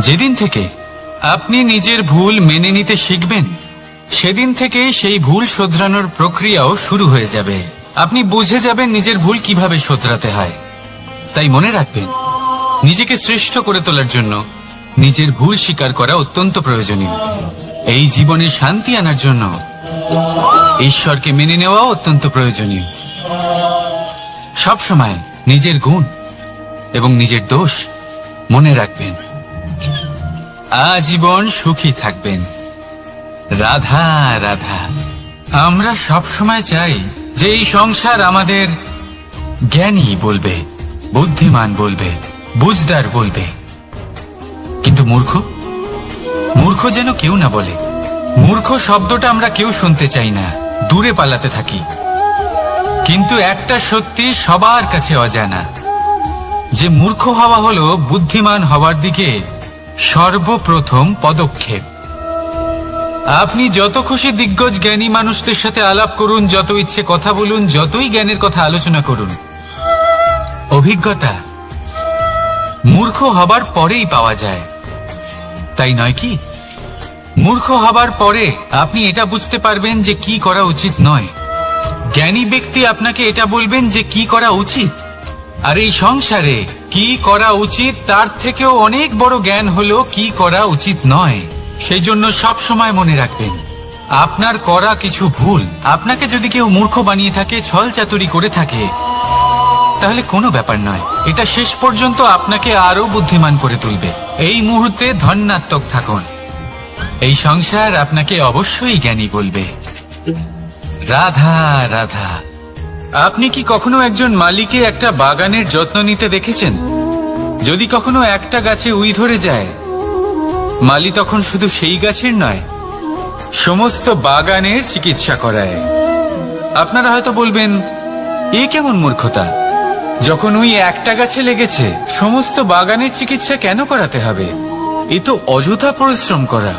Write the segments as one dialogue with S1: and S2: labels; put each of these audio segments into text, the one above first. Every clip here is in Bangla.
S1: যেদিন থেকে আপনি নিজের ভুল মেনে নিতে শিখবেন, সেদিন থেকে সেই ভুল শোধরানোর প্রক্রিয়াও শুরু হয়ে যাবে। আপনি বুঝে যাবেন নিজের ভুল কিভাবে শোধরাতে হয়। তাই মনে রাখবেন, নিজেকে শ্রেষ্ঠ করে তোলার জন্য নিজের ভুল স্বীকার করা অত্যন্ত প্রয়োজনীয়। এই জীবনে শান্তি আনার জন্য ঈশ্বরকে মেনে নেওয়া অত্যন্ত প্রয়োজনীয়। সবসময় নিজের গুণ এবং নিজের দোষ মনে রাখবেন। আজীবন সুখী থাকবেন। রাধা রাধা। আমরা সবসময় চাই যে এই সংসার আমাদের জ্ঞানী বলবে, বুদ্ধিমান বলবে, বুঝদার বলবে, কিন্তু মূর্খ মূর্খ যেন কেউ না বলে। মূর্খ শব্দটা আমরা কেউ শুনতে চাই না, দূরে পালাতে থাকি। কিন্তু একটা সত্যি সবার কাছে অজানা, যে মূর্খ হওয়া হলো বুদ্ধিমান হওয়ার দিকে সর্বপ্রথম পদক্ষেপ। আপনি যত খুশি দিগ্গজ জ্ঞানী মানুষদের সাথে আলাপ করুন, যত ইচ্ছে কথা বলুন, যতই জ্ঞানের কথা আলোচনা করুন, অভিজ্ঞতা মূর্খ হবার পরেই পাওয়া যায়, তাই নয় কি? মূর্খ হবার পরে আপনি এটা বুঝতে পারবেন যে কি করা উচিত নয়। জ্ঞানী ব্যক্তি আপনাকে এটা বলবেন যে কি করা উচিত। আর এই সংসারে কি করা উচিত তার থেকেও অনেক বড় জ্ঞান হলো কি করা উচিত নয়। সেই জন্য সব সময় মনে রাখবেন, আপনার করা কিছু ভুল আপনাকে যদি কেউ মূর্খ বানিয়ে থাকে, ছল চাতুরি করে থাকে, তাহলে কোনো ব্যাপার নয়। এটা শেষ পর্যন্ত আপনাকে আরো বুদ্ধিমান করে তুলবে। এই মুহূর্তে ধন্যাত্মক থাকুন। এই সংসার আপনাকে অবশ্যই জ্ঞানী বলবে। রাধা রাধা। আপনি কি কখনো একজন মালিকে একটা বাগানের যত্ন নিতে দেখেছেন? যদি কখনো একটা গাছে উই ধরে যায়, মালি তখন শুধু সেই গাছের নয়, সমস্ত বাগানের চিকিৎসা করায়। আপনারা হয়তো বলবেন, এ কেমন মূর্খতা? যখন উই একটা গাছে লেগেছে, সমস্ত বাগানের চিকিৎসা কেন করাতে হবে? এ তো অযথা পরিশ্রম করা।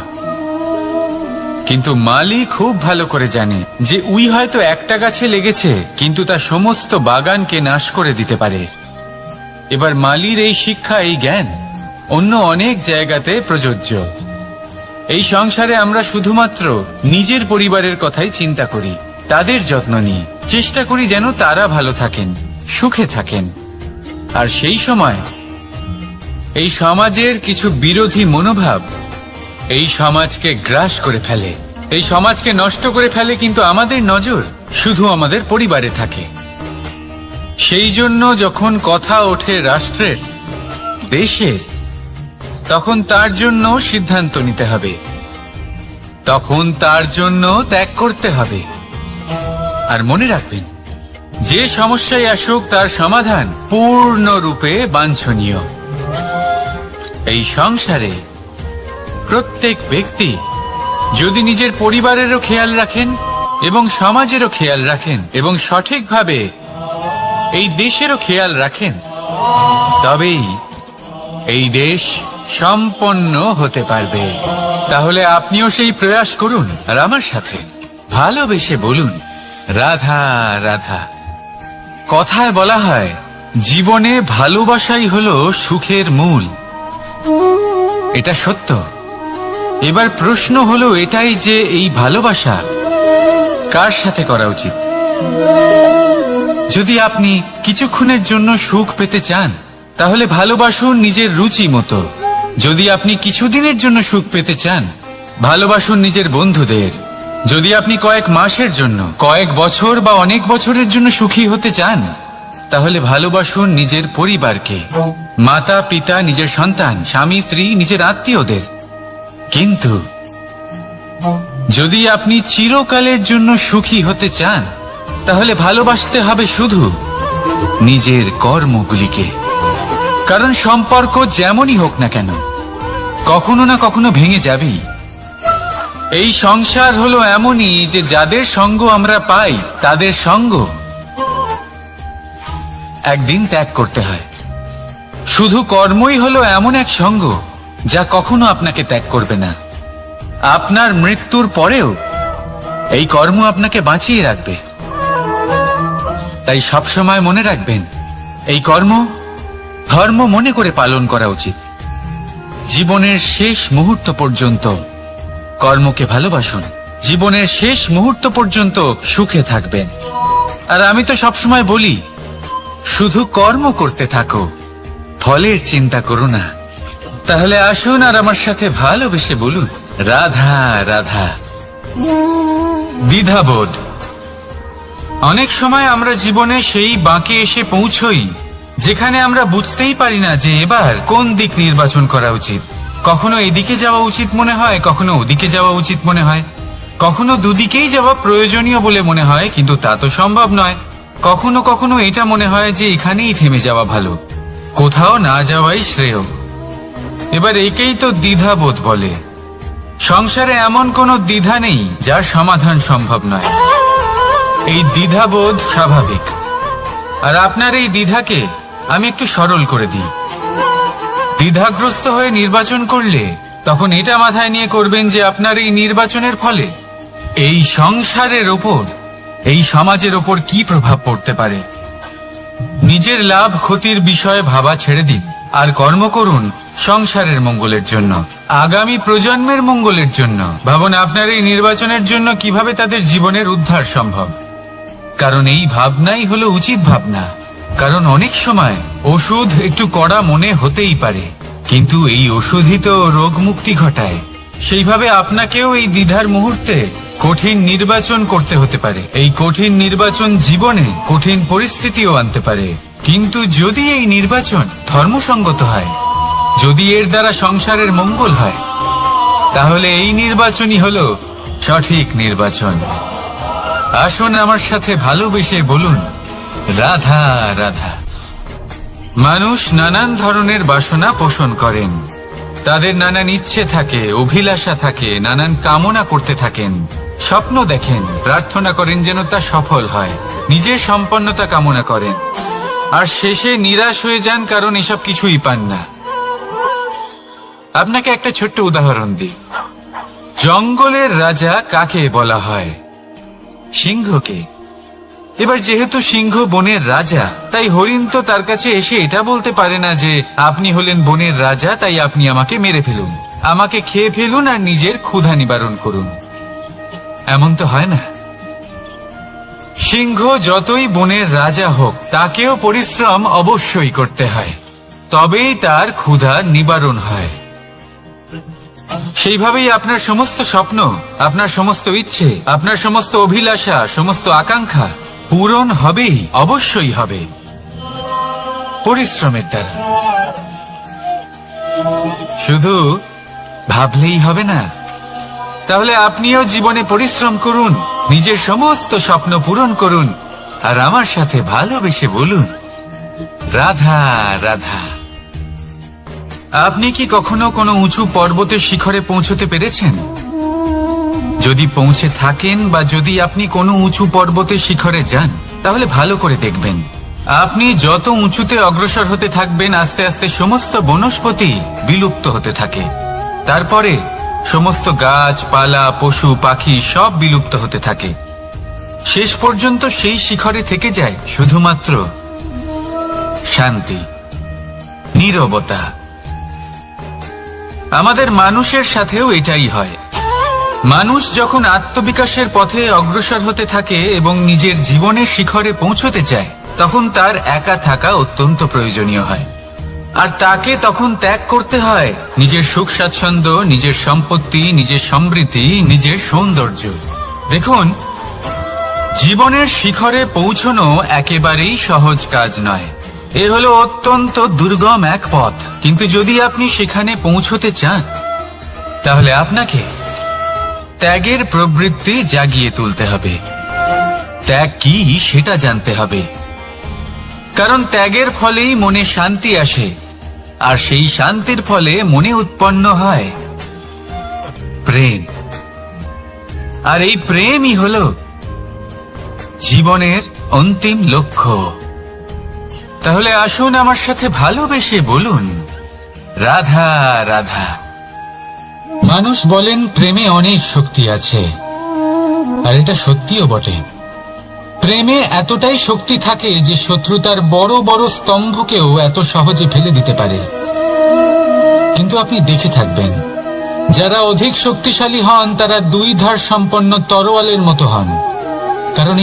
S1: কিন্তু মালি খুব ভালো করে জানে যে উই হয়তো একটা গাছে লেগেছে, কিন্তু তা সমস্ত বাগানকে নাশ করে দিতে পারে। এবার মালির এই শিক্ষা, এই জ্ঞান অন্য অনেক জায়গাতে প্রযোজ্য। এই সংসারে আমরা শুধুমাত্র নিজের পরিবারের কথাই চিন্তা করি, তাদের যত্ন নিই, চেষ্টা করি যেন তারা ভালো থাকেন, সুখে থাকেন। আর সেই সময় এই সমাজের কিছু বিরোধী মনোভাব এই সমাজকে গ্রাস করে ফেলে, এই সমাজকে নষ্ট করে ফেলে। কিন্তু আমাদের নজর শুধু আমাদের পরিবারে থাকে। সেই জন্য যখন কথা ওঠে রাষ্ট্রের, দেশের, তখন তার জন্য সিদ্ধান্ত নিতে হবে, তখন তার জন্য ত্যাগ করতে হবে। আর মনে রাখবেন, যে সমস্যায় আসুক তার সমাধান পূর্ণরূপে বাঞ্ছনীয়। এই সংসারে প্রত্যেক ব্যক্তি যদি নিজের পরিবারেরও খেয়াল রাখেন এবং সমাজেরও খেয়াল রাখেন এবং সঠিকভাবে এই দেশেরও খেয়াল রাখেন, তবেই এই দেশ সম্পন্ন হতে পারবে। তাহলে আপনিও সেই প্রয়াস করুন আর আমার সাথে ভালোবেসে বলুন, রাধা রাধা। কথায় বলা হয়, জীবনে ভালোবাসাই হলো সুখের মূল। এটা সত্য। এবার প্রশ্ন হলো এটাই যে এই ভালোবাসা কার সাথে করা উচিত। যদি আপনি কিছুক্ষণের জন্য সুখ পেতে চান, তাহলে ভালোবাসুন নিজের রুচি মতো। যদি আপনি কিছুদিনের জন্য সুখ পেতে চান, ভালোবাসুন নিজের বন্ধুদের। যদি আপনি কয়েক মাসের জন্য, কয়েক বছর বা অনেক বছরের জন্য সুখী হতে চান, তাহলে ভালোবাসুন নিজের পরিবারকে, মাতা পিতা, নিজের সন্তান, স্বামী স্ত্রী, নিজের আত্মীয়দের। কিন্তু যদি আপনি চিরকালের জন্য সুখী হতে চান, তাহলে ভালোবাসতে হবে শুধু নিজের কর্মগুলিকে। কারণ সম্পর্ক যেমনই হোক না কেন, কখনো না কখনো ভেঙে যাবেই। এই সংসার হলো এমনই যে যাদের সঙ্গ আমরা পাই, তাদের সঙ্গ একদিন ত্যাগ করতে হয়। শুধু কর্মই হলো এমন এক সঙ্গ যা কখনো আপনাকে ত্যাগ করবে না। আপনার মৃত্যুর পরেও এই কর্ম আপনাকে বাঁচিয়ে রাখবে। তাই সবসময় মনে রাখবেন, এই কর্ম ধর্ম মনে করে পালন করা উচিত। জীবনের শেষ মুহূর্ত পর্যন্ত কর্মকে ভালোবাসুন, জীবনের শেষ মুহূর্ত পর্যন্ত সুখে থাকবেন। আর আমি তো সবসময় বলি, শুধু কর্ম করতে থাকো, ফলের চিন্তা করো না। তাহলে আসুন আর আমার সাথে ভালোবেসে বলুন, রাধা রাধা। দ্বিধাবোধ। অনেক সময় আমরা জীবনে সেই বাঁকে এসে পৌঁছই যেখানে আমরা বুঝতেই পারি না যে এবার কোন দিক নির্বাচন করা উচিত। কখনো এদিকে যাওয়া উচিত মনে হয়, কখনো ওদিকে যাওয়া উচিত মনে হয়, কখনো দুদিকেই যাওয়া প্রয়োজনীয় বলে মনে হয়, কিন্তু তা তো সম্ভব নয়। কখনো কখনো এটা মনে হয় যে এখানেই থেমে যাওয়া ভালো, কোথাও না যাওয়াই শ্রেয়। এবার একেই তো দ্বিধাবোধ বলে। সংসারে এমন কোনো দ্বিধা নেই যার সমাধান সম্ভব নয়। এই দ্বিধাবোধ স্বাভাবিক। আর আপনার এই দ্বিধাকে আমি একটু সরল করে দিই। দ্বিধাগ্রস্ত হয়ে নির্বাচন করলে তখন এটা মাথায় নিয়ে করবেন যে আপনার এই নির্বাচনের ফলে এই সংসারের ওপর, এই সমাজের ওপর কি প্রভাব পড়তে পারে। নিজের লাভ ক্ষতির বিষয়ে ভাবা ছেড়ে দিন আর কর্ম করুন সংসারের মঙ্গলের জন্য, আগামী প্রজন্মের মঙ্গলের জন্য। ভাবুন আপনার এই নির্বাচনের জন্য কিভাবে তাদের জীবনের উদ্ধার সম্ভব। কারণ এই ভাবনাই হলো উচিত ভাবনা। কারণ অনেক সময় ওষুধ একটু কড়া মনে হতেই পারে, কিন্তু এই ওষুধই তো রোগ মুক্তি ঘটায়। সেইভাবে আপনাকেও এই দ্বিধার মুহূর্তে কঠিন নির্বাচন করতে হতে পারে। এই কঠিন নির্বাচন জীবনে কঠিন পরিস্থিতিও আনতে পারে, কিন্তু যদি এই নির্বাচন ধর্মসঙ্গত হয়, যদি এর দ্বারা সংসারের মঙ্গল হয়, তাহলে এই নির্বাচনই হলো সঠিক নির্বাচন। আসুন আমার সাথে ভালোবেসে বলুন, রাধা রাধা। মানুষ নানান ধরনের বাসনা পোষণ করেন, তাদের নানান ইচ্ছে থাকে, অভিলাষা থাকে, নানান কামনা করতে থাকেন, স্বপ্ন দেখেন, প্রার্থনা করেন যেন তা সফল হয়, নিজের সম্পন্নতা কামনা করেন, আর শেষে নিরাশ হয়ে যান কারণ এসব কিছুই পান না। আপনাকে একটা ছোট্ট উদাহরণ দিই। জঙ্গলের রাজা কাকে বলা হয়? সিংহকে। এবার যেহেতু সিংহ বনের রাজা, তাই হরিণ তো তার কাছে এসে এটা বলতে পারে না যে আপনি হলেন বনের রাজা, তাই আপনি আমাকে মেরে ফেলুন, আমাকে খেয়ে ফেলুন আর নিজের ক্ষুধা নিবারণ করুন। এমন তো হয় না। সিংহ যতই বনের রাজা হোক, তাকেও পরিশ্রম অবশ্যই করতে হয়, তবেই তার ক্ষুধা নিবারণ হয়। সেইভাবেই আপনার সমস্ত স্বপ্ন, আপনার সমস্ত ইচ্ছে, আপনার সমস্ত অভিলাষা, সমস্ত আকাঙ্ক্ষা পূরণ হবেই, অবশ্যই হবে, পরিশ্রমের দ্বারা। শুধু ভাবলেই হবে না। তাহলে আপনিও জীবনে পরিশ্রম করুন, নিজের সমস্ত স্বপ্ন পূরণ করুন, আর আমার সাথে ভালোবেসে বলুন, রাধা রাধা। আপনি কি কখনো কোনো উঁচু পর্বতের শিখরে পৌঁছতে পেরেছেন? যদি পৌঁছে থাকেন বা যদি আপনি কোনো উঁচু পর্বতের শিখরে যান, তাহলে ভালো করে দেখবেন, আপনি যত উঁচুতে অগ্রসর হতে থাকবেন, আস্তে আস্তে সমস্ত বনস্পতি বিলুপ্ত হতে থাকে। তারপরে সমস্ত গাছপালা, পশু পাখি সব বিলুপ্ত হতে থাকে। শেষ পর্যন্ত সেই শিখরে থেকে যায় শুধুমাত্র শান্তি, নীরবতা। আমাদের মানুষের সাথেও এটাই হয়। মানুষ যখন আত্মবিকাশের পথে অগ্রসর হতে থাকে এবং নিজের জীবনের শিখরে পৌঁছতে চায়, তখন তার একা থাকা অত্যন্ত প্রয়োজনীয় হয়। আর তাকে তখন ত্যাগ করতে হয় নিজের সুখ স্বাচ্ছন্দ্য, নিজের সম্পত্তি, নিজের সমৃদ্ধি, নিজের সৌন্দর্য। দেখুন, জীবনের শিখরে পৌঁছনো একেবারেই সহজ কাজ নয়। এ হলো অত্যন্ত দুর্গম এক পথ। কিন্তু যদি আপনি সেখানে পৌঁছতে চান, তাহলে আপনাকে ত্যাগের প্রবৃত্তি জাগিয়ে তুলতে হবে। ত্যাগ কি সেটা জানতে হবে, কারণ ত্যাগের ফলেই মনে শান্তি আসে, আর সেই শান্তির ফলে মনে উৎপন্ন হয় প্রেম। আর এই প্রেমই হলো জীবনের অন্তিম লক্ষ্য। তাহলে আসুন আমার সাথে ভালোবেসে বলুন, রাধা রাধা। মানুষ বলেন প্রেমে অনেক শক্তি আছে, আর এটা সত্যিও বটে। প্রেমে এতটাই শক্তি থাকে যে শত্রুতার বড় বড় স্তম্ভকেও এত সহজে ফেলে দিতে পারে। কিন্তু আপনি দেখে থাকবেন, যারা অধিক শক্তিশালী হন তারা দুই ধার সম্পন্ন তরোয়ালের মতো হন। কারণ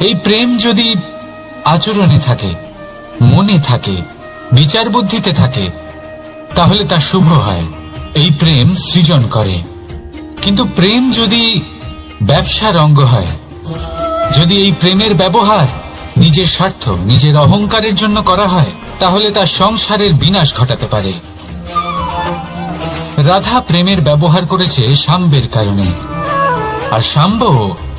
S1: এই প্রেম যদি আচরণে থাকে, মনে থাকে, বিচার বুদ্ধিতে থাকে, তাহলে তা শুভ হয়। এই প্রেম সৃজন করে। কিন্তু প্রেম যদি ব্যবসার অঙ্গ হয়, যদি এই প্রেমের ব্যবহার নিজের স্বার্থ, নিজের অহংকারের জন্য করা হয়, তাহলে তা সংসারের বিনাশ ঘটাতে পারে। রাধা প্রেমের ব্যবহার করেছে শাম্বের কারণে, আর শাম্ব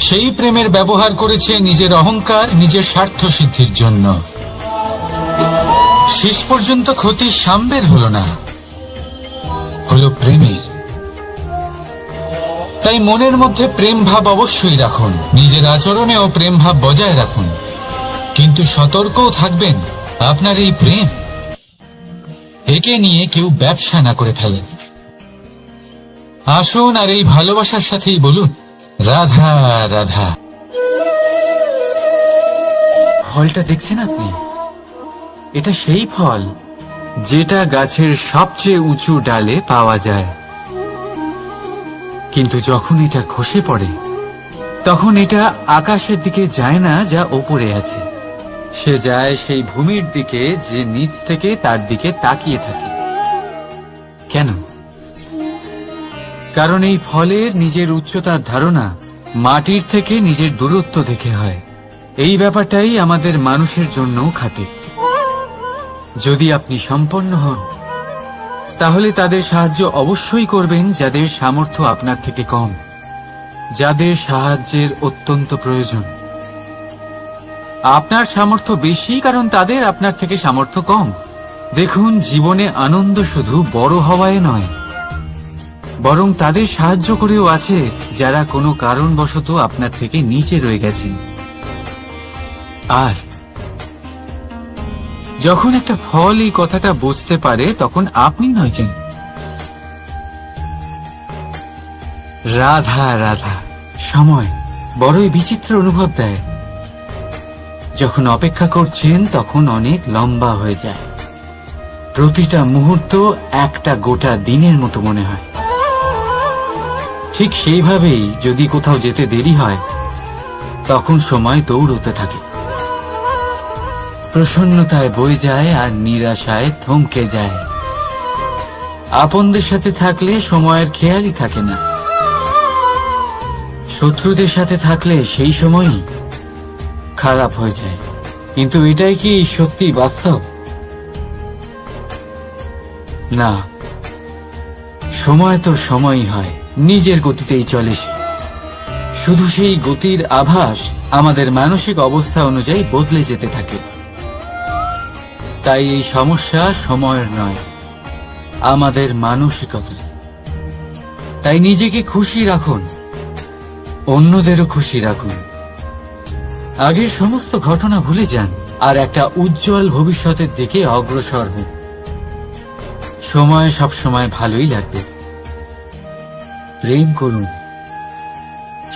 S1: সেই প্রেমের ব্যবহার করেছে নিজের অহংকার, নিজের স্বার্থ সিদ্ধির জন্য। শেষ পর্যন্ত ক্ষতি শাম্বের হলো না, হলো প্রেমের। তাই মনের মধ্যে প্রেম ভাব অবশ্যই রাখুন, নিজের আচরণেও প্রেম ভাব বজায় রাখুন, কিন্তু সতর্কও থাকবেন আপনার এই প্রেম একে নিয়ে কেউ ব্যবসা না করে ফেলেন। আসুন আর এই ভালোবাসার সাথেই বলুন রাধা রাধা। ফলটা দেখছেন আপনি? এটা সেই ফল যেটা গাছের সবচেয়ে উঁচু ডালে পাওয়া যায়, কিন্তু যখন এটা খসে পড়ে তখন এটা আকাশের দিকে যায় না যা ওপরে আছে, সে যায় সেই ভূমির দিকে যে নিচ থেকে তার দিকে তাকিয়ে থাকে। কেন? কারণ এই ফলের নিজের উচ্চতার ধারণা মাটির থেকে নিজের দূরত্ব দেখে হয়। এই ব্যাপারটাই আমাদের মানুষের জন্যও খাটে। যদি আপনি সম্পন্ন হন, তাহলে তাদের সাহায্য অবশ্যই করবেন যাদের সামর্থ্য আপনার থেকে কম, যাদের সাহায্যের অত্যন্ত প্রয়োজন। আপনার সামর্থ্য বেশি কারণ তাদের আপনার থেকে সামর্থ্য কম। দেখুন, জীবনে আনন্দ শুধু বড় হওয়ায় নয়, বরং তাদের সাহায্য করেও আছে যারা কোনো কারণবশত আপনার থেকে নিচে রয়ে গেছেন। আর যখন একটা ফল এই কথাটা বুঝতে পারে, তখন আপনি নয় কেন, রাধা রাধা। সময় বড়ই বিচিত্র অনুভব দেয়। যখন অপেক্ষা করছেন তখন অনেক লম্বা হয়ে যায়। প্রতিটা মুহূর্ত একটা গোটা দিনের মতো মনে হয়। ঠিক সেইভাবেই যদি কোথাও যেতে দেরি হয়, তখন সময় দৌড়তে থাকে, প্রসন্নতায় বয়ে যায় আর নিরাশায় থমকে যায়। আপনদের সাথে থাকলে সময়ের খেয়ালই থাকে না, শত্রুদের সাথে থাকলে সেই সময়ই খারাপ হয়ে যায়। কিন্তু এটাই কি সত্যি বাস্তব? না, সময় তো সময়ই হয়, নিজের গতিতেই চলে সে। শুধু সেই গতির আভাস আমাদের মানসিক অবস্থা অনুযায়ী বদলে যেতে থাকে। তাই এই সমস্যা সময়ের নয়, আমাদের মানসিকতা। তাই নিজেকে খুশি রাখুন, অন্যদেরও খুশি রাখুন। আগের সমস্ত ঘটনা ভুলে যান আর একটা উজ্জ্বল ভবিষ্যতের দিকে অগ্রসর হন। সময় সবসময় ভালোই লাগবে। প্রেম করুন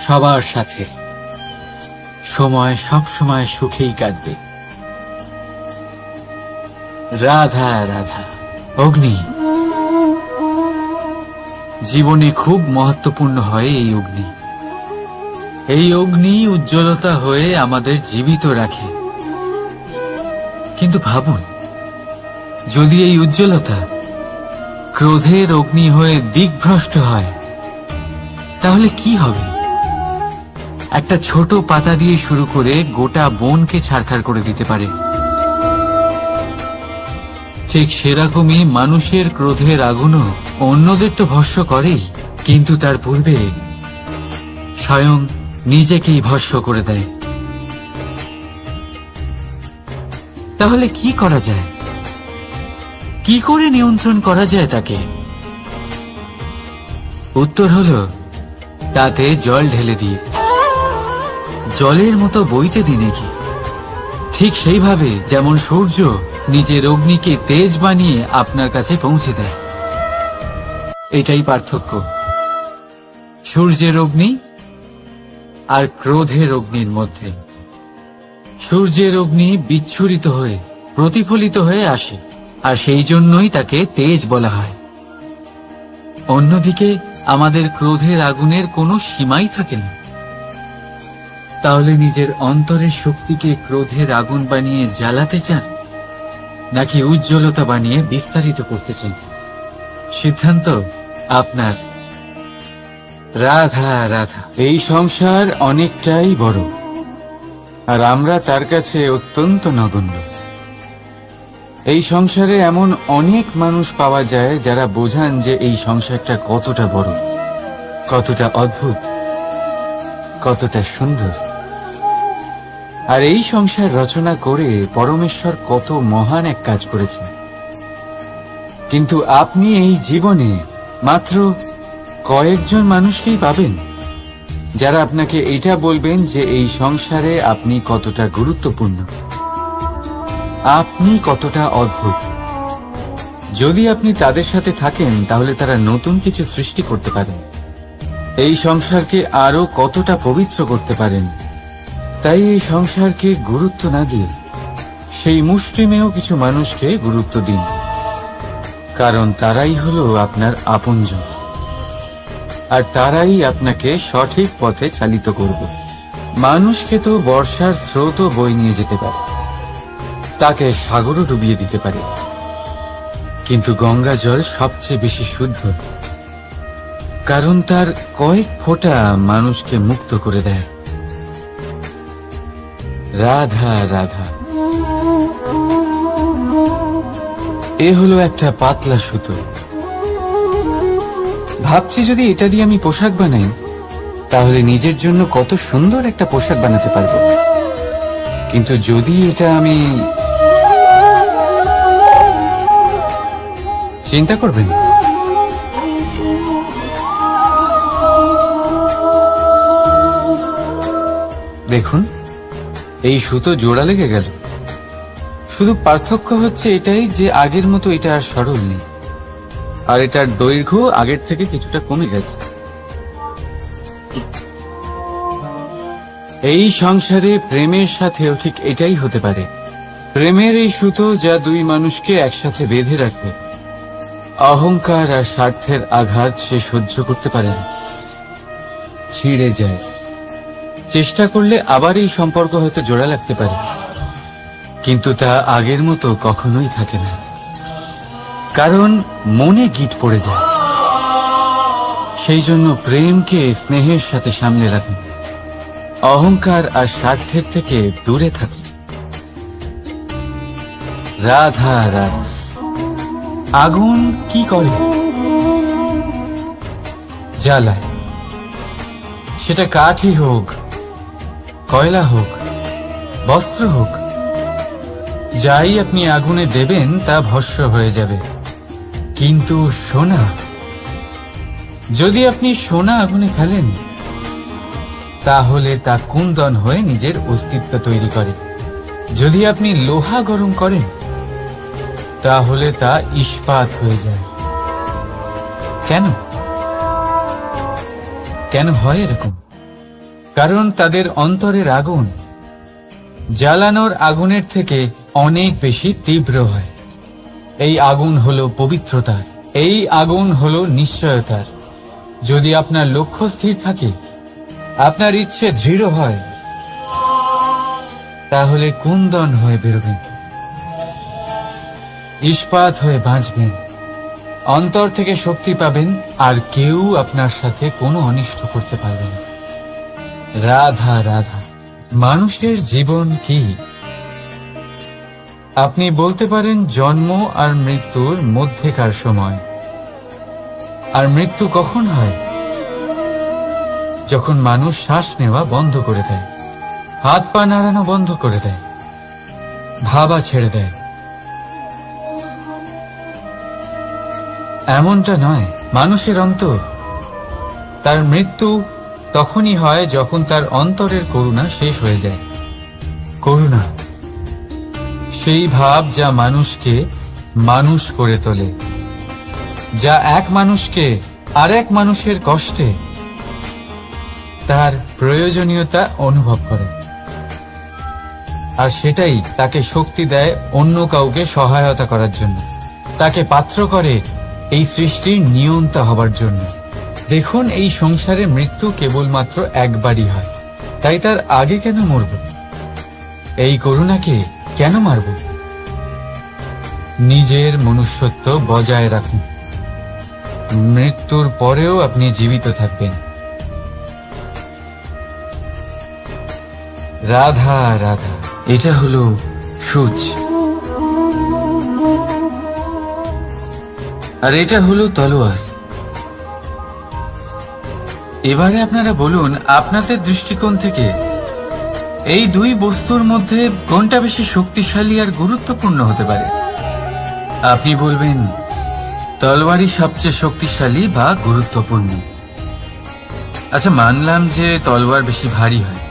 S1: সবার সাথে, সময় সবসময় সুখেই কাটবে। রাধা রাধা। অগ্নি জীবনে খুব মহত্বপূর্ণ হয়। এই অগ্নি উজ্জ্বলতা হয়ে আমাদের জীবিত রাখে। কিন্তু ভাবুন, যদি এই উজ্জ্বলতা ক্রোধের অগ্নি হয়ে দিকভ্রষ্ট হয়, তাহলে কি হবে? একটা ছোট পাতা দিয়ে শুরু করে গোটা বনকে ছারখার করে দিতে পারে। ঠিক সেরকমই মানুষের ক্রোধের আগুনও অন্যদের তো ভস্ম করেই, কিন্তু তার পূর্বে স্বয়ং নিজেকেই ভস্ম করে দেয়। তাহলে কি করা যায়? কি করে নিয়ন্ত্রণ করা যায় তাকে? উত্তর হলো, তাতে জল ঢেলে দিয়ে, জলের মতো বইতে দিনে কি। ঠিক সেইভাবে যেমন সূর্য নিজের অগ্নিকে তেজ বানিয়ে আপনার কাছে পৌঁছে দেয়। এটাই পার্থক্য সূর্যের অগ্নি আর ক্রোধের অগ্নির মধ্যে। সূর্যের অগ্নি বিচ্ছুরিত হয়ে প্রতিফলিত হয়ে আসে, আর সেই জন্যই তাকে তেজ বলা হয়। অন্যদিকে আমাদের ক্রোধের আগুনের কোনো সীমাই থাকে না। তাহলে নিজের অন্তরের শক্তিকে ক্রোধের আগুন বানিয়ে জ্বালাতে চান, নাকি উজ্জ্বলতা বানিয়ে বিস্তারিত করতে চান? সিদ্ধান্ত আপনার। রাধা রাধা। এই সংসার অনেকটাই বড়, আর আমরা তার কাছে অত্যন্ত নগণ্য। এই সংসারে এমন অনেক মানুষ পাওয়া যায় যারা বোঝান যে এই সংসারটা কতটা বড়, কতটা অদ্ভুত, কতটা সুন্দর। আর এই সংসার রচনা করে পরমেশ্বর কত মহান এক কাজ করেছেন। কিন্তু আপনি এই জীবনে মাত্র কয়েকজন মানুষকেই পাবেন যারা আপনাকে এটা বলবেন যে এই সংসারে আপনি কতটা গুরুত্বপূর্ণ, আপনি কতটা অদ্ভুত। যদি আপনি তাদের সাথে থাকেন তাহলে তারা নতুন কিছু সৃষ্টি করতে পারেন, এই সংসারকে আরো কতটা পবিত্র করতে পারেন। তাই এই সংসারকে গুরুত্ব না দিয়ে সেই মুষ্টিমেয় কিছু মানুষকে গুরুত্ব দিন, কারণ তারাই হলো আপনার আপনজন, আর তারাই আপনাকে সঠিক পথে চালিত করবে। মানুষকে তো বর্ষার স্রোতও বয়ে নিয়ে যেতে পারে, তাকে সাগরও ডুবিয়ে দিতে পারে, কিন্তু গঙ্গা জল সবচেয়ে বেশি শুদ্ধ, কারণ তার কয়েক ফোঁটা মানুষকে মুক্ত করে দেয়। রাধা রাধা। এ হলো একটা পাতলা সুতো। ভাবছি যদি এটা দিয়ে আমি পোশাক বানাই তাহলে নিজের জন্য কত সুন্দর একটা পোশাক বানাতে পারবো। কিন্তু যদি এটা আমি, চিন্তা করবেন, দেখুন এই সুতো জোড়া লেগে গেল। শুধু পার্থক্য হচ্ছে এটাই যে আগের মতো এটা আর সরল নেই, আর এটার দৈর্ঘ্য আগের থেকে কিছুটা কমে গেছে। এই সংসারে প্রেমের সাথেও ঠিক এটাই হতে পারে। প্রেমের এই সুতো যা দুই মানুষকে একসাথে বেঁধে রাখবে। অহংকার আর স্বার্থের আঘাত সে সহ্য করতে পারে না, ছিঁড়ে যায়। চেষ্টা করলে আবার এই সম্পর্ক হয়তো জোড়া লাগতে পারে, কিন্তু তা আগের মতো কখনোই থাকে না, কারণ মনে গিট পড়ে যায়। সেই জন্য প্রেমকে স্নেহের সাথে সামলে রাখুন, অহংকার আর স্বার্থের থেকে দূরে থাকুন। রাধা রাধা। আগুন কি করে? জ্বালায়। সেটা কাঠই হোক, কয়লা হোক, বস্ত্র হোক, যাই আপনি আগুনে দেবেন তা ভস্ম হয়ে যাবে। কিন্তু সোনা, যদি আপনি সোনা আগুনে ফেলেন তাহলে তা কুন্দন হয়ে নিজের অস্তিত্ব তৈরি করে। যদি আপনি লোহা গরম করেন তাহলে তা ইস্পাত হয়ে যায়। কেন? কেন হয় এরকম? কারণ তাদের অন্তরের আগুন জ্বালানোর আগুনের থেকে অনেক বেশি তীব্র হয়। এই আগুন হলো পবিত্রতার, এই আগুন হলো নিশ্চয়তার। যদি আপনার লক্ষ্য স্থির থাকে, আপনার ইচ্ছে দৃঢ় হয়, তাহলে কুন্দন হয়ে বেরোবেন, ইস্পাত হয়ে বাঁচবেন, অন্তর থেকে শক্তি পাবেন, আর কেউ আপনার সাথে কোনো অনিষ্ট করতে পারবে না। রাধা রাধা। মানুষের জীবন কি? আপনি বলতে পারেন জন্ম আর মৃত্যুর মধ্যেকার সময়। আর মৃত্যু কখন হয়? যখন মানুষ শ্বাস নেওয়া বন্ধ করে দেয়, হাত পা নাড়ানো বন্ধ করে দেয়, ভাবা ছেড়ে দেয়। এমনটা নয়, মানুষের অন্তর, তার মৃত্যু তখনই হয় যখন তার অন্তরের করুণা শেষ হয়ে যায়। করুণা সেই ভাব যা মানুষকে মানুষ করে তোলে, যা এক মানুষকে আরেক মানুষের কষ্টে তার প্রয়োজনীয়তা অনুভব করে। আর সেটাই তাকে শক্তি দেয় অন্য কাউকে সহায়তা করার জন্য, তাকে পাত্র করে এই সৃষ্টির নিয়ন্তা হবার জন্য। দেখুন, এই সংসারে মৃত্যু কেবলমাত্র একবারই হয়, তাই তার আগে কেন মরব? এই করুণাকে কেন মারব? নিজের মনুষ্যত্ব বজায় রাখুন, মৃত্যুর পরেও আপনি জীবিত থাকবেন। রাধা রাধা। এটা হলো সূচ, আর এটা হলো তলোয়ার। এবারে আপনারা বলুন, আপনাদের দৃষ্টিকোণ থেকে এই দুই বস্তুর মধ্যে কোনটা বেশি শক্তিশালী আর গুরুত্বপূর্ণ হতে পারে? আপনি বলবেন তলোয়ারই সবচেয়ে শক্তিশালী বা গুরুত্বপূর্ণ। আচ্ছা, মানলাম যে তলোয়ার বেশি ভারী হয়।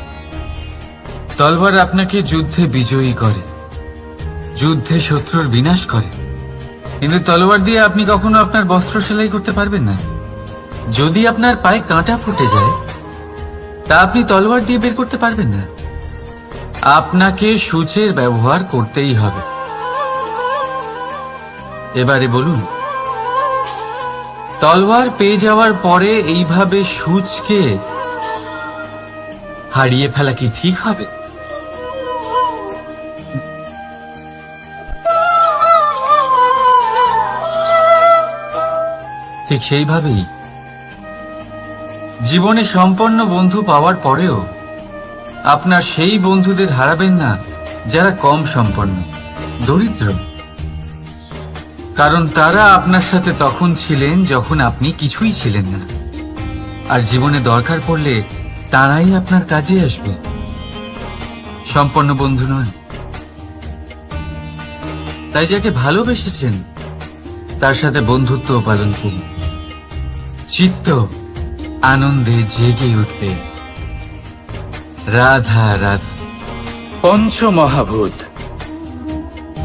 S1: তলোয়ার আপনাকে যুদ্ধে বিজয়ী করে, যুদ্ধে শত্রুর বিনাশ করে, কিন্তু তলোয়ার দিয়ে আপনি কখনো আপনার বস্ত্র সেলাই করতে পারবেন না। যদি আপনার পায়ে কাঁটা ফুটে যায়, তা আপনি তলোয়ার দিয়ে বের করতে পারবেন না। আপনাকে সূচের ব্যবহার করতেই হবে। এবারে বলুন, তলোয়ার পেয়ে যাওয়ার পরে এইভাবে সূচকে হারিয়ে ফেলা কি ঠিক হবে? ঠিক সেইভাবেই জীবনে সম্পন্ন বন্ধু পাওয়ার পরেও আপনার সেই বন্ধুদের হারাবেন না যারা কম সম্পন্ন, দরিদ্র। কারণ তারা আপনার সাথে তখন ছিলেন যখন আপনি কিছুই ছিলেন না, আর জীবনে দরকার পড়লে তারাই আপনার কাজে আসবে, সম্পন্ন বন্ধু নয়। তাই যাকে ভালোবেসেছেন তার সাথে বন্ধুত্ব পালন করুন, চিত্ত আনন্দে জেগে উঠবে। রাধা রাধা। পঞ্চমহাভূত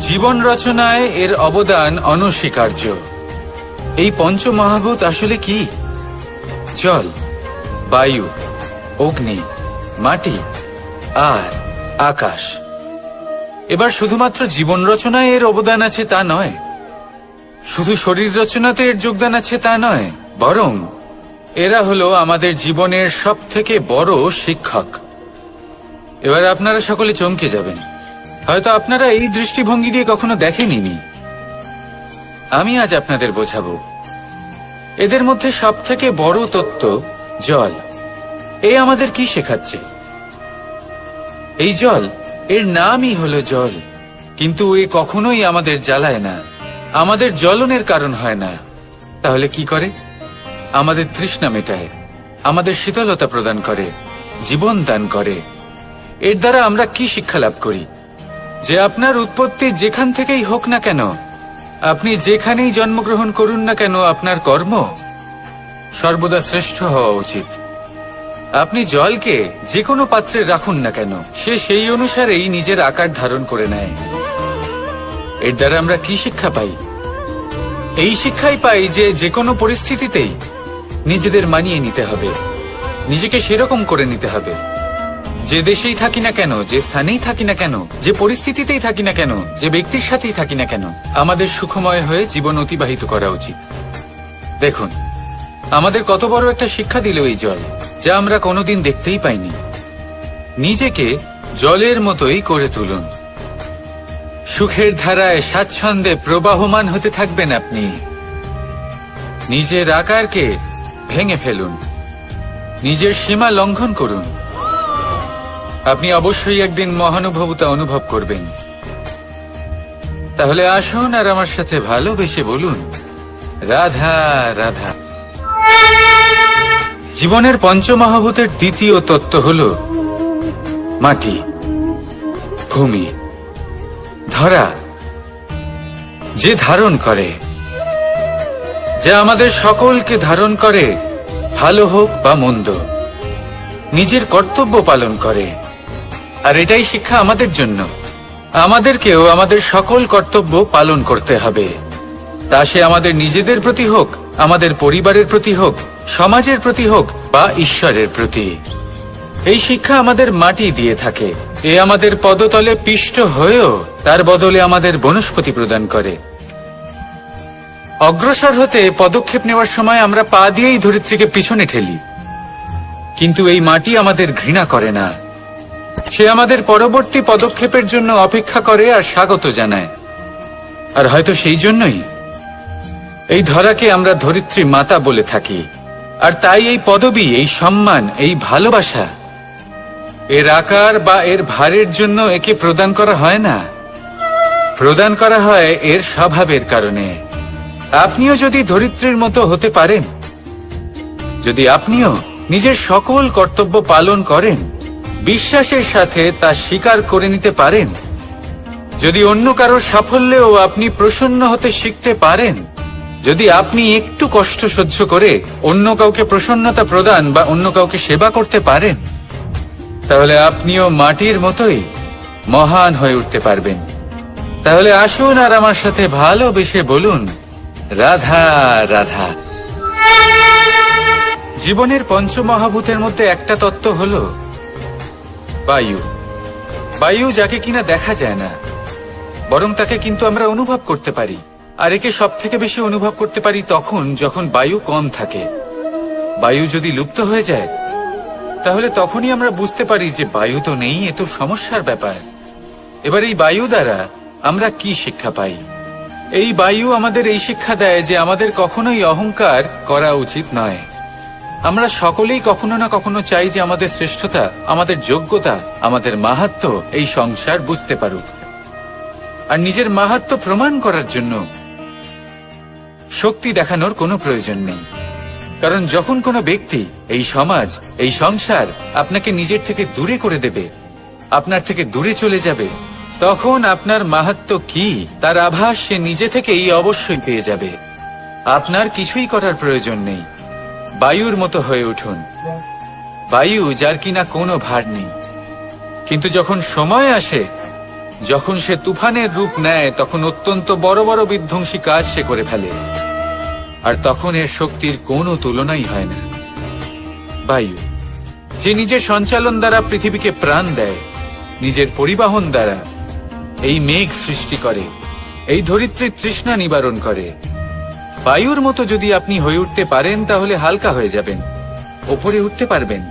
S1: জীবন রচনায় এর অবদান অনস্বীকার্য। এই পঞ্চমহাভূত আসলে কি? জল, বায়ু, অগ্নি, মাটি আর আকাশ। এবার শুধুমাত্র জীবন রচনায় এর অবদান আছে তা নয়, শুধু শরীর রচনাতে এর যোগদান আছে তা নয়, বরং এরা হলো আমাদের জীবনের সবথেকে বড় শিক্ষক। এবার আপনারা সকলে চমকে যাবেন, হয়তো আপনারা এই দৃষ্টিভঙ্গি দিয়ে কখনো দেখেননি। আমি আজ আপনাদের বোঝাবো। এদের মধ্যে সবথেকে বড় তত্ত্ব জল। এ আমাদের কি শেখাচ্ছে? এই জল, এর নামই হলো জল, কিন্তু এ কখনোই আমাদের জ্বালায় না, আমাদের জ্বলনের কারণ হয় না। তাহলে কি করে? আমাদের তৃষ্ণা মেটায়, আমাদের শীতলতা প্রদান করে, জীবন দান করে। এর দ্বারা আমরা কি শিক্ষা লাভ করি? যে আপনার উৎপত্তি যেখান থেকেই হোক না কেন, আপনি যেখানেই জন্মগ্রহণ করুন না কেন, আপনার কর্ম সর্বদা শ্রেষ্ঠ হওয়া উচিত। আপনি জলকে যে কোনো পাত্রে রাখুন না কেন, সে সেই অনুসারেই নিজের আকার ধারণ করে নেয়। এর দ্বারা আমরা কি শিক্ষা পাই? এই শিক্ষাই পাই যে যে কোনো পরিস্থিতিতেই নিজেদের মানিয়ে নিতে হবে, নিজেকে সেরকম করে নিতে হবে। যে দেশেই থাকি না কেন, যে স্থানেই থাকি না কেন, যে পরিস্থিতিতেই থাকি না কেন, যে ব্যক্তির সাথেই থাকি না কেন, আমাদের সুখময় হয়ে জীবন অতিবাহিত করা উচিত। দেখুন, আমাদের কত বড় একটা শিক্ষা দিল এই জল, যা আমরা কোনোদিন দেখতেই পাইনি। নিজেকে জলের মতোই করে তুলুন, সুখের ধারায় স্বাচ্ছন্দ্যে প্রবাহমান হতে থাকবেন আপনি। নিজের আকারকে ভেঙে ফেলুন, নিজের সীমা লঙ্ঘন করুন। আপনি অবশ্যই একদিন মহানুভবতা অনুভব করবেন। তাহলে আসুন আর আমার সাথে ভালোবেসে বলুন, রাধা রাধা। জীবনের পঞ্চমহাভূতের দ্বিতীয় তত্ত্ব হল মাটি, ভূমি, ধরা, যে ধারণ করে, যা আমাদের সকলকে ধারণ করে, ভালো হোক বা মন্দ, নিজের কর্তব্য পালন করে। আর এটাই শিক্ষা আমাদের জন্য। আমাদেরকেও আমাদের সকল কর্তব্য পালন করতে হবে, তা সে আমাদের নিজেদের প্রতি হোক, আমাদের পরিবারের প্রতি হোক, সমাজের প্রতি হোক বা ঈশ্বরের প্রতি। এই শিক্ষা আমাদের মাটি দিয়ে থাকে, এ আমাদের পদতলে পিষ্ট হয়েও তার বদলে আমাদের বনস্পতি প্রদান করে। অগ্রসর হতে পদক্ষেপ নেওয়ার সময় আমরা পা দিয়েই ধরিত্রীকে পিছনে ঠেলি, কিন্তু এই মাটি আমাদের ঘৃণা করে না। সে আমাদের পরবর্তী পদক্ষেপের জন্য অপেক্ষা করে আর স্বাগত জানায়। আর হয়তো সেই জন্যই এই ধরাকে আমরা ধরিত্রী মাতা বলে থাকি। আর তাই এই পদবি, এই সম্মান, এই ভালোবাসা এর আকার বা এর ভারের জন্য একে প্রদান করা হয় না, প্রদান করা হয় এর স্বভাবের কারণে। আপনিও যদি ধরিত্রীর মতো হতে পারেন, যদি আপনিও নিজের সকল কর্তব্য পালন করেন, বিশ্বাসের সাথে তা স্বীকার করে নিতে পারেন, যদি অন্য কারোর সাফল্যেও আপনি প্রসন্ন হতে শিখতে পারেন, যদি আপনি একটু কষ্ট সহ্য করে অন্য কাউকে প্রসন্নতা প্রদান বা অন্য কাউকে সেবা করতে পারেন, তাহলে আপনিও মাটির মতোই মহান হয়ে উঠতে পারবেন। তাহলে আসুন আর আমার সাথে ভালোবেসে বলুন, রাধা রাধা। জীবনের পঞ্চমহাভূতের মধ্যে একটা তত্ত্ব হলো বায়ু। বায়ু যাকে কিনা দেখা যায় না, বরং তাকে কিন্তু আমরা অনুভব করতে পারি। আর একে সব থেকে বেশি অনুভব করতে পারি তখন যখন বায়ু কম থাকে। বায়ু যদি লুপ্ত হয়ে যায়, তাহলে তখনই আমরা বুঝতে পারি যে বায়ু তো নেই, এ তো সমস্যার ব্যাপার। এবার এই বায়ু দ্বারা আমরা কি শিক্ষা পাই? এই বায়ু আমাদের এই শিক্ষা দেয় যে আমাদের কখনোই অহংকার করা উচিত নয়। আমরা সকলেই কখনো না কখনো চাই যে আমাদের শ্রেষ্ঠতা, আমাদের যোগ্যতা, আমাদের মাহাত্ম্য এই সংসার বুঝতে পারুক। আর নিজের মাহাত্ম্য প্রমাণ করার জন্য শক্তি দেখানোর কোনো প্রয়োজন নেই। কারণ যখন কোনো ব্যক্তি, এই সমাজ, এই সংসার আপনাকে নিজের থেকে দূরে করে দেবে, আপনার থেকে দূরে চলে যাবে, তখন আপনার মাহাত্ম্য কি তার আভাস সে নিজে থেকেই অবশ্যই পেয়ে যাবে। আপনার কিছুই করার প্রয়োজন নেই। বায়ুর মতো হয়ে উঠুন, বায়ু যার কিনা কোনো ভার নেই। কিন্তু যখন সময় আসে, যখন সে তুফানের রূপ নেয়, তখন অত্যন্ত বড় বড় বিধ্বংসী কাজ সে করে ফেলে। আর তখন এর শক্তির কোনো তুলনাই হয় না। বায়ু যে নিজের সঞ্চালন দ্বারা পৃথিবীকে প্রাণ দেয়, নিজের পরিবহন দ্বারা এই মেঘ সৃষ্টি করে, এই ধরিত্রীর তৃষ্ণা নিবারণ করে। বায়ুর মতো যদি আপনি হয়ে উঠতে পারেন, তাহলে হালকা হয়ে যাবেন, ওপরে উঠতে পারবেন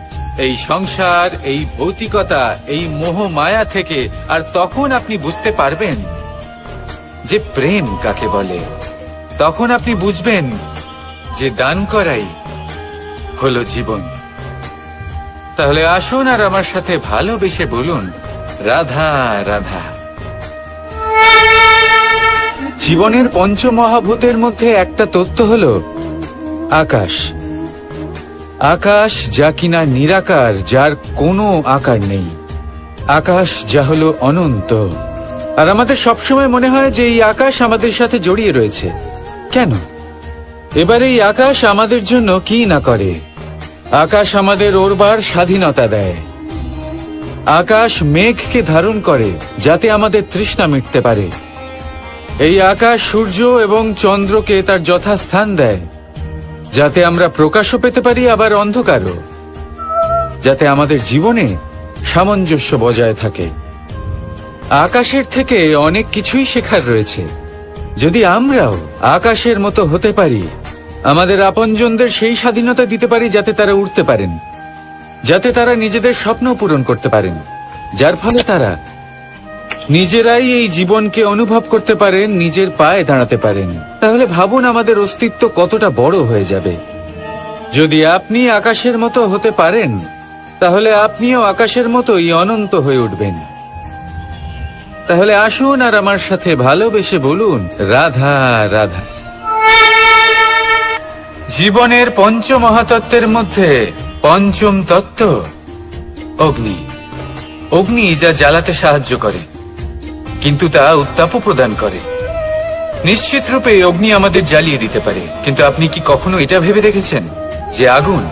S1: এই সংসার, এই ভৌতিকতা, এই মোহ মায়া থেকে। আর তখন আপনি বুঝতে পারবেন যে প্রেম কাকে বলে। তখন আপনি বুঝবেন যে দান করাই হলো জীবন। তাহলে আসুন আর আমার সাথে ভালোবেসে বলুন, রাধা রাধা। জীবনের পঞ্চমহাভূতের মধ্যে একটা তত্ত্ব হলো আকাশ। আকাশ যা কিনা নিরাকার, যার কোনো আকার নেই। আকাশ যা হলো অনন্ত। আর আমাদের সবসময় মনে হয় যে এই আকাশ আমাদের সাথে জড়িয়ে রয়েছে। কেন? এবার এই আকাশ আমাদের জন্য কি না করে। আকাশ আমাদের ওড়বার স্বাধীনতা দেয়। আকাশ মেঘকে ধারণ করে যাতে আমাদের তৃষ্ণা মিটতে পারে। এই আকাশ সূর্য এবং চন্দ্রকে তার যথাস্থান দেয়, যাতে আমরা প্রকাশও পেতে পারি, আবার অন্ধকারও, যাতে আমাদের জীবনে সামঞ্জস্য বজায় থাকে। আকাশের থেকে অনেক কিছুই শেখার রয়েছে। যদি আমরাও আকাশের মতো হতে পারি, আমাদের আপনজনদের সেই স্বাধীনতা দিতে পারি যাতে তারা উড়তে পারেন, যাতে তারা নিজেদের স্বপ্ন পূরণ করতে পারেন, যার ফলে তারা নিজেরাই এই জীবনকে অনুভব করতে পারেন, নিজের পায়ে দাঁড়াতে পারেন, তাহলে ভাবুন আমাদের অস্তিত্ব কতটা বড় হয়ে যাবে। যদি আপনি আকাশের মতো হতে পারেন, তাহলে আপনিও আকাশের মতোই অনন্ত হয়ে উঠবেন। তাহলে আসুন আর আমার সাথে ভালোবেসে বলুন, রাধা রাধা। জীবনের পঞ্চমহাতত্ত্বের মধ্যে পঞ্চম তত্ত্ব অগ্নি। অগ্নি যা জ্বালাতে সাহায্য করে, কিন্তু তা উত্তাপও প্রদান করে। নিশ্চিত রূপে অগ্নি আমাদের জ্বালিয়ে দিতে পারে, কিন্তু আপনি কি কখনো এটা ভেবে দেখেছেন যে আগুন,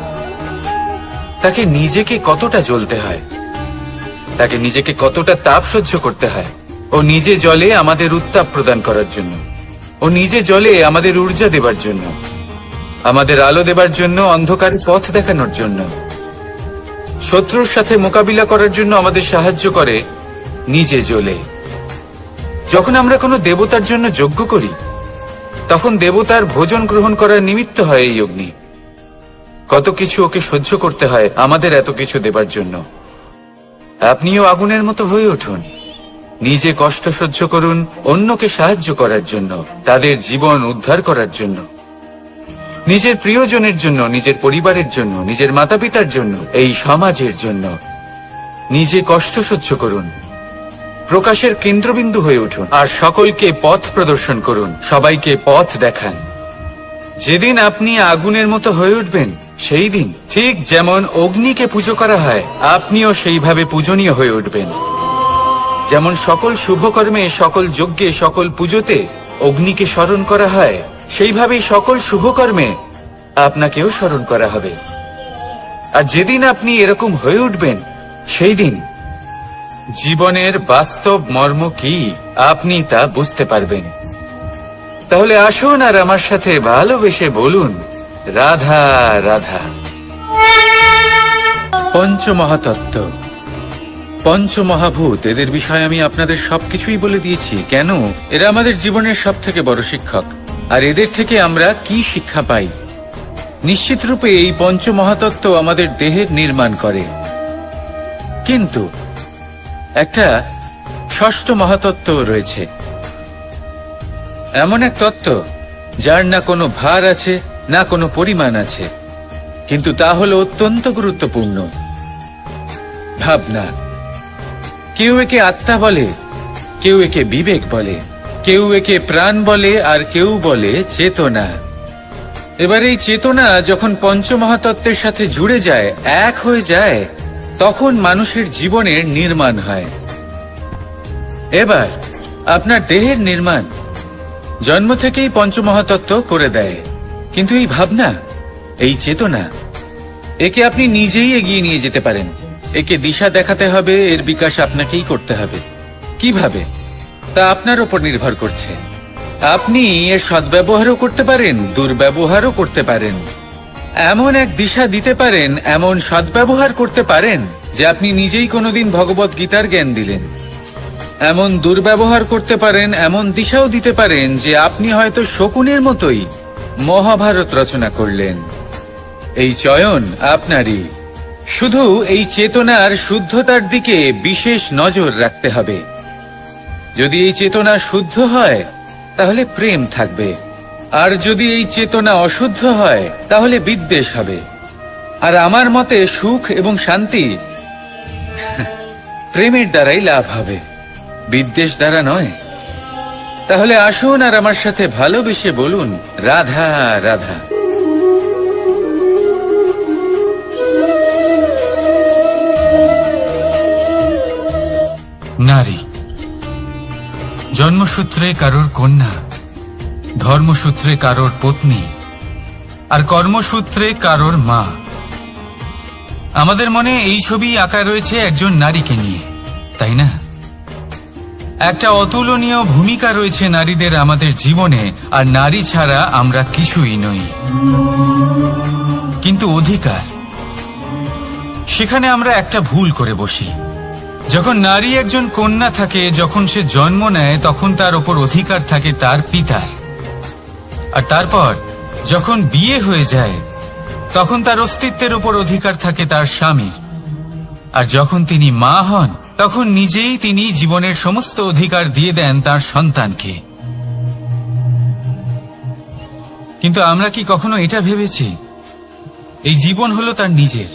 S1: তাকে নিজেকে কতটা জ্বলতে হয়, তাকে নিজেকে কতটা তাপ সহ্য করতে হয়। ও নিজে জ্বলে আমাদের উত্তাপ প্রদান করার জন্য, ও নিজে জ্বলে আমাদের ঊর্জা দেবার জন্য, আমাদের আলো দেবার জন্য, অন্ধকারে পথ দেখানোর জন্য। শত্রুর সাথে মোকাবিলা করার জন্য আমাদের সাহায্য করে নিজে জ্বলে। যখন আমরা কোনো দেবতার জন্য যজ্ঞ করি তখন দেবতার ভোজন গ্রহণ করার নিমিত্ত হয় এই অগ্নি। কত কিছু ওকে সহ্য করতে হয় আমাদের এত কিছু দেবার জন্য। আপনিও আগুনের মতো হয়ে উঠুন, নিজে কষ্ট সহ্য করুন অন্যকে সাহায্য করার জন্য, তাদের জীবন উদ্ধার করার জন্য, নিজের প্রিয়জনের জন্য, নিজের পরিবারের জন্য, নিজের মাতা পিতার জন্য, এই সমাজের জন্য। নিজে কষ্ট সহ্য করুন, প্রকাশের কেন্দ্রবিন্দু হয়ে উঠুন, আর সকলকে পথ প্রদর্শন করুন, সবাইকে পথ দেখান। যেদিন আপনি আগুনের মতো হয়ে উঠবেন সেই দিন ঠিক যেমন অগ্নিকে পুজো করা হয়, আপনিও সেইভাবে পূজনীয় হয়ে উঠবেন। যেমন সকল শুভকর্মে, সকল যজ্ঞে, সকল পুজোতে অগ্নিকে স্মরণ করা হয়, সেইভাবেই সকল শুভকর্মে আপনাকেও স্মরণ করা হবে। আর যেদিন আপনি এরকম হয়ে উঠবেন সেই দিন জীবনের বাস্তব মর্ম কি আপনি তা বুঝতে পারবেন। তাহলে আসুন আর আমার সাথে ভালোবেসে বলুন, রাধা রাধা। পঞ্চমহাতত্ত্ব, পঞ্চমহাভূত, এদের বিষয়ে আমি আপনাদের সবকিছুই বলে দিয়েছি। কেন? এরা আমাদের জীবনের সব থেকে বড় শিক্ষক। আর এদের থেকে আমরা কি শিক্ষা পাই? নিশ্চিত রূপে এই পঞ্চমহাতত্ত্ব আমাদের দেহের নির্মাণ করে, কিন্তু একটা ষষ্ঠ মহাতত্ত্ব রয়েছে, এমন এক তত্ত্ব যার না কোনো ভার আছে না কোনো পরিমাণ আছে, কিন্তু তা হলো অত্যন্ত গুরুত্বপূর্ণ, ভাবনা। কেউ একে আত্মা বলে, কেউ একে বিবেক বলে, কেউ একে প্রাণ বলে, আর কেউ বলে চেতনা। এবার এই চেতনা যখন পঞ্চমহাতত্ত্বের সাথে জুড়ে যায়, এক হয়ে যায়, তখন মানুষের জীবনের নির্মাণ হয়। এবার আপনার দেহের নির্মাণ জন্ম থেকেই পঞ্চমহাতত্ত্ব করে দেয়, কিন্তু এই ভাবনা, এই চেতনা, একে আপনি নিজেই এগিয়ে নিয়ে যেতে পারেন। একে দিশা দেখাতে হবে, এর বিকাশ আপনাকেই করতে হবে। কিভাবে তা আপনার উপর নির্ভর করছে। আপনি এর সদ্ব্যবহারও করতে পারেন, দুর্ব্যবহারও করতে পারেন। এমন এক দিশা দিতে পারেন, এমন সদ্ব্যবহার করতে পারেন যে আপনি নিজেই কোনোদিন ভগবত গীতার জ্ঞান দিলেন। এমন দুর্ব্যবহার করতে পারেন, এমন দিশাও দিতে পারেন যে আপনি হয়তো শকুনের মতোই মহাভারত রচনা করলেন। এই চয়ন আপনারই। শুধু এই চেতনার শুদ্ধতার দিকে বিশেষ নজর রাখতে হবে। যদি এই চেতনা শুদ্ধ হয় তাহলে প্রেম থাকবে, আর যদি এই চেতনা অশুদ্ধ হয় তাহলে বিদ্বেষ হবে। আর আমার মতে সুখ এবং শান্তি প্রেমের দ্বারাই লাভ হবে, বিদ্বেষ দ্বারা নয়। তাহলে আসুন আর আমার সাথে ভালোবেসে বলুন, রাধা রাধা। নারী জন্মসূত্রে কারোর কন্যা, ধর্মসূত্রে কারোর পত্নী, আর কর্মসূত্রে কারোর মা। আমাদের মনে এই ছবি আঁকা রয়েছে একজন নারীকে নিয়ে, তাই না? একটা অতুলনীয় ভূমিকা রয়েছে নারীদের আমাদের জীবনে, আর নারী ছাড়া আমরা কিছুই নই। কিন্তু অধিকার, সেখানে আমরা একটা ভুল করে বসি। যখন নারী একজন কন্যা থাকে, যখন সে জন্ম নেয়, তখন তার ওপর অধিকার থাকে তার পিতার। আর তারপর যখন বিয়ে হয়ে যায়, তখন তার অস্তিত্বের ওপর অধিকার থাকে তার স্বামীর। আর যখন তিনি মা হন, তখন নিজেই তিনি জীবনের সমস্ত অধিকার দিয়ে দেন তার সন্তানকে। কিন্তু আমরা কি কখনো এটা ভেবেছি এই জীবন হলো তার নিজের?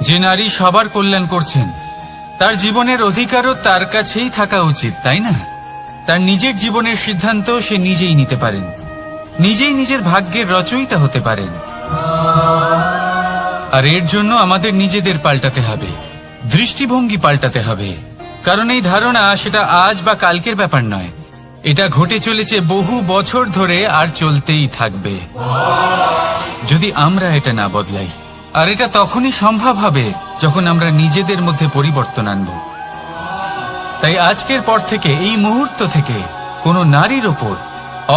S1: যে নারী সবার কল্যাণ করছেন, তার জীবনের অধিকারও তার কাছেই থাকা উচিত, তাই না? তার নিজের জীবনের সিদ্ধান্ত সে নিজেই নিতে পারেন, নিজেই নিজের ভাগ্যের রচয়িতা হতে পারেন। আর এর জন্য আমাদের নিজেদের পাল্টাতে হবে, দৃষ্টিভঙ্গি পাল্টাতে হবে। কারণ এই ধারণা সেটা আজ বা কালকের ব্যাপার নয়, এটা ঘটে চলেছে বহু বছর ধরে, আর চলতেই থাকবে যদি আমরা এটা না বদলাই। আর এটা তখনই সম্ভব হবে যখন আমরা নিজেদের মধ্যে পরিবর্তন আনব। তাই আজকের পর থেকে, এই মুহূর্ত থেকে, কোনো নারীর ওপর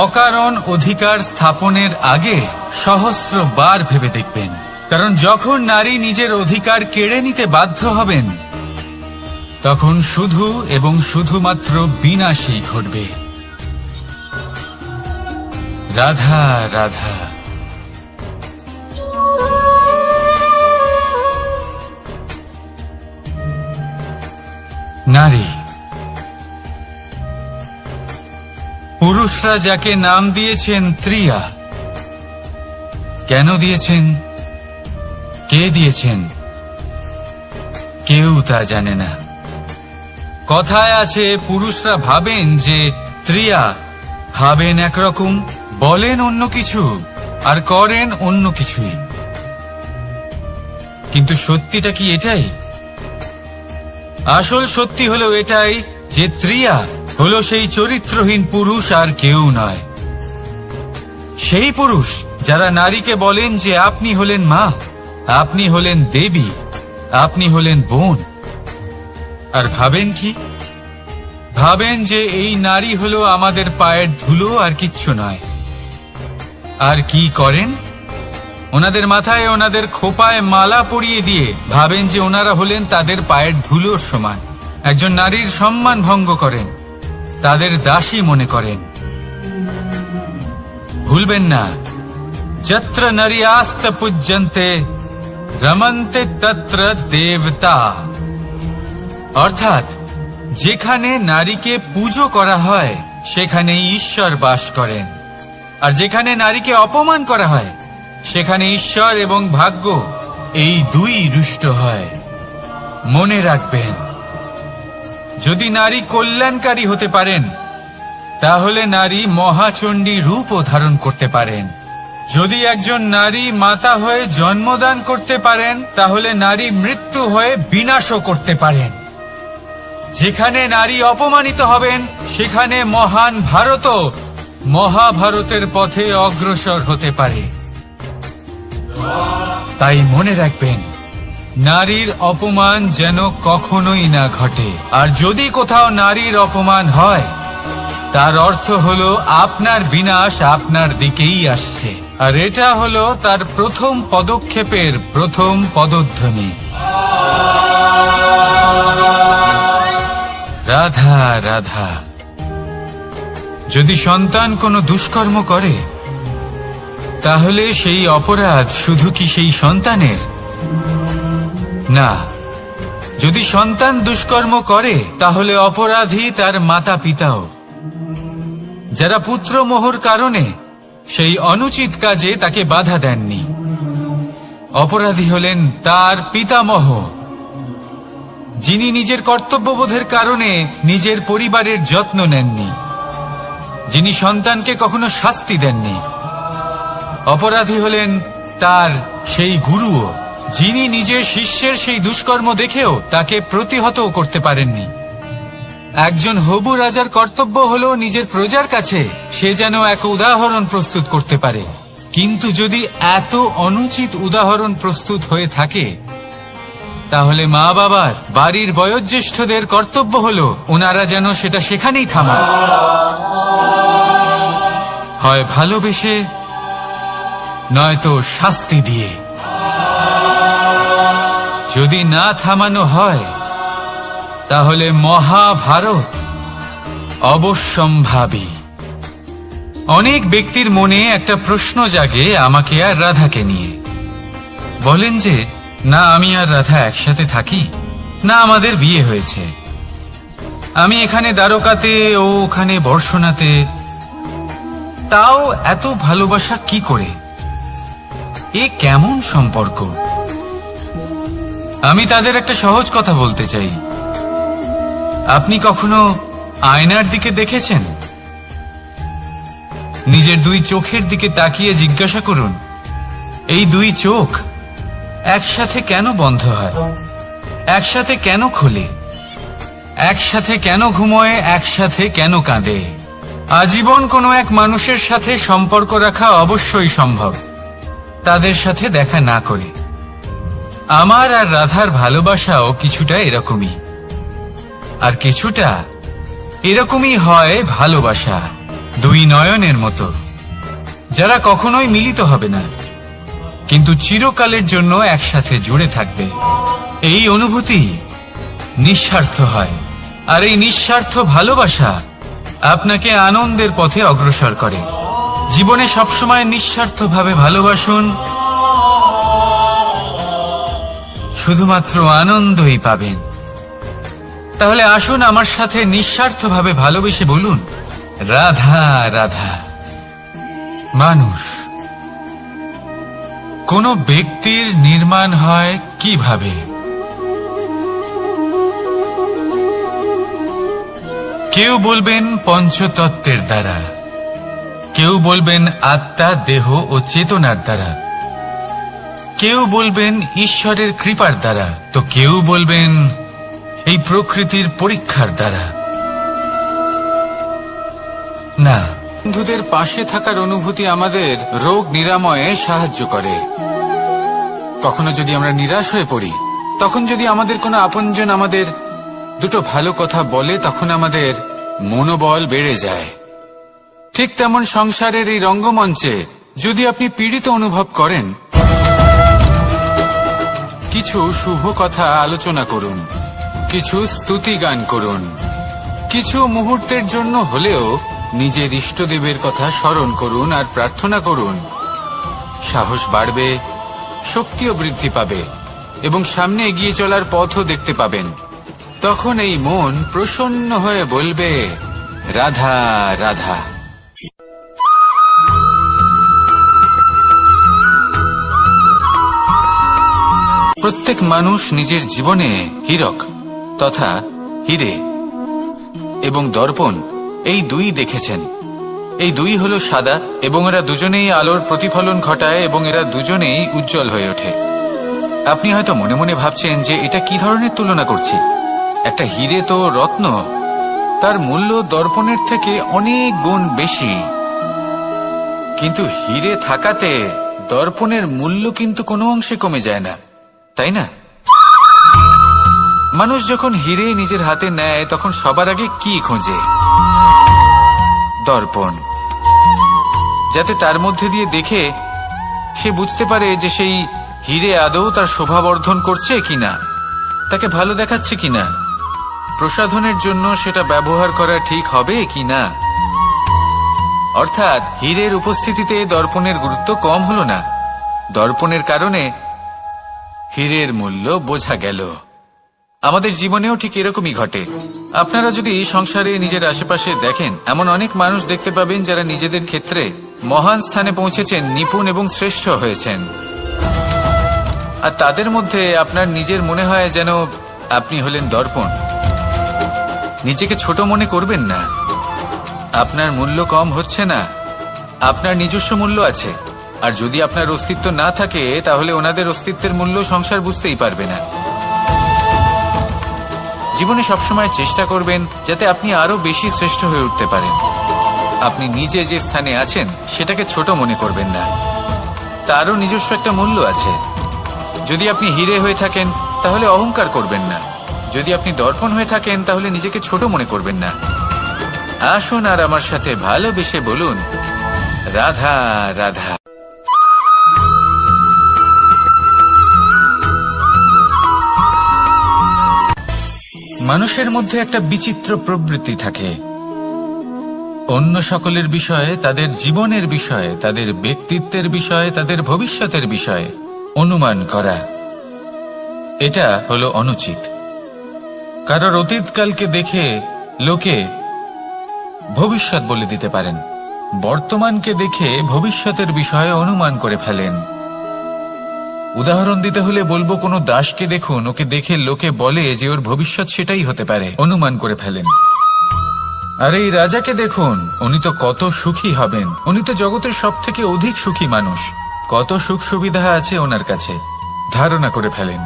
S1: অকারণ অধিকার স্থাপনের আগে সহস্র বার ভেবে দেখবেন, কারণ যখন নারী নিজের অধিকার কেড়ে নিতে বাধ্য হবেন, তখন শুধু এবং শুধুমাত্র বিনাশই ঘটবে। রাধা রাধা। নারী, পুরুষরা যাকে নাম দিয়েছেন ত্রিয়া, কেন দিয়েছেন, কে দিয়েছেন, কেউ তা জানে না। কথায় আছে, পুরুষরা ভাবেন যে ত্রিয়া, ভাবেন একরকম, বলেন অন্য কিছু, আর করেন অন্য কিছুই। কিন্তু সত্যিটা কি এটাই? আসল সত্যি হলো এটাই যে ত্রিয়া হলো সেই চরিত্রহীন পুরুষ, আর কেউ নয়। সেই পুরুষ যারা নারীকে বলেন যে আপনি হলেন মা, আপনি হলেন দেবী, আপনি হলেন বোন। আর ভাবেন কি? ভাবেন যে এই নারী হলো আমাদের পায়ের ধুলো, আর কিচ্ছু নয়। আর কি করেন? ওনাদের মাথায়, ওনাদের খোপায় মালা পরিয়ে দিয়ে ভাবেন যে ওনারা হলেন তাদের পায়ের ধুলোর সমান। একজন নারীর সম্মান ভঙ্গ করেন, তাদের দাসী মনে করেন। ভুলবেন না, যত্র নারী আস্ত পূজ্যন্তে রমন্তে তত্র দেবতা। অর্থাৎ যেখানে নারীকে পুজো করা হয়, সেখানে ঈশ্বর বাস করেন। আর যেখানে নারীকে অপমান করা হয়, সেখানে ঈশ্বর এবং ভাগ্য এই দুই রুষ্ট হয়। মনে রাখবেন, যদি নারী কল্যাণকারী হতে পারেন, তাহলে নারী মহাচণ্ডী রূপও ধারণ করতে পারেন। যদি একজন নারী মাতা হয়ে জন্মদান করতে পারেন, তাহলে নারী মৃত্যু হয়ে বিনাশও করতে পারেন। যেখানে নারী অপমানিত হবেন, সেখানে মহান ভারতও মহাভারতের পথে অগ্রসর হতে পারে। তাই মনে রাখবেন, নারীর অপমান যেন কখনোই না ঘটে। আর যদি কোথাও নারীর অপমান হয়, তার অর্থ হলো আপনার বিনাশ আপনার দিকেই আসছে। আর এটা হলো তার প্রথম পদক্ষেপের প্রথম পদধ্বনি। রাধা রাধা। যদি সন্তান কোনো দুষ্কর্ম করে, তাহলে সেই অপরাধ শুধু কি সেই সন্তানের? না, যদি সন্তান দুষ্কর্ম করে, তাহলে অপরাধী তার মাতা পিতাও, যারা পুত্রমোহর কারণে সেই অনুচিত কাজে তাকে বাধা দেননি। অপরাধী হলেন তার পিতামহ, যিনি নিজের কর্তব্যবোধের কারণে নিজের পরিবারের যত্ন নেননি, যিনি সন্তানকে কখনো শাস্তি দেননি। অপরাধী হলেন তার সেই গুরুও, যিনি নিজের শিষ্যের সেই দুষ্কর্ম দেখেও তাকে প্রতিহত করতে পারেননি। একজন হবু রাজার কর্তব্য হলো নিজের প্রজার কাছে সে যেন এক উদাহরণ প্রস্তুত করতে পারে। কিন্তু যদি এত অনুচিত উদাহরণ প্রস্তুত হয়ে থাকে, তাহলে মা বাবার, বাড়ির বয়োজ্যেষ্ঠদের কর্তব্য হলো ওনারা যেন সেটা সেখানেই থামান। হয় ভালোবেসে, নয়তো শাস্তি দিয়ে। যদি না থামানো হয়, তাহলে মহাভারত অবশ্যম্ভাবী। অনেক ব্যক্তির মনে একটা প্রশ্ন জাগে আমাকে আর রাধাকে নিয়ে। বলেন যে, না আমি আর রাধা একসাথে থাকি, না আমাদের বিয়ে হয়েছে। আমি এখানে দ্বারকাতে, ও ওখানে বর্ষণাতে, তাও এত ভালোবাসা কি করে? এ কেমন সম্পর্ক? আমি তাদের একটা সহজ কথা বলতে চাই। আপনি কখনো আয়নার দিকে দেখেছেন? নিজের দুই চোখের দিকে তাকিয়ে জিজ্ঞাসা করুন, এই দুই চোখ একসাথে কেন বন্ধ হয়, একসাথে কেন খোলে, একসাথে কেন ঘুমোয়, একসাথে কেন কাঁদে? আজীবন কোনো এক মানুষের সাথে সম্পর্ক রাখা অবশ্যই সম্ভব, তাদের সাথে দেখা না করে। আমার আর রাধার ভালোবাসাও কিছুটা এরকমই, আর কিছুটা এরকমই হয় ভালোবাসা দুই নয়নের মতো, যারা কখনোই মিলিত হবে না, কিন্তু চিরকালের জন্য একসাথে জুড়ে থাকবে। এই অনুভূতি নিঃস্বার্থ হয়, আর এই নিঃস্বার্থ ভালোবাসা আপনাকে আনন্দের পথে অগ্রসর করে। জীবনে সবসময় নিঃস্বার্থভাবে ভালোবাসুন, শুধুমাত্র আনন্দই পাবেন। তাহলে আসুন আমার সাথে নিঃস্বার্থভাবে ভালোবেসে বলুন, রাধা রাধা। মানুষ, কোন ব্যক্তির নির্মাণ হয় কিভাবে? কেউ বলবেন পঞ্চতত্ত্বের দ্বারা, কেউ বলবেন আত্মা, দেহ ও চেতনার দ্বারা, কেউ বলবেন ঈশ্বরের কৃপার দ্বারা, তো কেউ বলবেন এই প্রকৃতির পরীক্ষার দ্বারা। না, বন্ধুদের পাশে থাকার অনুভূতি আমাদের রোগ নিরাময়ে সাহায্য করে। কখনো যদি আমরা নিরাশ হয়ে পড়ি, তখন যদি আমাদের কোনো আপনজন আমাদের দুটো ভালো কথা বলে, তখন আমাদের মনোবল বেড়ে যায়। ঠিক তেমন সংসারের এই রঙ্গমঞ্চে যদি আপনি পীড়িত অনুভব করেন, কিছু শুভ কথা আলোচনা করুন, কিছু স্তুতি গান করুন, কিছু মুহূর্তের জন্য হলেও নিজের ইষ্টদেবের কথা স্মরণ করুন আর প্রার্থনা করুন। সাহস বাড়বে, শক্তিও বৃদ্ধি পাবে এবং সামনে এগিয়ে চলার পথও দেখতে পাবেন। তখন এই মন প্রসন্ন হয়ে বলবে, রাধা রাধা। প্রত্যেক মানুষ নিজের জীবনে হীরক তথা হীরে এবং দর্পণ এই দুই দেখেছেন। এই দুই হলো সাদা এবং এরা দুজনেই আলোর প্রতিফলন ঘটায় এবং এরা দুজনেই উজ্জ্বল হয়ে ওঠে। আপনি হয়তো মনে মনে ভাবছেন যে এটা কি ধরনের তুলনা করছি। একটা হীরে তো রত্ন, তার মূল্য দর্পণের থেকে অনেক গুণ বেশি। কিন্তু হীরে থাকাতে দর্পণের মূল্য কিন্তু কোনো অংশে কমে যায় না, তাই না? মানুষ যখন হীরে নিজের হাতে নেয় তখন সবার আগে কি খোঁজে? দর্পণ, যাতে তার মধ্যে দিয়ে দেখে সে বুঝতে পারে যে সেই হীরে আদৌ তার শোভাবর্ধন করছে কিনা, তাকে ভালো দেখাচ্ছে কিনা, প্রসাধনের জন্য সেটা ব্যবহার করা ঠিক হবে কিনা। অর্থাৎ হীরের উপস্থিতিতে দর্পণের গুরুত্ব কম হলো না, দর্পণের কারণে হীরের মূল্য বোঝা গেল। আমাদের জীবনেও ঠিক এরকমই ঘটে। আপনারা যদি সংসারে নিজের আশেপাশে দেখেন, এমন অনেক মানুষ দেখতে পাবেন যারা নিজেদের ক্ষেত্রে মহান স্থানে পৌঁছেছেন, নিপুণ এবং শ্রেষ্ঠ হয়েছেন। আর তাদের মধ্যে আপনার নিজের মনে হয় যেন আপনি হলেন দর্পণ। নিজেকে ছোট মনে করবেন না। আপনার মূল্য কম হচ্ছে না, আপনার নিজস্ব মূল্য আছে। আর যদি আপনার অস্তিত্ব না থাকে, তাহলে ওনাদের অস্তিত্বের মূল্য সংসার বুঝতেই পারবে না। জীবনে সবসময় চেষ্টা করবেন যাতে আপনি আরো বেশি শ্রেষ্ঠ হয়ে উঠতে পারেন। আপনি নিজে যে স্থানে আছেন সেটাকে ছোট মনে করবেন না, তারও নিজস্ব একটা মূল্য আছে। যদি আপনি হীরে হয়ে থাকেন তাহলে অহংকার করবেন না, যদি আপনি দর্পণ হয়ে থাকেন তাহলে নিজেকে ছোট মনে করবেন না। আসুন আর আমার সাথে ভালোবেসে বলুন, রাধা রাধা। মানুষের মধ্যে একটা বিচিত্র প্রবৃত্তি থাকে, অন্য সকলের বিষয়ে, তাদের জীবনের বিষয়ে, তাদের ব্যক্তিত্বের বিষয়ে, তাদের ভবিষ্যতের বিষয়ে অনুমান করা। এটা হলো অনুচিত। কারোর অতীতকালকে দেখে লোকে ভবিষ্যৎ বলে দিতে পারেন, বর্তমানকে দেখে ভবিষ্যতের বিষয়ে অনুমান করে ফেলেন। উদাহরণ দিতে হলে বলবো, কোনো দাসকে দেখুন, ওকে দেখে লোকে বলে যে ওর ভবিষ্যৎ সেটাই হতে পারে, অনুমান করে ফেলেন। আর এই রাজাকে দেখুন, উনি তো কত সুখী হবেন, উনি তো জগতের সব থেকে অধিক সুখী মানুষ, কত সুখ সুবিধা আছে ওনার কাছে, ধারণা করে ফেলেন।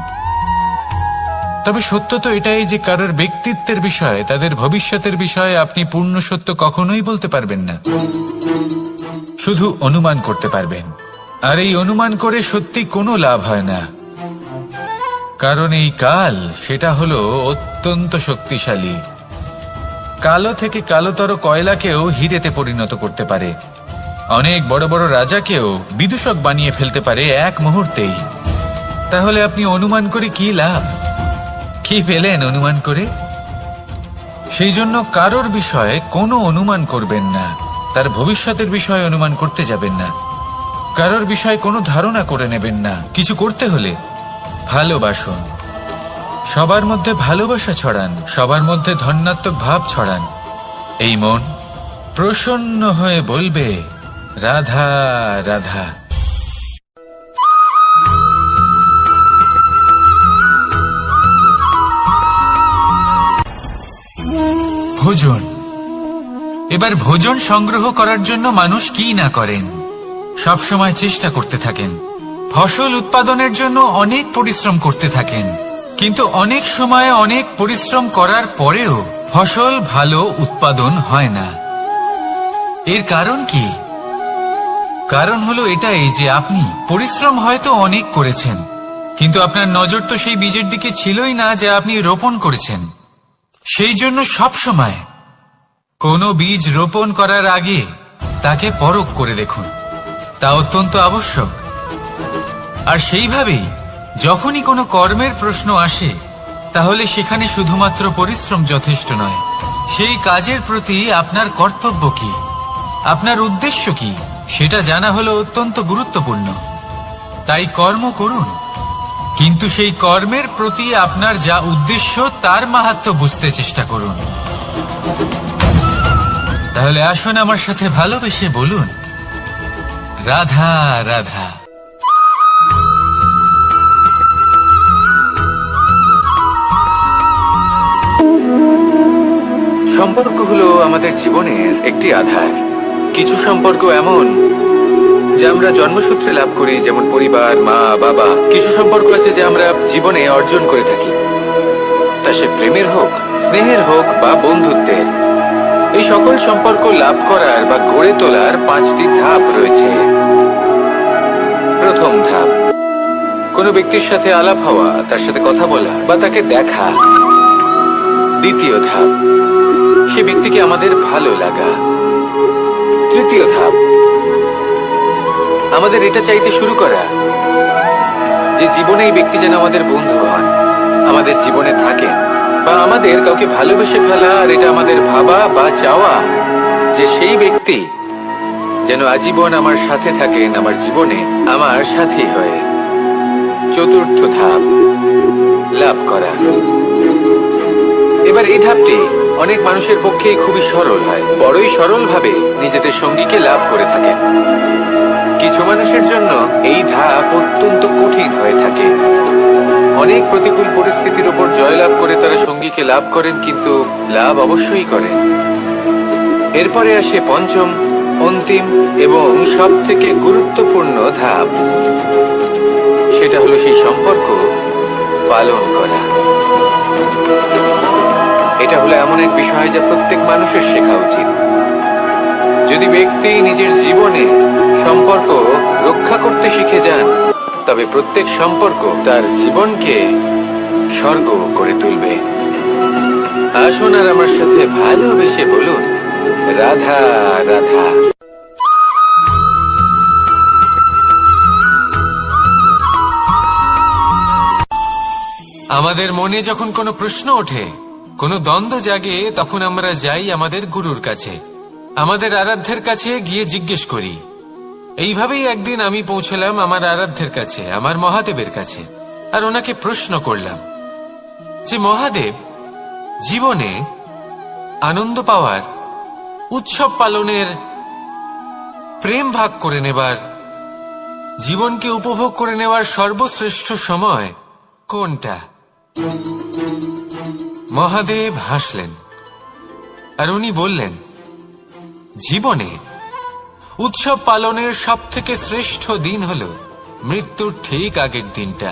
S1: তবে সত্য তো এটাই যে কারোর ব্যক্তিত্বের বিষয়ে, তাদের ভবিষ্যতের বিষয়ে আপনি পূর্ণ সত্য কখনোই বলতে পারবেন না, শুধু অনুমান করতে পারবেন। আর এই অনুমান করে সত্যি কোনো লাভ হয় না, কারণ এই কাল সেটা হলো অত্যন্ত শক্তিশালী। কালো থেকে কালোতর কয়লাকেও হীরেতে পরিণত করতে পারে। অনেক বড় বড় রাজাকেও বিদূষক বানিয়ে ফেলতে পারে এক মুহূর্তেই। তাহলে আপনি অনুমান করে কি লাভ? কি পেলেন অনুমান করে? সেই জন্য কারোর বিষয়ে কোনো অনুমান করবেন না, তার ভবিষ্যতের বিষয়ে অনুমান করতে যাবেন না, কারোর বিষয়ে কোনো ধারণা করে নেবেন না। কিছু করতে হলে ভালোবাসুন, সবার মধ্যে ভালোবাসা ছড়ান, সবার মধ্যে ধন্যাত্মক ভাব ছড়ান। এই মন প্রসন্ন হয়ে বলবে রাধা রাধা। ভোজন। এবার ভোজন সংগ্রহ করার জন্য মানুষ কি না করেন, সবসময় চেষ্টা করতে থাকেন। ফসল উৎপাদনের জন্য অনেক পরিশ্রম করতে থাকেন, কিন্তু অনেক সময় অনেক পরিশ্রম করার পরেও ফসল ভালো উৎপাদন হয় না। এর কারণ কি? কারণ হলো এটাই যে আপনি পরিশ্রম হয়তো অনেক করেছেন, কিন্তু আপনার নজর তো সেই বীজের দিকে ছিলই না যা আপনি রোপণ করেছেন। সেই জন্য সবসময় কোনো বীজ রোপণ করার আগে তাকে পরখ করে দেখুন, তা অত্যন্ত আবশ্যক। আর সেইভাবেই যখনই কোনো কর্মের প্রশ্ন আসে, তাহলে সেখানে শুধুমাত্র পরিশ্রম যথেষ্ট নয়, সেই কাজের প্রতি আপনার কর্তব্য কি, আপনার উদ্দেশ্য কি, সেটা জানা হলো অত্যন্ত গুরুত্বপূর্ণ। তাই কর্ম করুন, কিন্তু সেই কর্মের প্রতি আপনার যা উদ্দেশ্য তার মাহাত্ম্য বুঝতে চেষ্টা করুন। তাহলে আসুন আমার সাথে ভালোবেসে বলুন রাধা রাধা। সম্পর্ক হলো আমাদের জীবনের একটি আধার। কিছু সম্পর্ক এমন যা আমরা জন্মসূত্রে লাভ করি, যেমন পরিবার, মা, বাবা। কিছু সম্পর্ক আছে যে আমরা জীবনে অর্জন করে থাকি, তা সে প্রেমের হোক, স্নেহের হোক বা বন্ধুত্বের। এই সকল সম্পর্ক লাভ করার বা গড়ে তোলার 5টি ধাপ রয়েছে। প্রথম ধাপ, কোনো ব্যক্তির সাথে আলাপ হওয়া, তার সাথে কথা বলা বা তাকে দেখা। দ্বিতীয় ধাপ, সে ব্যক্তিকে আমাদের ভালো লাগা। তৃতীয় ধাপ, আমাদের এটা চাইতে শুরু করা যে জীবনে এই ব্যক্তি যেন আমাদের বন্ধু হন, আমাদের জীবনে থাকেন, বা আমাদের কাউকে ভালোবেসে ফেলা। আর এটা আমাদের ভাবা বা চাওয়া যে সেই ব্যক্তি যেন আজীবন আমার সাথে থাকেন, আমার জীবনে আমার সাথী হয়ে। চতুর্থ ধাপ, লাভ করা। এবার এই ধাপটি অনেক মানুষের পক্ষেই খুবই সরল হয়, বড়ই সরল ভাবে নিজেদের সঙ্গীকে লাভ করে থাকেন। কিছু মানুষের জন্য এই ধাপ অত্যন্ত কঠিন হয়ে থাকে। অনেক প্রতিকূল পরিস্থিতির উপর জয়লাভ করে তারা সঙ্গীকে লাভ করেন, কিন্তু লাভ অবশ্যই করেন। এরপরে আসে পঞ্চম, অন্তিম এবং সব থেকে গুরুত্বপূর্ণ ধাপ। সেটা হলো সেই সম্পর্ক পালন করা। এটা হলো এমন এক বিষয় যা প্রত্যেক মানুষের শেখা উচিত। যদি ব্যক্তি নিজের জীবনে সম্পর্ক রক্ষা করতে শিখে যান, তবে প্রত্যেক সম্পর্ক তার জীবনকে স্বর্গ করে তুলবে। আসুন আর আমার সাথে ভালোবেসে বলুন রাধা রাধা। আমাদের মনে যখন কোনো প্রশ্ন ওঠে, কোনো দ্বন্দ্ব জাগে, তখন আমরা যাই আমাদের গুরুর কাছে, আমাদের আরাধ্যের কাছে গিয়ে জিজ্ঞেস করি। এইভাবেই একদিন আমি পৌঁছলাম আমার আরাধ্যের কাছে, আমার মহাদেবের কাছে, আর ওনাকে প্রশ্ন করলাম যে মহাদেব, জীবনে আনন্দ পাওয়ার, উৎসব পালনের, প্রেম ভাগ করে নেবার, জীবনকে উপভোগ করে নেওয়ার সর্বশ্রেষ্ঠ সময় কোনটা? মহাদেব হাসলেন আর উনি বললেন, জীবনে উৎসব পালনের সব থেকে শ্রেষ্ঠ দিন হল মৃত্যুর ঠিক আগের দিনটা।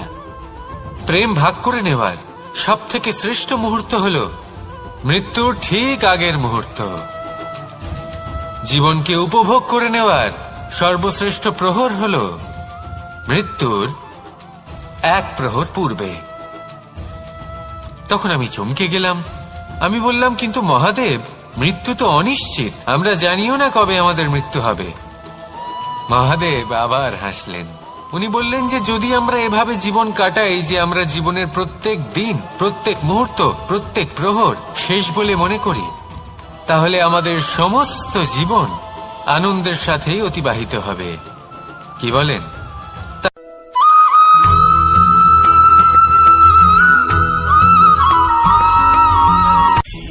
S1: প্রেম ভাগ করে নেওয়ার সব থেকে শ্রেষ্ঠ মুহূর্ত হল মৃত্যুর ঠিক আগের মুহূর্ত। জীবনকে উপভোগ করে নেওয়ার সর্বশ্রেষ্ঠ প্রহর হল মৃত্যুর 1 প্রহর পূর্বে। তখন আমি চমকে গেলাম। আমি বললাম, কিন্তু মহাদেব, মৃত্যু তো অনিশ্চিত, আমরা জানিও না কবে আমাদের মৃত্যু হবে।
S2: মহাদেব আবার হাসলেন। উনি বললেন যে যদি আমরা এভাবে জীবন কাটাই যে আমরা জীবনের প্রত্যেক দিন, প্রত্যেক মুহূর্ত, প্রত্যেক প্রহর শেষ বলে মনে করি, তাহলে আমাদের সমস্ত জীবন আনন্দের সাথেই অতিবাহিত হবে। কি বলেন?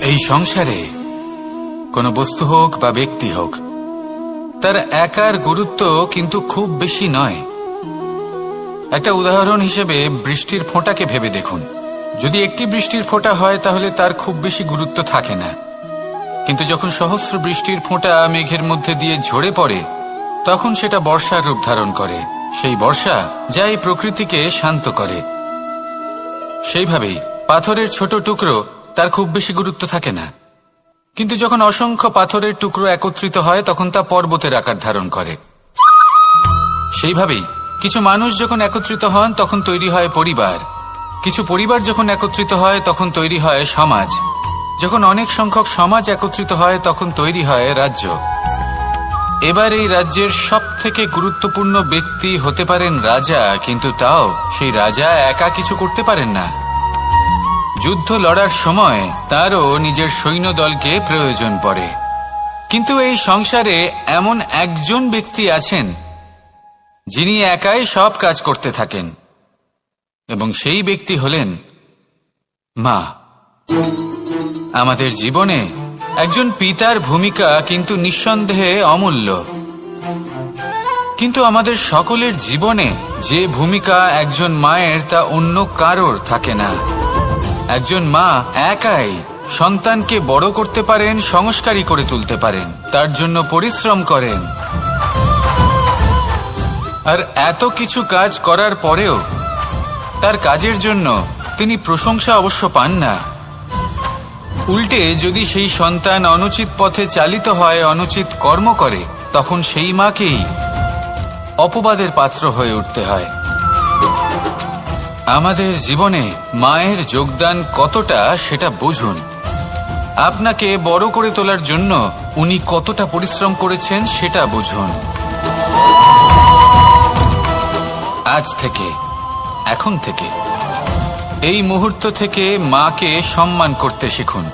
S1: এই সংসারে কোনো বস্তু হোক বা ব্যক্তি হোক, তার একার গুরুত্ব কিন্তু খুব বেশি নয়। একটা উদাহরণ হিসেবে বৃষ্টির ফোঁটাকে ভেবে দেখুন। যদি একটি বৃষ্টির ফোঁটা হয় তাহলে তার খুব বেশি গুরুত্ব থাকে না, কিন্তু যখন সহস্র বৃষ্টির ফোঁটা মেঘের মধ্যে দিয়ে ঝরে পড়ে তখন সেটা বর্ষার রূপ ধারণ করে। সেই বর্ষা যা এই প্রকৃতিকে শান্ত করে। সেইভাবেই পাথরের ছোট টুকরো, তার খুব বেশি গুরুত্ব থাকে না, কিন্তু যখন অসংখ্য পাথরের টুকরো একত্রিত হয় তখন তা পর্বতের আকার ধারণ করে। সেইভাবেই কিছু মানুষ যখন একত্রিত হন তখন তৈরি হয় পরিবার, কিছু পরিবার যখন একত্রিত হয় তখন তৈরি হয় সমাজ, যখন অনেক সংখ্যক সমাজ একত্রিত হয় তখন তৈরি হয় রাজ্য। এবার এই রাজ্যের সবথেকে গুরুত্বপূর্ণ ব্যক্তি হতে পারেন রাজা, কিন্তু তাও সেই রাজা একা কিছু করতে পারেন না। যুদ্ধ লড়ার সময় তারও নিজের সৈন্যদলকে প্রয়োজন পড়ে। কিন্তু এই সংসারে এমন একজন ব্যক্তি আছেন যিনি একাই সব কাজ করতে থাকেন, এবং সেই ব্যক্তি হলেন মা। আমাদের জীবনে একজন পিতার ভূমিকা কিন্তু নিঃসন্দেহে অমূল্য, কিন্তু আমাদের সকলের জীবনে যে ভূমিকা একজন মায়ের তা অন্য কারোর থাকে না। একজন মা একাই সন্তানকে বড় করতে পারেন, সংস্কারী করে তুলতে পারেন, তার জন্য পরিশ্রম করেন। আর এত কিছু কাজ করার পরেও তার কাজের জন্য তিনি প্রশংসা অবশ্য পান না। উল্টে যদি সেই সন্তান অনুচিত পথে চালিত হয়, অনুচিত কর্ম করে, তখন সেই মাকেই অপবাদের পাত্র হয়ে উঠতে হয়। আমাদের জীবনে মায়ের যোগদান কতটা সেটা বুঝুন। আপনাকে বড় করে তোলার জন্য উনি কতটা পরিশ্রম করেছেন সেটা বুঝুন। আজ থেকে, এখন থেকে, এই মুহূর্ত থেকে মাকে সম্মান করতে শিখুন।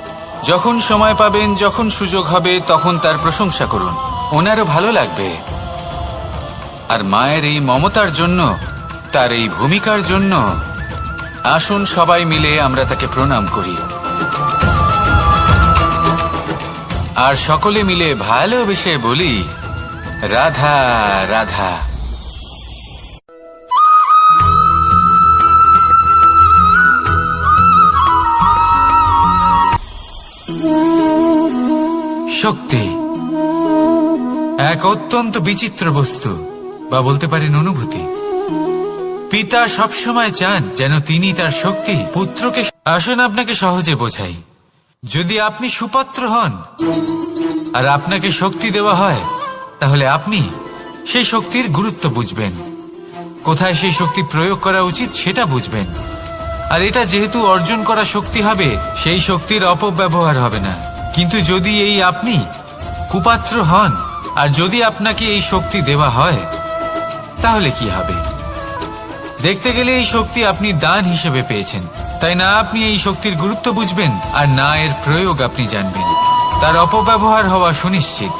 S1: যখন সময় পাবেন, যখন সুযোগ হবে, তখন তার প্রশংসা করুন, ওনারও ভালো লাগবে। আর মায়ের এই মমতার জন্য, তার এই ভূমিকার জন্য আসুন সবাই মিলে আমরা তাকে প্রণাম করি, আর সকলে মিলে ভালোবেসে বলি রাধা রাধা। শক্তি এক অত্যন্ত বিচিত্র বস্তু, বা বলতে পারেন অনুভূতি। পিতা সবসময় চান যেন তিনি তার শক্তি পুত্রকে। আসুন আপনাকে সহজে বোঝাই। যদি আপনি সুপাত্র হন আর আপনাকে শক্তি দেওয়া হয়, তাহলে আপনি সেই শক্তির গুরুত্ব বুঝবেন, কোথায় সেই শক্তি প্রয়োগ করা উচিত সেটা বুঝবেন। আর এটা যেহেতু অর্জন করা শক্তি হবে, সেই শক্তির অপব্যবহার হবে না। কিন্তু যদি এই আপনি কুপাত্র হন আর যদি আপনাকে এই শক্তি দেওয়া হয়, তাহলে কি হবে? দেখতে গেলে এই শক্তি আপনি দান হিসেবে পেয়েছেন, তাই না আপনি এই শক্তির গুরুত্ব বুঝবেন, আর না এর প্রয়োগ আপনি জানবেন। তার অপব্যবহার হওয়া সুনিশ্চিত।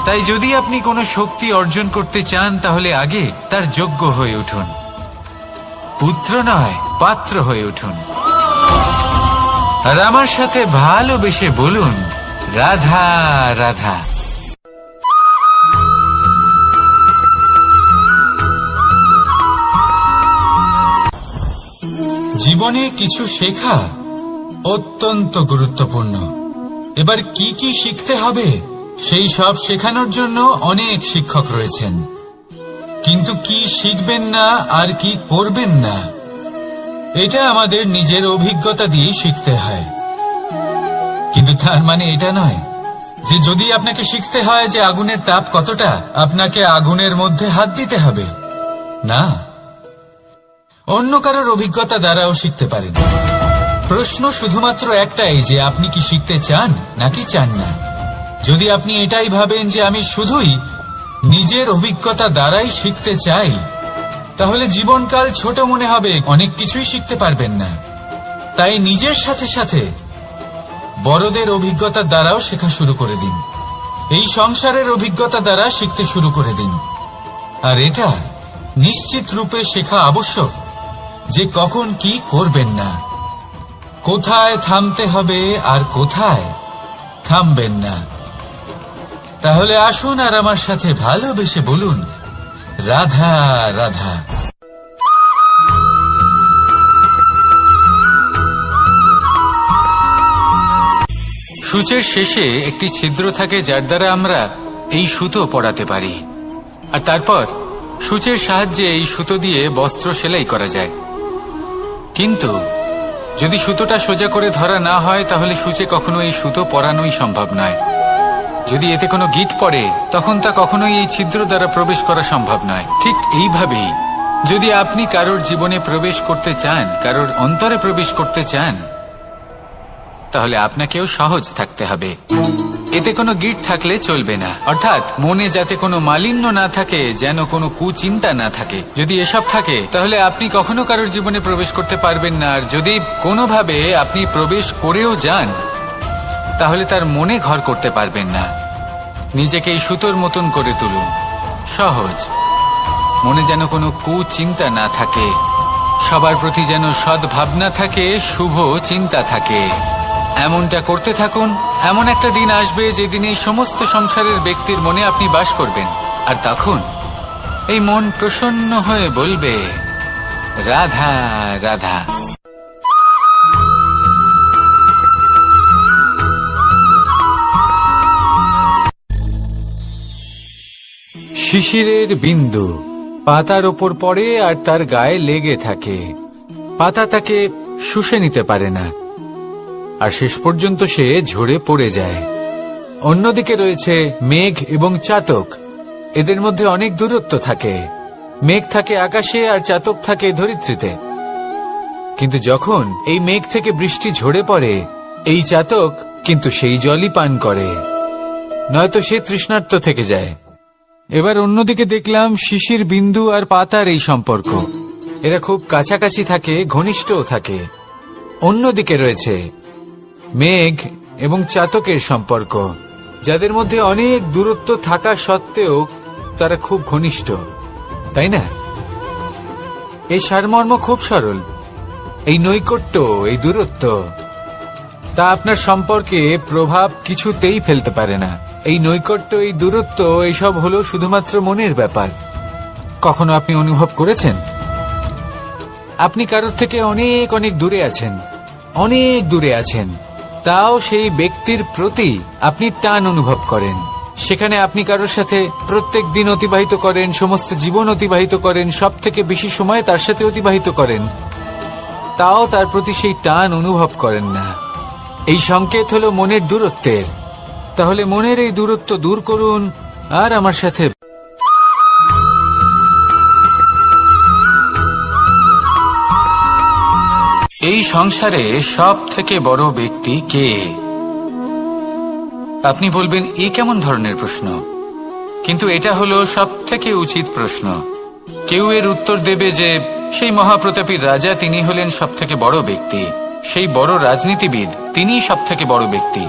S1: তাই যদি আপনি কোনো শক্তি অর্জন করতে চান, তাহলে আগে তার যোগ্য হয়ে উঠুন। পুত্র নয়, পাত্র হয়ে উঠুন। আর আমার সাথে ভালোবেসে বলুন রাধা রাধা। জীবনে কিছু শেখা অত্যন্ত গুরুত্বপূর্ণ। এবার কি কি শিখতে হবে সেই সব শেখানোর জন্য অনেক শিক্ষক রয়েছেন, কিন্তু কি শিখবেন না আর কি করবেন না, এটা আমাদের নিজের অভিজ্ঞতা দিয়ে শিখতে হয়। কিন্তু তার মানে এটা নয় যে যদি আপনাকে শিখতে হয় যে আগুনের তাপ কতটা, আপনাকে আগুনের মধ্যে হাত দিতে হবে। না, অন্য কারোর অভিজ্ঞতা দ্বারাও শিখতে পারেন। প্রশ্ন শুধুমাত্র একটাই যে আপনি কি শিখতে চান নাকি চান না। যদি আপনি এটাই ভাবেন যে আমি শুধুই নিজের অভিজ্ঞতা দ্বারাই শিখতে চাই, তাহলে জীবনকাল ছোট মনে হবে, অনেক কিছুই শিখতে পারবেন না। তাই নিজের সাথে সাথে বড়দের অভিজ্ঞতার দ্বারাও শেখা শুরু করে দিন। এই সংসারের অভিজ্ঞতা দ্বারা শিখতে শুরু করে দিন। আর এটা নিশ্চিত রূপে শেখা আবশ্যক যে কখন কি করবেন না, কোথায় থামতে হবে আর কোথায় থামবেন না। তাহলে আসুন আর আমার সাথে ভালোবেসে বলুন, রাধা রাধা। সূচের শেষে একটি ছিদ্র থাকে যার দ্বারা আমরা এই সুতো পরাতে পারি, আর তারপর সূচের সাহায্যে এই সুতো দিয়ে বস্ত্র সেলাই করা যায়। কিন্তু যদি সুতোটা সোজা করে ধরা না হয় তাহলে সূচে কখনো এই সুতো পরানোই সম্ভব নয়। যদি এতে কোনো গিঁট পড়ে তখন তা কখনোই এই ছিদ্র দ্বারা প্রবেশ করা সম্ভব নয়। ঠিক এইভাবেই যদি আপনি কারোর জীবনে প্রবেশ করতে চান, কারোর অন্তরে প্রবেশ করতে চান, তাহলে আপনাকেও সহজ থাকতে হবে। এতে কোনো গিঁট থাকলে চলবে না, অর্থাৎ মনে যাতে কোনো মালিন্য না থাকে, যেন কোনো কুচিন্তা না থাকে। যদি এসব থাকে তাহলে আপনি কখনো কারোর জীবনে প্রবেশ করতে পারবেন না। আর যদি কোনোভাবে আপনি প্রবেশ করেও যান তাহলে তার মনে ঘর করতে পারবেন না। নিজেকে এই সুতোর মতন করে তুলুন, সহজ। মনে যেন কোনো কুচিন্তা না থাকে, সবার প্রতি যেন সদ্ভাবনা থাকে, শুভ চিন্তা থাকে। এমনটা করতে থাকুন। এমন একটা দিন আসবে যেদিন এই সমস্ত সংসারের ব্যক্তির মনে আপনি বাস করবেন, আর তখন এই মন প্রসন্ন হয়ে বলবে, রাধা রাধা। শিশিরের বিন্দু পাতার ওপর পড়ে আর তার গায়ে লেগে থাকে। পাতা তাকে শুষে নিতে পারে না, আর শেষ পর্যন্ত সে ঝরে পড়ে যায়। অন্যদিকে রয়েছে মেঘ এবং চাতক। এদের মধ্যে অনেক দূরত্ব থাকে। মেঘ থাকে আকাশে আর চাতক থাকে ধরিত্রীতে। কিন্তু যখন এই মেঘ থেকে বৃষ্টি ঝরে পড়ে, এই চাতক কিন্তু সেই জলই পান করে, নয়তো সে তৃষ্ণার্ত থেকে যায়। এবার অন্যদিকে দেখলাম শিশির বিন্দু আর পাতার এই সম্পর্ক। এরা খুব কাছাকাছি থাকে, ঘনিষ্ঠও থাকে। অন্যদিকে রয়েছে মেঘ এবং চাতকের সম্পর্ক, যাদের মধ্যে অনেক দূরত্ব থাকা সত্ত্বেও তারা খুব ঘনিষ্ঠ, তাই না? এই সারমর্ম খুব সরল। এই নৈকট্য, এই দূরত্ব, তা আপনার সম্পর্কে প্রভাব কিছুতেই ফেলতে পারে না। এই নৈকট্য, এই দূরত্ব, এইসব হলো শুধুমাত্র মনের ব্যাপার। কখনো আপনি অনুভব করেছেন আপনি কারোর থেকে অনেক অনেক দূরে আছেন, অনেক দূরে আছেন, তাও সেই ব্যক্তির প্রতি আপনি টান অনুভব করেন। সেখানে আপনি কারোর সাথে প্রত্যেক দিন অতিবাহিত করেন, সমস্ত জীবন অতিবাহিত করেন, সব থেকে বেশি সময় তার সাথে অতিবাহিত করেন, তাও তার প্রতি সেই টান অনুভব করেন না। এই সংকেত হলো মনের দূরত্বের। তাহলে মনের এই দূরত্ব দূর করুন আর আমার সাথে এই সংসারে সব থেকে বড় ব্যক্তি কে? আপনি বলবেন, এ কেমন ধরনের প্রশ্ন? কিন্তু এটা হলো সব থেকে উচিত প্রশ্ন। কেউ এর উত্তর দেবে যে সেই মহাপ্রতাপী রাজা, তিনি হলেন সব থেকে বড় ব্যক্তি, সেই বড় রাজনীতিবিদ, তিনিই সব থেকে বড় ব্যক্তি।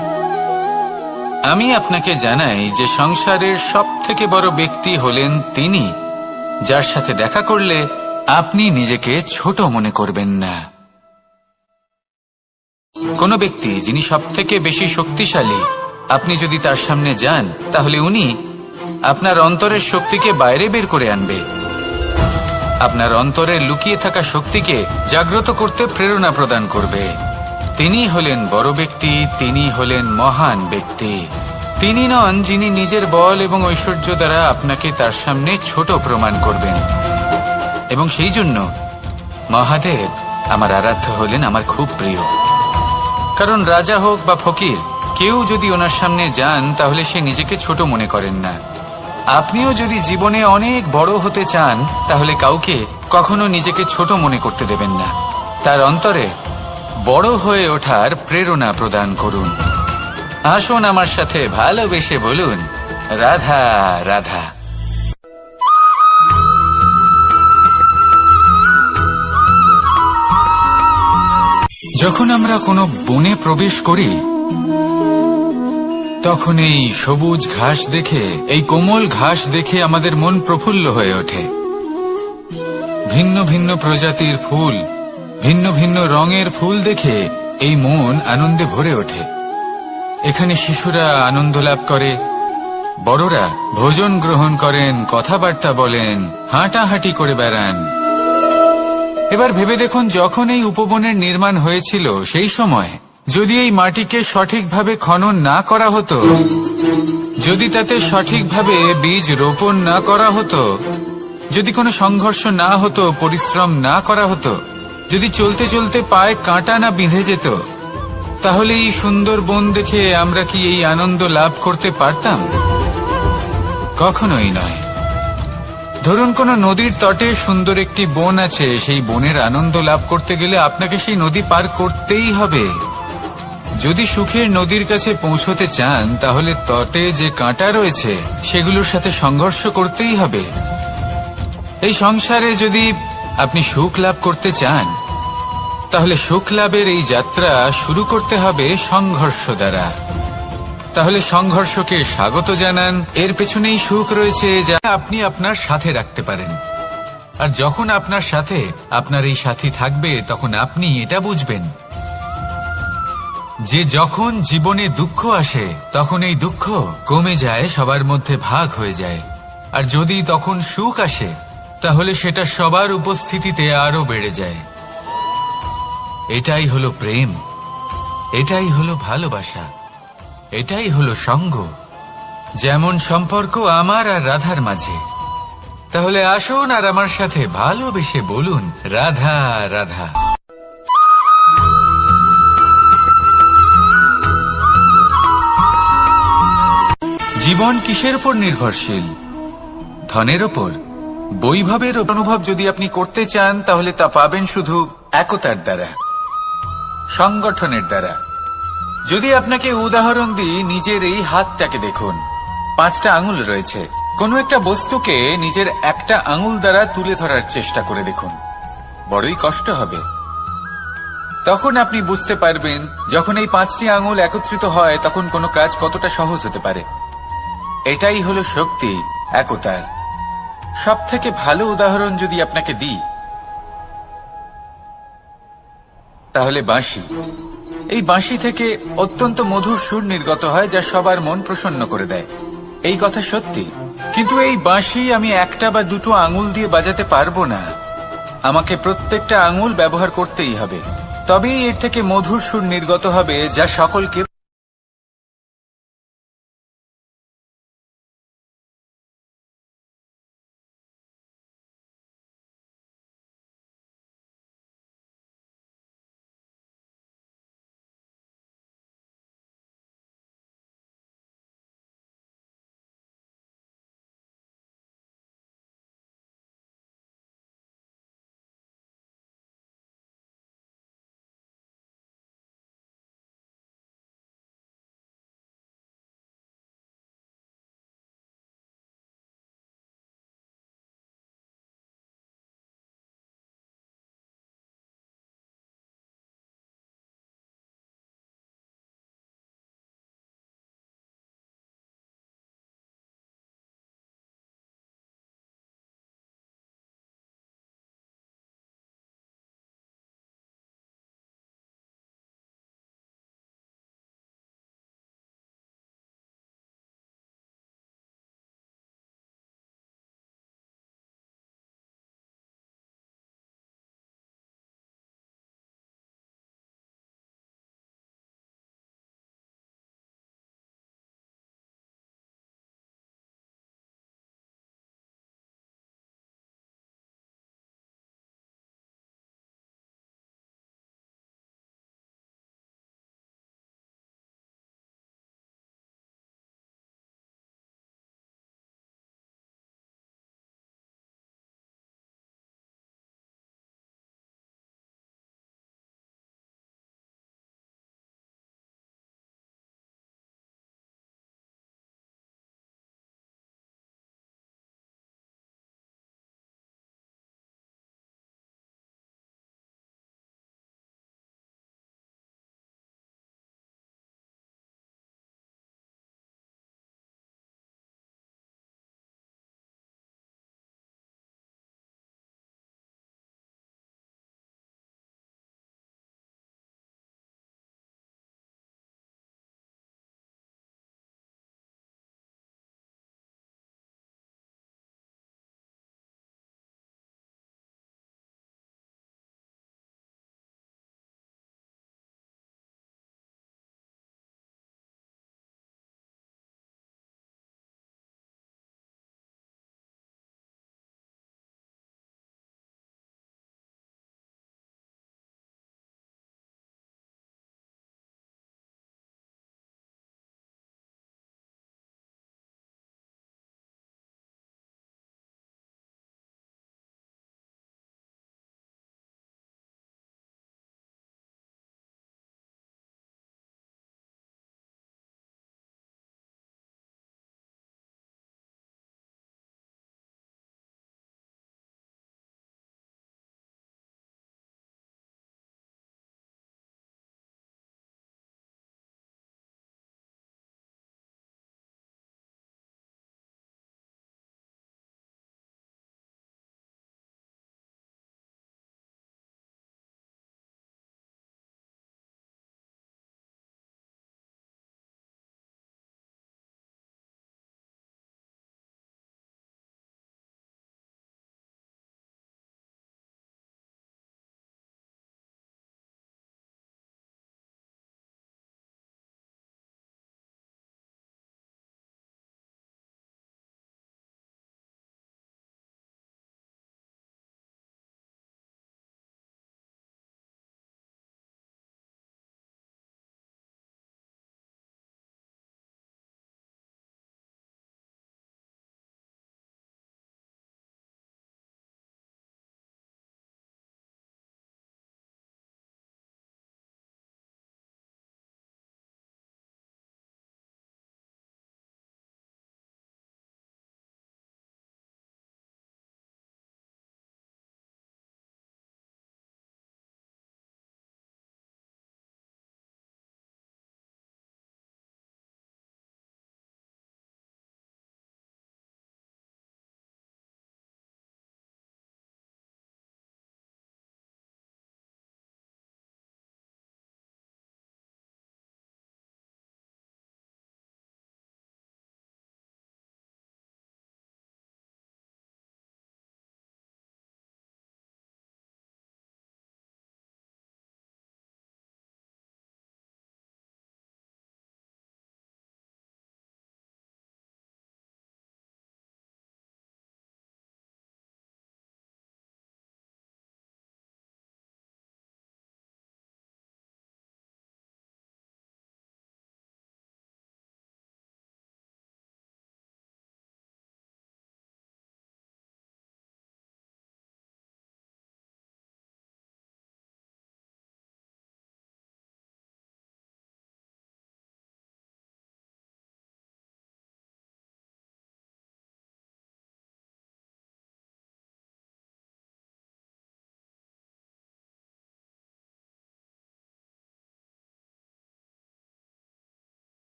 S1: আমি আপনাকে জানাই যে সংসারের সব থেকে বড় ব্যক্তি হলেন তিনি, যার সাথে দেখা করলে আপনি নিজেকে ছোট মনে করবেন না। কোন ব্যক্তি যিনি সব থেকে বেশি শক্তিশালী, আপনি যদি তার সামনে যান তাহলে উনি আপনার অন্তরের শক্তিকে বাইরে বের করে আনবে, আপনার অন্তরের লুকিয়ে থাকা শক্তিকে জাগ্রত করতে প্রেরণা প্রদান করবে। তিনি হলেন বড় ব্যক্তি, তিনি হলেন মহান ব্যক্তি। তিনি নন যিনি নিজের বল এবং ঐশ্বর্য দ্বারা আপনাকে তার সামনে ছোট প্রমাণ করবেন। এবং সেই জন্য মহাদেব আমার আরাধ্য হলেন আমার খুব প্রিয়। কারণ রাজা হোক বা ফকির, কেউ যদি ওনার সামনে যান তাহলে সে নিজেকে ছোট মনে করেন না। আপনিও যদি জীবনে অনেক বড় হতে চান তাহলে কাউকে কখনো নিজেকে ছোট মনে করতে দেবেন না। তার অন্তরে বড় হয়ে ওঠার প্রেরণা প্রদান করুন। আসুন আমার সাথে ভালোবেসে বলুন, রাধা রাধা। যখন আমরা কোনো বনে প্রবেশ করি তখন এই সবুজ ঘাস দেখে, এই কোমল ঘাস দেখে আমাদের মন প্রফুল্ল হয়ে ওঠে। ভিন্ন ভিন্ন প্রজাতির ফুল, ভিন্ন ভিন্ন রঙের ফুল দেখে এই মন আনন্দে ভরে ওঠে। এখানে শিশুরা আনন্দ লাভ করে, বড়রা ভোজন গ্রহণ করেন, কথাবার্তা বলেন, হাঁটাহাঁটি করে বেড়ান। এবার ভেবে দেখুন, যখন এই উপবনের নির্মাণ হয়েছিল সেই সময় যদি এই মাটিকে সঠিকভাবে খনন না করা হতো, যদি তাতে সঠিকভাবে বীজ রোপণ না করা হতো, যদি কোনো সংঘর্ষ না হতো, পরিশ্রম না করা হতো, যদি চলতে চলতে পায়ে কাঁটা না বিঁধে যেত, তাহলে এই সুন্দর বন দেখে আমরা কি এই আনন্দ লাভ করতে পারতাম? কখনোই নয়। ধরুন কোনো নদীর তটে সুন্দর একটি বন আছে, সেই বনের আনন্দ লাভ করতে গেলে আপনাকে সেই নদী পার করতেই হবে। যদি সুখের নদীর কাছে পৌঁছতে চান, তাহলে তটে যে কাঁটা রয়েছে সেগুলোর সাথে সংঘর্ষ করতেই হবে। এই সংসারে যদি আপনি সুখ লাভ করতে চান, তাহলে সুখ লাভের এই যাত্রা শুরু করতে হবে সংঘর্ষ দ্বারা। তাহলে সংঘর্ষকে স্বাগত জানান, এর পেছনেই সুখ রয়েছে যা আপনি আপনার সাথে রাখতে পারেন। আর যখন আপনার সাথে আপনার এই সাথী থাকবে, তখন আপনি এটা বুঝবেন যে যখন জীবনে দুঃখ আসে, তখন এই দুঃখ কমে যায়, সবার মধ্যে ভাগ হয়ে যায়। আর যদি তখন সুখ আসে, তাহলে সেটা সবার উপস্থিতিতে আরো বেড়ে যায়। এটাই হলো প্রেম, এটাই হলো ভালোবাসা, এটাই হলো সঙ্গ। যেমন সম্পর্ক আমার আর রাধার মাঝে। তাহলে আসুন আর আমার সাথে ভালোবেসে বলুন, রাধা রাধা। জীবন কিসের উপর নির্ভরশীল? ধনের ওপর, বৈভবের অনুভব যদি আপনি করতে চান, তাহলে তা পাবেন শুধু একতার দ্বারা, সংগঠনের দ্বারা। যদি আপনাকে উদাহরণ দিই, নিজের এই হাতটাকে দেখুন, 5টা আঙুল রয়েছে। কোনো একটা বস্তুকে নিজের একটা আঙুল দ্বারা তুলে ধরার চেষ্টা করে দেখুন, বড়ই কষ্ট হবে। তখন আপনি বুঝতে পারবেন, যখন এই 5টি আঙুল একত্রিত হয়, তখন কোনো কাজ কতটা সহজ হতে পারে। এটাই হলো শক্তি একতার। সব থেকে ভালো উদাহরণ যদি আপনাকে দিই, তাহলে বাঁশি। এই বাঁশি থেকে অত্যন্ত মধুর সুর নির্গত হয়, যা সবার মন প্রসন্ন করে দেয়। এই কথা সত্যি। কিন্তু এই বাঁশি আমি একটা বা দুটো আঙুল দিয়ে বাজাতে পারবো না। আমাকে প্রত্যেকটা আঙুল ব্যবহার করতেই হবে, তবেই এর থেকে মধুর সুর নির্গত হবে, যা সকলকে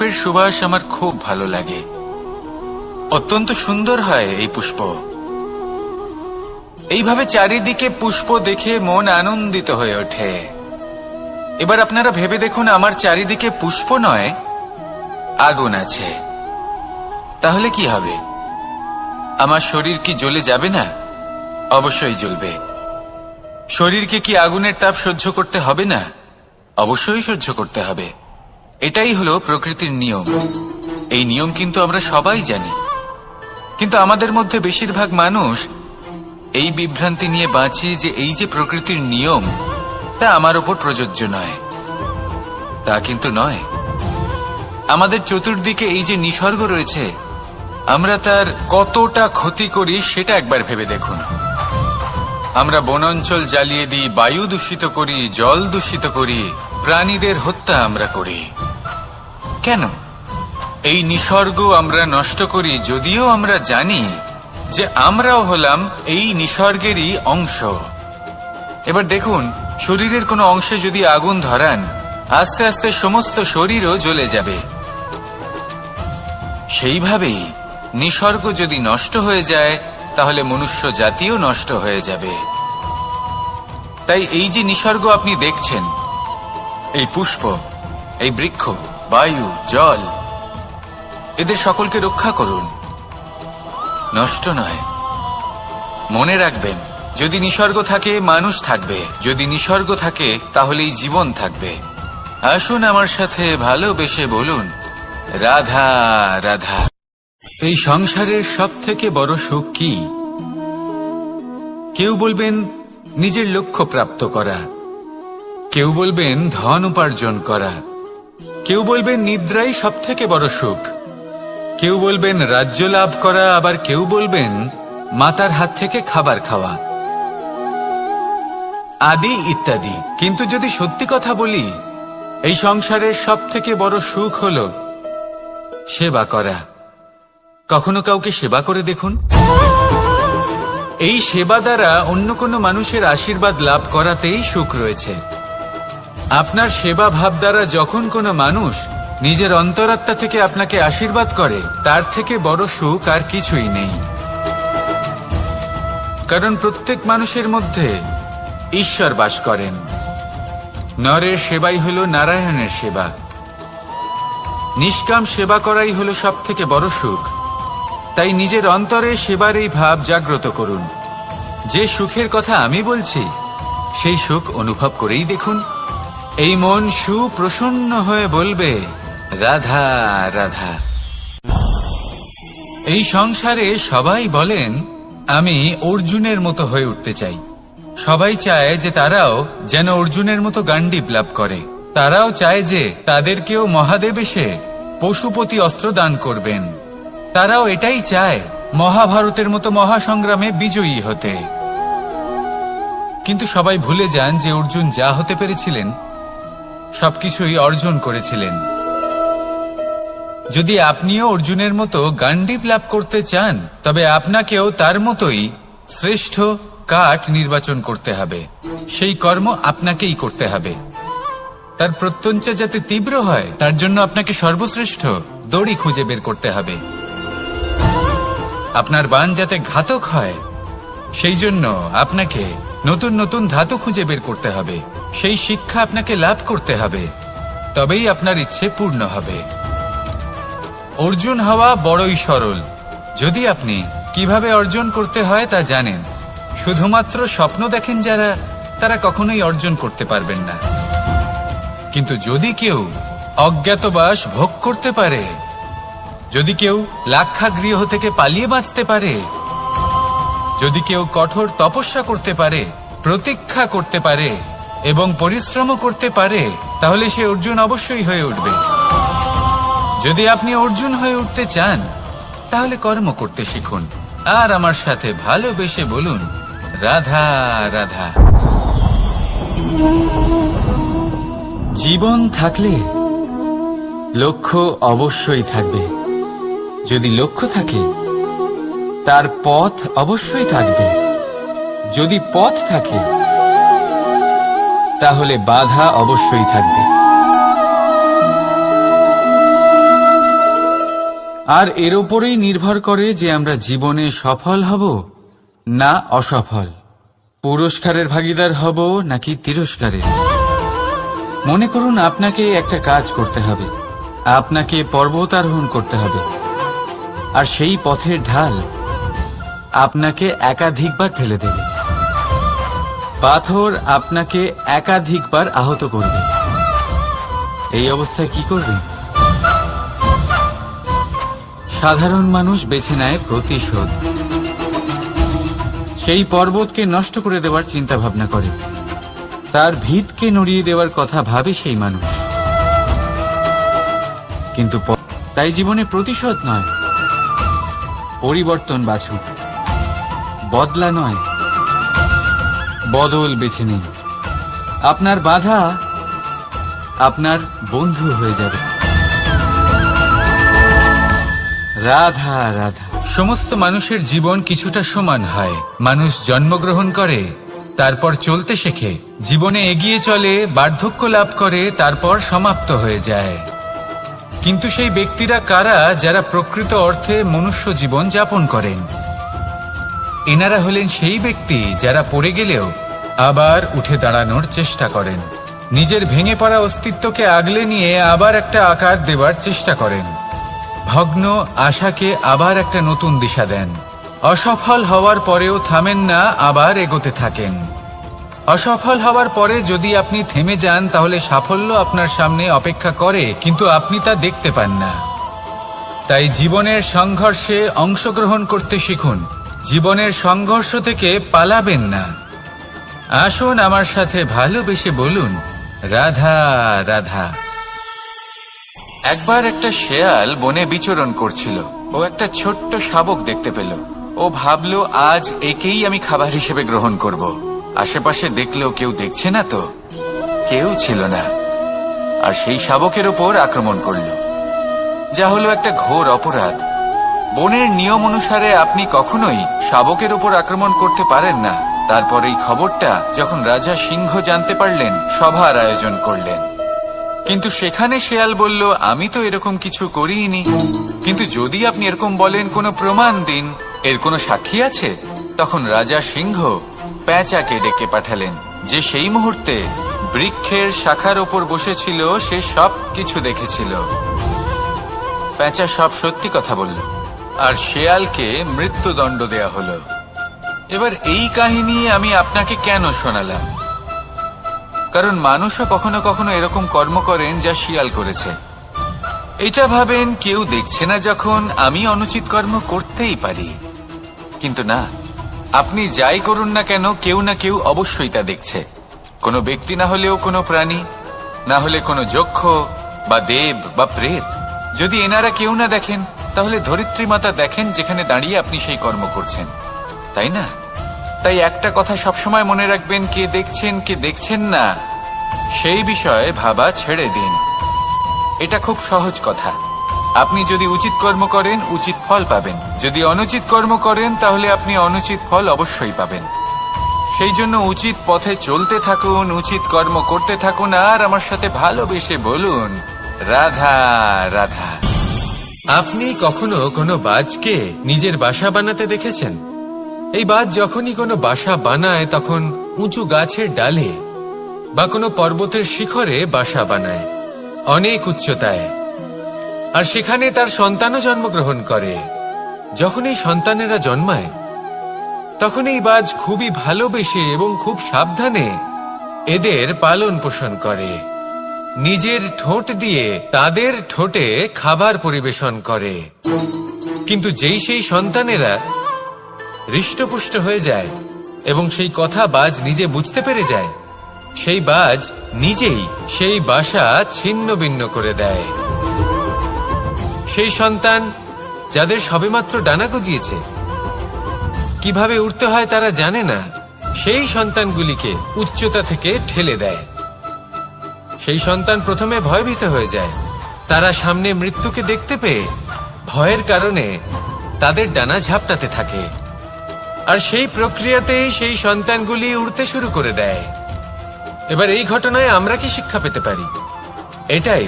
S1: পুষ্পের সুবাস আমার খুব ভালো লাগে। অত্যন্ত সুন্দর হয় এই পুষ্প। এইভাবে চারিদিকে পুষ্প দেখে মন আনন্দিত হয়ে ওঠে। এবার আপনারা ভেবে দেখুন, আমার চারিদিকে পুষ্প নয়, আগুন আছে। তাহলে কি হবে? আমার শরীর কি জ্বলে যাবে না? অবশ্যই জ্বলবে। শরীরকে কি আগুনের তাপ সহ্য করতে হবে না? অবশ্যই সহ্য করতে হবে। এটাই হলো প্রকৃতির নিয়ম। এই নিয়ম কিন্তু আমরা সবাই জানি, কিন্তু আমাদের মধ্যে বেশিরভাগ মানুষ এই বিভ্রান্তি নিয়ে বাঁচি যে এই যে প্রকৃতির নিয়ম তা আমার ওপর প্রযোজ্য নয়। তা কিন্তু নয়। আমাদের চতুর্দিকে এই যে নিসর্গ রয়েছে, আমরা তার কতটা ক্ষতি করি সেটা একবার ভেবে দেখুন। আমরা বনাঞ্চল জ্বালিয়ে দিই, বায়ু দূষিত করি, জল দূষিত করি, প্রাণীদের হত্যা আমরা করি। কেন? এই নিসর্গ আমরা নষ্ট করি, যদিও আমরা জানি যে আমরাও হলাম এই নিসর্গেরই অংশ। এবার দেখুন, শরীরের কোনো অংশে যদি আগুন ধরান, আস্তে আস্তে সমস্ত শরীরও জ্বলে যাবে। সেইভাবেই নিসর্গ যদি নষ্ট হয়ে যায়, তাহলে মনুষ্য জাতিও নষ্ট হয়ে যাবে। তাই এই যে নিসর্গ আপনি দেখছেন, এই পুষ্প, এই বৃক্ষ, বায়ু, জল, এদের সকলকে রক্ষা করুন, নষ্ট নয়। মনে রাখবেন, যদি নিসর্গ থাকে মানুষ থাকবে, যদি নিসর্গ থাকে তাহলেই জীবন থাকবে। আসুন আমার সাথে ভালোবেসে বলুন, রাধা রাধা। এই সংসারের সব থেকে বড় সুখ কি? কেউ বলবেন নিজের লক্ষ্য প্রাপ্ত করা, কেউ বলবেন ধন উপার্জন করা, কেউ বলবেন নিদ্রাই সব থেকে বড় সুখ, কেউ বলবেন রাজ্য লাভ করা, আবার কেউ বলবেন মাতার হাত থেকে খাবার খাওয়া, আদি ইত্যাদি। কিন্তু যদি সত্যি কথা বলি, এই সংসারের সব থেকে বড় সুখ হল সেবা করা। কখনো কাউকে সেবা করে দেখুন। এই সেবা দ্বারা অন্য কোনো মানুষের আশীর্বাদ লাভ করাতেই সুখ রয়েছে। আপনার সেবা ভাব দ্বারা যখন কোনো মানুষ নিজের অন্তরাত্মা থেকে আপনাকে আশীর্বাদ করে, তার থেকে বড় সুখ আর কিছুই নেই। কারণ প্রত্যেক মানুষের মধ্যে ঈশ্বর বাস করেন। নরের সেবাই হল নারায়ণের সেবা। নিষ্কাম সেবা করাই হল সব থেকে বড় সুখ। তাই নিজের অন্তরে সেবার এই ভাব জাগ্রত করুন। যে সুখের কথা আমি বলছি, সেই সুখ অনুভব করেই দেখুন। এই মন সুপ্রসন্ন হয়ে বলবে, রাধা রাধা। এই সংসারে সবাই বলেন, আমি অর্জুনের মতো হয়ে উঠতে চাই। সবাই চায় যে তারাও যেন অর্জুনের মতো গান্ডীব লাভ করে। তারাও চায় যে তাদেরকেও মহাদেব এসে পশুপতি অস্ত্র দান করবেন। তারাও এটাই চায় মহাভারতের মতো মহাসংগ্রামে বিজয়ী হতে। কিন্তু সবাই ভুলে যান যে অর্জুন যা হতে পেরেছিলেন সবকিছুই অর্জন করেছিলেন। যদি আপনিও অর্জুনের মতো গান্ডীব লাভ করতে চান, তবে আপনাকেও তার মতোই শ্রেষ্ঠ কাঠ নির্বাচন করতে হবে। সেই কর্ম আপনাকেই করতে হবে। তার প্রত্যঞ্চা যাতে তীব্র হয়, তার জন্য আপনাকে সর্বশ্রেষ্ঠ দড়ি খুঁজে বের করতে হবে। আপনার বাণ যাতে ঘাতক হয়, সেই জন্য আপনাকে নতুন নতুন ধাতু খুঁজে বের করতে হবে। সেই শিক্ষা আপনাকে লাভ করতে হবে, তবেই আপনার ইচ্ছে পূর্ণ হবে। অর্জুন হওয়া বড়ই সরল, যদি আপনি কিভাবে অর্জন করতে হয় তা জানেন। শুধুমাত্র স্বপ্ন দেখেন যারা, তারা কখনোই অর্জন করতে পারবেন না। কিন্তু যদি কেউ অজ্ঞাতবাস ভোগ করতে পারে, যদি কেউ লাক্ষাগৃহ থেকে পালিয়ে বাঁচতে পারে, যদি কেউ কঠোর তপস্যা করতে পারে, প্রতীক্ষা করতে পারে এবং পরিশ্রমও করতে পারে, তাহলে সে অর্জুন অবশ্যই হয়ে উঠবে। যদি আপনি অর্জুন হয়ে উঠতে চান, তাহলে কর্ম করতে শিখুন। আর আমার সাথে ভালোবেসে বলুন, রাধা রাধা। জীবন থাকলে লক্ষ্য অবশ্যই থাকবে। যদি লক্ষ্য থাকে, তার পথ অবশ্যই থাকবে। যদি পথ থাকে, তাহলে বাধা অবশ্যই থাকবে। আর এর ওপরেই নির্ভর করে যে আমরা জীবনে সফল হব না অসফল, পুরস্কারের ভাগীদার হব নাকি তিরস্কারের। মনে করুন আপনাকে একটা কাজ করতে হবে, আপনাকে পর্বত আরোহণ করতে হবে, আর সেই পথের ঢাল আপনাকে একাধিকবার ফেলে দেবে, পাথর আপনাকে একাধিকবার আহত করবে। এই অবস্থায় কি করবেন? সাধারণ মানুষ বেছে নেয় প্রতিশোধ। সেই পর্বতকে নষ্ট করে দেওয়ার চিন্তা ভাবনা করে, তার ভিতকে নড়িয়ে দেওয়ার কথা ভাবে সেই মানুষ। কিন্তু তাই জীবনে প্রতিশোধ নয়, পরিবর্তন বাছুক, বদলা নয়, বদল বেছে নিন। আপনার বাধা আপনার বন্ধু হয়ে যাবে। রাধা রাধা। সমস্ত মানুষের জীবন কিছুটা সমান হয়। মানুষ জন্মগ্রহণ করে, তারপর চলতে শেখে, জীবনে এগিয়ে চলে, বার্ধক্য লাভ করে, তারপর সমাপ্ত হয়ে যায়। কিন্তু সেই ব্যক্তিরা কারা যারা প্রকৃত অর্থে মনুষ্য জীবন যাপন করেন? এনারা হলেন সেই ব্যক্তি যারা পড়ে গেলেও আবার উঠে দাঁড়ানোর চেষ্টা করেন, নিজের ভেঙে পড়া অস্তিত্বকে আগলে নিয়ে আবার একটা আকার দেওয়ার চেষ্টা করেন, ভগ্ন আশাকে আবার একটা নতুন দিশা দেন। অসফল হওয়ার পরেও থামেন না, আবার এগোতে থাকেন। অসফল হওয়ার পরে যদি আপনি থেমে যান তাহলে সাফল্য আপনার সামনে অপেক্ষা করে, কিন্তু আপনি তা দেখতে পান না। তাই জীবনের সংঘর্ষে অংশগ্রহণ করতে শিখুন, জীবনের সংঘর্ষ থেকে পালাবেন না। আসুন আমার সাথে ভালোবেসে বলুন রাধা রাধা। একবার একটা শেয়াল বনে বিচরণ করছিল। ও একটা ছোট্ট শাবক দেখতে পেল। ও ভাবল, আজ একেই আমি খাবার হিসেবে গ্রহণ করব। আশেপাশে দেখলো কেউ দেখছে না তো, কেউ ছিল না, আর সেই শাবকের ওপর আক্রমণ করল, যা হলো একটা ঘোর অপরাধ। বনের নিয়ম অনুসারে আপনি কখনোই শাবকের ওপর আক্রমণ করতে পারেন না। তারপর এই খবরটা যখন রাজা সিংহ জানতে পারলেন, সভার আয়োজন করলেন। কিন্তু সেখানে শেয়াল বলল, আমি তো এরকম কিছু করিনি। কিন্তু যদি আপনি এরকম বলেন, কোনো প্রমাণ দিন, এর কোনো সাক্ষী আছে? তখন রাজা সিংহ পেঁচাকে ডেকে পাঠালেন, যে সেই মুহূর্তে বৃক্ষের শাখার ওপর বসেছিল, সে সব কিছু দেখেছিল। পেঁচা সব সত্যি কথা বলল, আর শেয়ালকে মৃত্যুদণ্ড দেয়া হলো। এবার এই কাহিনী আমি আপনাকে কেন শোনালাম? কারণ মানুষও কখনো কখনো এরকম কর্ম করেন যা শিয়াল করেছে। এটা ভাবেন কেউ দেখছে না, যখন আমি অনুচিত কর্ম করতেই পারি। কিন্তু না, আপনি যাই করুন না কেন, কেউ না কেউ অবশ্যই তা দেখছে। কোনো ব্যক্তি না হলেও কোনো প্রাণী, না হলে কোনো যক্ষ বা দেব বা প্রেত। যদি এনারা কেউ না দেখেন, তাহলে ধরিত্রী মাতা দেখেন, যেখানে দাঁড়িয়ে আপনি সেই কর্ম করছেন, তাই না? তাই একটা কথা সবসময় মনে রাখবেন, কে দেখছেন কে দেখছেন না সেই বিষয়ে ভাবা ছেড়ে দিন। এটা খুব সহজ কথা। আপনি যদি উচিত কর্ম করেন, উচিত ফল পাবেন। যদি অনুচিত কর্ম করেন, তাহলে আপনি অনুচিত ফল অবশ্যই পাবেন। সেই জন্য উচিত পথে চলতে থাকুন, উচিত কর্ম করতে থাকুন, আর আমার সাথে ভালোবেসে বলুন রাধা রাধা। আপনি কখনো কোনো বাজকে নিজের বাসা বানাতে দেখেছেন? এই বাজ যখনই কোনো বাসা বানায়, তখন উঁচু গাছের ডালে বা কোনো পর্বতের শিখরে বাসা বানায়, অনেক উচ্চতায়, আর সেখানে তার সন্তানও জন্মগ্রহণ করে। যখন এই সন্তানেরা জন্মায়, তখন এই বাজ খুবই ভালোবেসে এবং খুব সাবধানে এদের পালন পোষণ করে। নিজের ঠোঁট দিয়ে তাদের ঠোঁটে খাবার পরিবেশন করে। কিন্তু যেই সেই সন্তানেরা হৃষ্টপুষ্ট হয়ে যায় এবং সেই কথা বাজ নিজে বুঝতে পেরে যায়, সেই বাজ নিজেই সেই বাসা ছিন্ন ভিন্ন করে দেয়। সেই সন্তান যাদের সবেমাত্র ডানা গজিয়েছে, কিভাবে উড়তে হয় তারা জানে না, সেই সন্তানগুলিকে উচ্চতা থেকে ঠেলে দেয়। সেই সন্তান প্রথমে ভয়ভীত হয়ে যায়। তারা সামনে মৃত্যুকে দেখতে পেয়ে ভয়ের কারণে তাদের ডানা ঝাপটাতে থাকে, আর সেই প্রক্রিয়াতেই সেই সন্তানগুলি উড়তে শুরু করে দেয়। এবার এই ঘটনায় আমরা কি শিক্ষা পেতে পারি? এটাই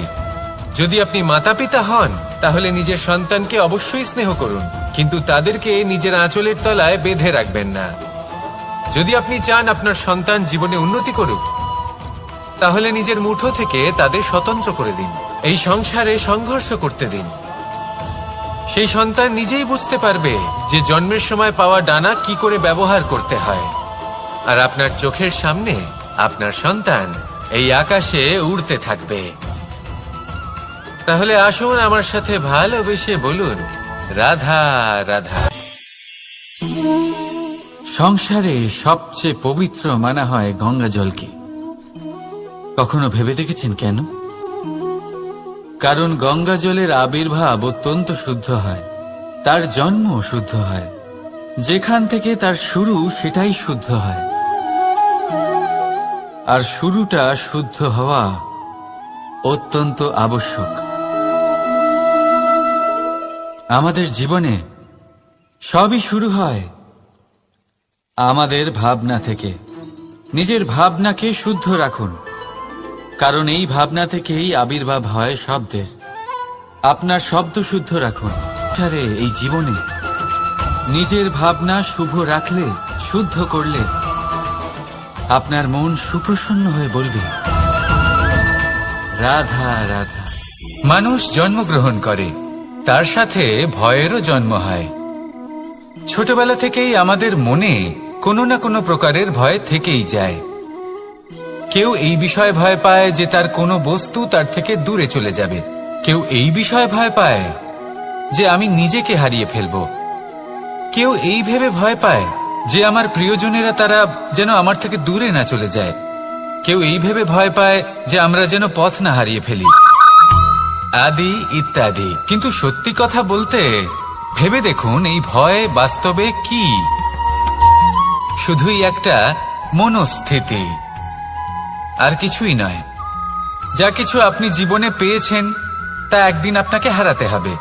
S2: যদি আপনি মাতা পিতা হন তাহলে নিজের সন্তানকে অবশ্যই স্নেহ করুন, কিন্তু তাদেরকে নিজের আঁচলের তলায় বেঁধে রাখবেন না। যদি আপনি চান আপনার সন্তান জীবনে উন্নতি করুক, তাহলে নিজের মুঠো থেকে তাদের স্বতন্ত্র করে দিন। এই সংসারে সংঘর্ষ করতে দিন। সেই সন্তান নিজেই বুঝতে পারবে যে জন্মের সময় পাওয়া ডানা কি করে ব্যবহার করতে হয়। আর আপনার চোখের সামনে আপনার সন্তান এই আকাশে উড়তে থাকবে। তাহলে আসুন আমার সাথে ভালোবেসে বলুন, রাধা রাধা।
S1: সংসারে সবচেয়ে পবিত্র মানা হয় গঙ্গা জলকে। কখনো ভেবে দেখেছেন কেন? কারণ গঙ্গা জলের আবির্ভাব অত্যন্ত শুদ্ধ হয়, তার জন্ম শুদ্ধ হয়, যেখান থেকে তার শুরু সেটাই শুদ্ধ হয়। আর শুরুটা শুদ্ধ হওয়া অত্যন্ত আবশ্যক। আমাদের জীবনে সবই শুরু হয় আমাদের ভাবনা থেকে। নিজের ভাবনাকে শুদ্ধ রাখুন, কারণ এই ভাবনা থেকেই আবির্ভাব হয় শব্দের। আপনার শব্দ শুদ্ধ রাখুন। এই জীবনে নিজের ভাবনা শুভ রাখলে, শুদ্ধ করলে আপনার মন সুপ্রসন্ন হয়ে বলবে, রাধা রাধা। মানুষ জন্মগ্রহণ করে, তার সাথে ভয়েরও জন্ম হয়। ছোটবেলা থেকেই আমাদের মনে কোনো না কোনো প্রকারের ভয় থেকেই যায়। কেউ এই বিষয়ে ভয় পায় যে তার কোনো বস্তু তার থেকে দূরে চলে যাবে। কেউ এই বিষয়ে ভয় পায় যে আমি নিজেকে হারিয়ে ফেলব। কেউ এই ভেবে ভয় পায় যে আমার প্রিয়জনেরা তারা যেন আমার থেকে দূরে না চলে যায়। কেউ এই ভেবে ভয় পায় যে আমরা যেন পথ না হারিয়ে ফেলি, আদি ইত্যাদি। কিন্তু সত্যি কথা বলতে ভেবে দেখুন, এই ভয় বাস্তবে কি? শুধুই একটা মনস্থিতি, আর কিছুই নয়। যা কিছু আপনি জীবনে পেয়েছেন তা একদিন আপনাকে হারাতে হবে।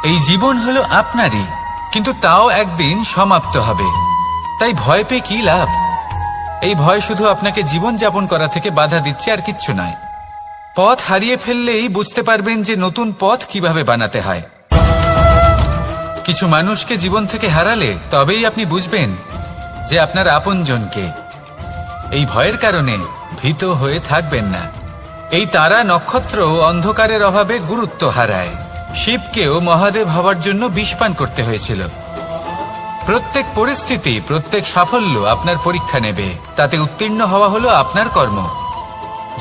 S1: এই জীবন হলো আপনারই, কিন্তু তাও একদিন সমাপ্ত হবে। তাই ভয় পেয়ে কি লাভ? এই ভয় শুধু আপনাকে জীবন যাপন করা থেকে বাধা দিচ্ছে, আর কিচ্ছু নয়। পথ হারিয়ে ফেললেই বুঝতে পারবেন যে নতুন পথ কিভাবে বানাতে হয়। কিছু মানুষকে জীবন থেকে হারালে তবেই আপনি বুঝবেন যে আপনার আপনজনকে। এই ভয়ের কারণে ভীত হয়ে থাকবেন না। এই তারা নক্ষত্র অন্ধকারের অভাবে গুরুত্ব হারায়। শিবকেও মহাদেব হওয়ার জন্য বিষপান করতে হয়েছিল। প্রত্যেক পরিস্থিতি, প্রত্যেক সাফল্য আপনার পরীক্ষা নেবে। তাতে উত্তীর্ণ হওয়া হলো আপনার কর্ম।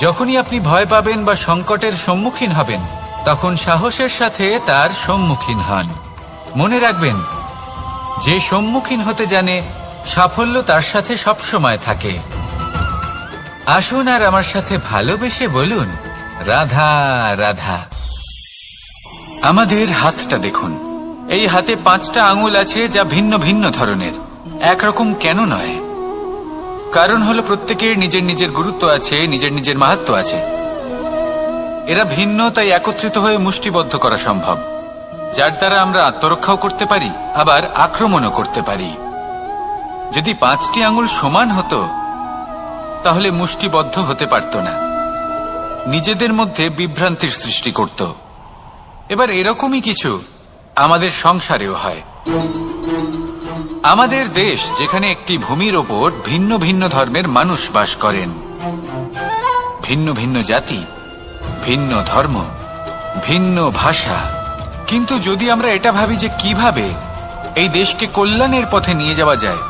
S1: যখনই আপনি ভয় পাবেন বা সংকটের সম্মুখীন হবেন, তখন সাহসের সাথে তার সম্মুখীন হন। মনে রাখবেন, যে সম্মুখীন হতে জানে সাফল্য তার সাথে সবসময় থাকে। আসুন আর আমার সাথে ভালোবেসে বলুন, রাধা রাধা। আমাদের হাতটা দেখুন। এই হাতে 5টা আঙুল আছে, যা ভিন্ন ভিন্ন ধরনের। একরকম কেন নয়? কারণ হলো প্রত্যেকের নিজের নিজের গুরুত্ব আছে, নিজের নিজের মাহাত্ম্য আছে। এরা ভিন্ন, তাই একত্রিত হয়ে মুষ্টিবদ্ধ করা সম্ভব, যার দ্বারা আমরা আত্মরক্ষাও করতে পারি, আবার আক্রমণও করতে পারি। যদি 5টি আঙুল সমান হতো তাহলে মুষ্টিবদ্ধ হতে পারত না, নিজেদের মধ্যে বিভ্রান্তির সৃষ্টি করত। এবার এরকমই কিছু আমাদের সংসারেও হয়। আমাদের দেশ, যেখানে একটি ভূমির ওপর ভিন্ন ভিন্ন ধর্মের মানুষ বাস করেন, ভিন্ন ভিন্ন জাতি, ভিন্ন ধর্ম, ভিন্ন ভাষা। কিন্তু যদি আমরা এটা ভাবি যে কিভাবে এই দেশকে কল্যাণের পথে নিয়ে যাওয়া যায়,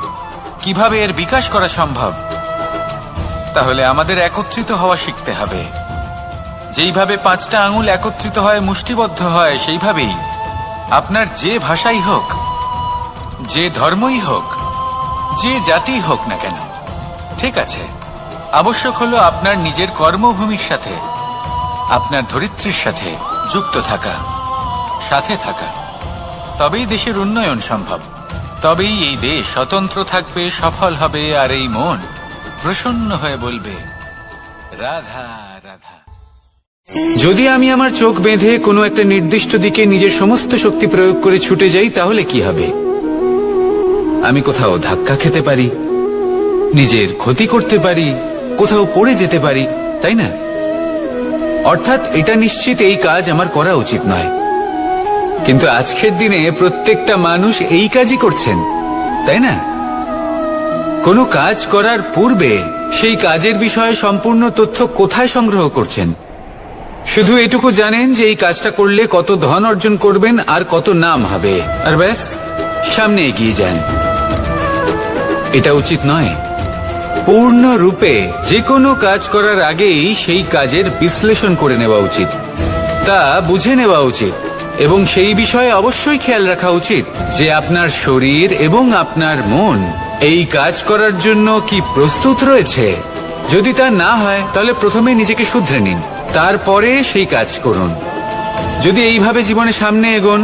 S1: কিভাবে এর বিকাশ করা সম্ভব, তাহলে আমাদের একত্রিত হওয়া শিখতে হবে। যেইভাবে 5টা আঙুল একত্রিত হয়, মুষ্টিবদ্ধ হয়, সেইভাবেই আপনার যে ভাষাই হোক, যে ধর্মই হোক, যে জাতি হোক না কেন, ঠিক আছে, আবশ্যক হলো আপনার নিজের কর্মভূমির সাথে, আপনার ধরিত্রীর সাথে যুক্ত থাকা, সাথে থাকা। তবেই দেশের উন্নয়ন সম্ভব। তবেই এই দেশ স্বতন্ত্র থাকবে, সফল হবে, আর এই মন প্রসন্ন হয়ে বলবে, রাধা রাধা। যদি আমি আমার চোখ বেঁধে কোনো একটা নির্দিষ্ট দিকে নিজের সমস্ত শক্তি প্রয়োগ করে ছুটে যাই, তাহলে কি হবে? আমি কোথাও ধাক্কা খেতে পারি, নিজের ক্ষতি করতে পারি, কোথাও পড়ে যেতে পারি, তাই না? অর্থাৎ এটা নিশ্চিত এই কাজ আমার করা উচিত নয়। কিন্তু আজকের দিনে প্রত্যেকটা মানুষ এই কাজই করছেন, তাই না? কোনো কাজ করার পূর্বে সেই কাজের বিষয়ে সম্পূর্ণ তথ্য কোথায় সংগ্রহ করছেন? শুধু এটুকু জানেন যে এই কাজটা করলে কত ধন অর্জন করবেন আর কত নাম হবে, আর ব্যাস সামনে এগিয়ে যান। এটা উচিত নয়। পূর্ণরূপে যে কোনো কাজ করার আগেই সেই কাজের বিশ্লেষণ করে নেওয়া উচিত, তা বুঝে নেওয়া উচিত এবং সেই বিষয়ে অবশ্যই খেয়াল রাখা উচিত যে আপনার শরীর এবং আপনার মন এই কাজ করার জন্য কি প্রস্তুত রয়েছে। যদি তা না হয় তাহলে প্রথমে নিজেকে শুধরে নিন, তারপরে সেই কাজ করুন। যদি এইভাবে জীবনে সামনে এগোন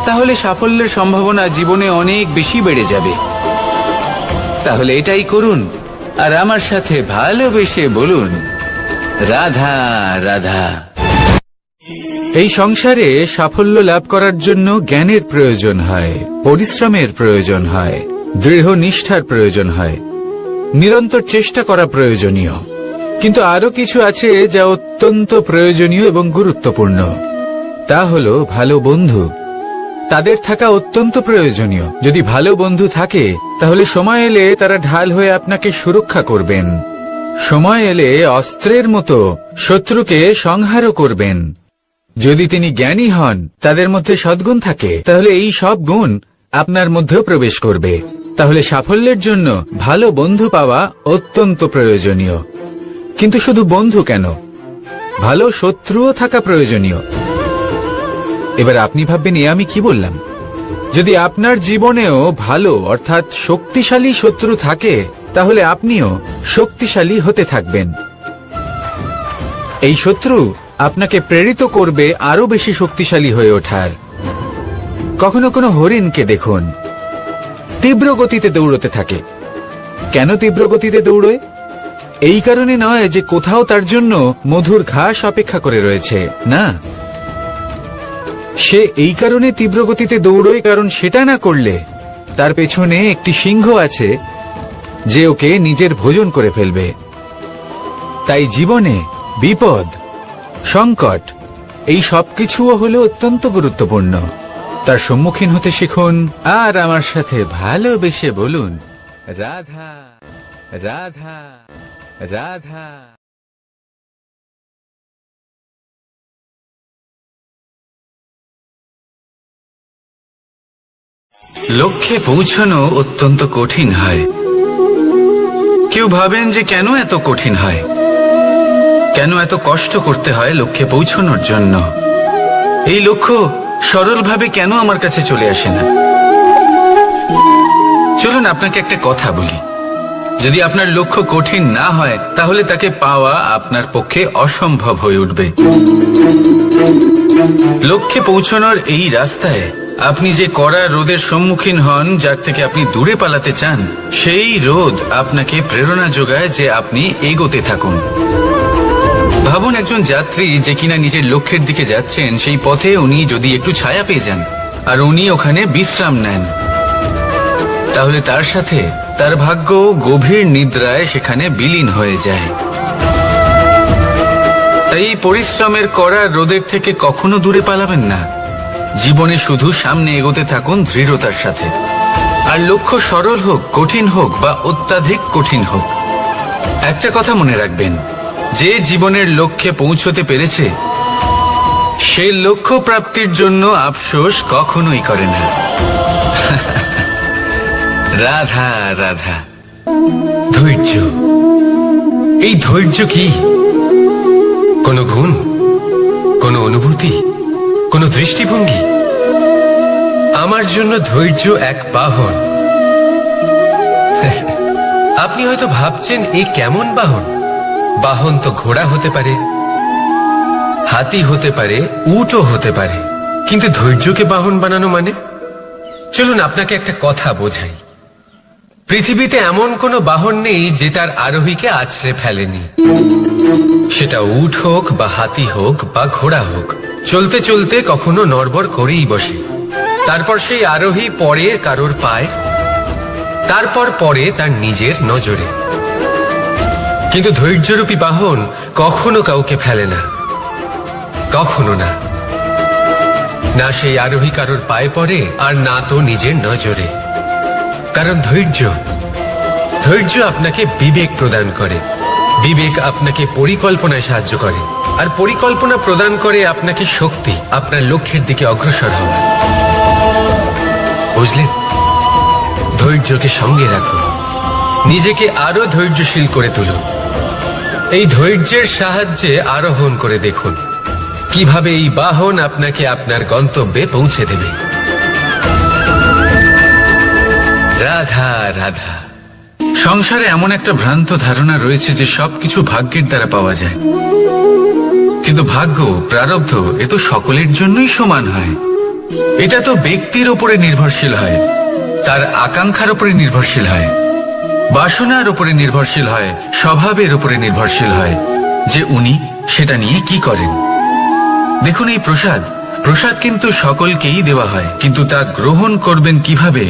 S1: তাহলে সাফল্যের সম্ভাবনা জীবনে অনেক বেশি বেড়ে যাবে। তাহলে এটাই করুন আর আমার সাথে ভালোবেসে বলুন, রাধা রাধা। এই সংসারে সাফল্য লাভ করার জন্য জ্ঞানের প্রয়োজন হয়, পরিশ্রমের প্রয়োজন হয়, দৃঢ় নিষ্ঠার প্রয়োজন হয়, নিরন্তর চেষ্টা করা প্রয়োজনীয়। কিন্তু আরো কিছু আছে যা অত্যন্ত প্রয়োজনীয় এবং গুরুত্বপূর্ণ। তা হলো ভালো বন্ধু। তাদের থাকা অত্যন্ত প্রয়োজনীয়। যদি ভালো বন্ধু থাকে তাহলে সময় এলে তারা ঢাল হয়ে আপনাকে সুরক্ষা করবেন। সময় এলে অস্ত্রের মতো শত্রুকে সংহারও করবেন। যদি তিনি জ্ঞানী হন, তাদের মধ্যে সদ্গুণ থাকে, তাহলে এই সব গুণ আপনার মধ্যেও প্রবেশ করবে। তাহলে সাফল্যের জন্য ভালো বন্ধু পাওয়া অত্যন্ত প্রয়োজনীয়। কিন্তু শুধু বন্ধু কেন, ভালো শত্রুও থাকা প্রয়োজনীয়। এবার আপনি ভাববেন, আমি কি বললাম? যদি আপনার জীবনেও ভালো অর্থাৎ শক্তিশালী শত্রু থাকে তাহলে আপনিও শক্তিশালী হতে থাকবেন। এই শত্রু আপনাকে প্রেরিত করবে আরো বেশি শক্তিশালী হয়ে ওঠার। কখনো কোনো হরিণকে দেখুন, তীব্র গতিতে দৌড়তে থাকে। কেন তীব্র গতিতে দৌড়য়? এই কারণে নয় যে কোথাও তার জন্য মধুর ঘাস অপেক্ষা করে রয়েছে, না। সে এই কারণে তীব্র গতিতে দৌড়য় কারণ সেটা না করলে তার পেছনে একটি সিংহ আছে যে ওকে নিজের ভোজন করে ফেলবে। তাই জীবনে বিপদ, সংকট এই সবকিছুও হলো অত্যন্ত গুরুত্বপূর্ণ। তার সম্মুখীন হতে শিখুন আর আমার সাথে ভালোবেসে বলুন, রাধা রাধা রাধা। লক্ষ্যে পৌঁছানো অত্যন্ত কঠিন হয়। কেউ ভাবেন যে কেন এত কঠিন হয়, কেন এত কষ্ট করতে হয় লক্ষ্যে পৌঁছানোর জন্য। এই লক্ষ্য সরলভাবে কেন আমার কাছে চলে আসে না? চলুন আপনাকে একটা কথা বলি, যদি আপনার লক্ষ্য কঠিন না হয় তাহলে তাকে পাওয়া আপনার পক্ষে অসম্ভব হয়ে উঠবে। লক্ষ্যে পৌঁছানোর এই রাস্তায় আপনি যে কড়া রোদের সম্মুখীন হন, যার থেকে আপনি দূরে পালাতে চান, সেই রোদ আপনাকে প্রেরণা যোগায় যে আপনি এগোতে থাকুন। ভাবুন একজন যাত্রী যে কিনা নিজের লক্ষ্যের দিকে যাচ্ছেন, সেই পথে উনি যদি একটু ছায়া পেয়ে যান আর উনি ওখানে বিশ্রাম নেন, তাহলে তার সাথে তার ভাগ্য গভীর নিদ্রায় সেখানে বিলীন হয়ে যায়। তাই পরিশ্রমের কড়া রোদের থেকে কখনো দূরে পালাবেন না। জীবনে শুধু সামনে এগোতে থাকুন দৃঢ়তার সাথে। আর লক্ষ্য সরল হোক, কঠিন হোক বা অত্যাধিক কঠিন হোক, একটা কথা মনে রাখবেন, যে জীবনের লক্ষ্যে পৌঁছতে পেরেছে সে লক্ষ্য প্রাপ্তির জন্য আফসোস কখনোই করে না। রাধা রাধা।
S2: ধৈর্য, এই ধৈর্য কি কোনো গুণ, কোনো অনুভূতি, কোনো দৃষ্টিভঙ্গি? আমার জন্য ধৈর্য এক বাহন। আপনি হয়তো ভাবছেন এই কেমন বাহন? বাহন তো ঘোড়া হতে পারে, হাতি হতে পারে, উটও হতে পারে, কিন্তু ধৈর্যকে বাহন বানানো মানে? চলুন আপনাকে একটা কথা বোঝাই। পৃথিবীতে এমন কোনো বাহন নেই যে তার আরোহীকে আছড়ে ফেলেনি। সেটা উট হোক বা হাতি হোক বা ঘোড়া হোক, চলতে চলতে কখনো নড়বড় করেই বসে। তারপর সেই আরোহী পরে কারোর পায়, তারপর পরে তার নিজের নজরে। কিন্তু ধৈর্যরূপী বাহন কখনো কাউকে ফেলে না,
S3: কখনো না। না সেই আরোহী কারোর পায়ে পড়ে, আর না তো নিজের নজরে। কারণ ধৈর্য আপনাকে বিবেক প্রদান করে, বিবেক আপনাকে পরিকল্পনায় সাহায্য করে, আর পরিকল্পনা প্রদান করে আপনাকে শক্তি, আপনার লক্ষ্যের দিকে অগ্রসর হওয়ার। বুঝলেন? ধৈর্যকে সঙ্গে রাখুন, নিজেকে আরো ধৈর্যশীল করে তুলুন। এই ধৈর্যের সাহায্যে আরোহণ করে দেখুন কিভাবে এই বাহন আপনাকে আপনার গন্তব্যে পৌঁছে দেবে। রাধা রাধা।
S1: সংসারে এমন একটা ভ্রান্ত ধারণা রয়েছে যে সবকিছু ভাগ্যের দ্বারা পাওয়া যায়, কিন্তু ভাগ্য, প্রারব্ধ এ তো সকলের জন্যই সমান হয়। এটা তো ব্যক্তির উপরে নির্ভরশীল হয়, তার আকাঙ্ক্ষার উপরে নির্ভরশীল হয়, বাসনার উপরে নির্ভরশীল হয়, স্বভাবের উপরে নির্ভরশীল হয় যে উনি সেটা নিয়ে কি করেন। দেখুন, এই প্রসাদ কিন্তু সকলকেই দেওয়া হয়, কিন্তু তা গ্রহণ করবেন কিভাবে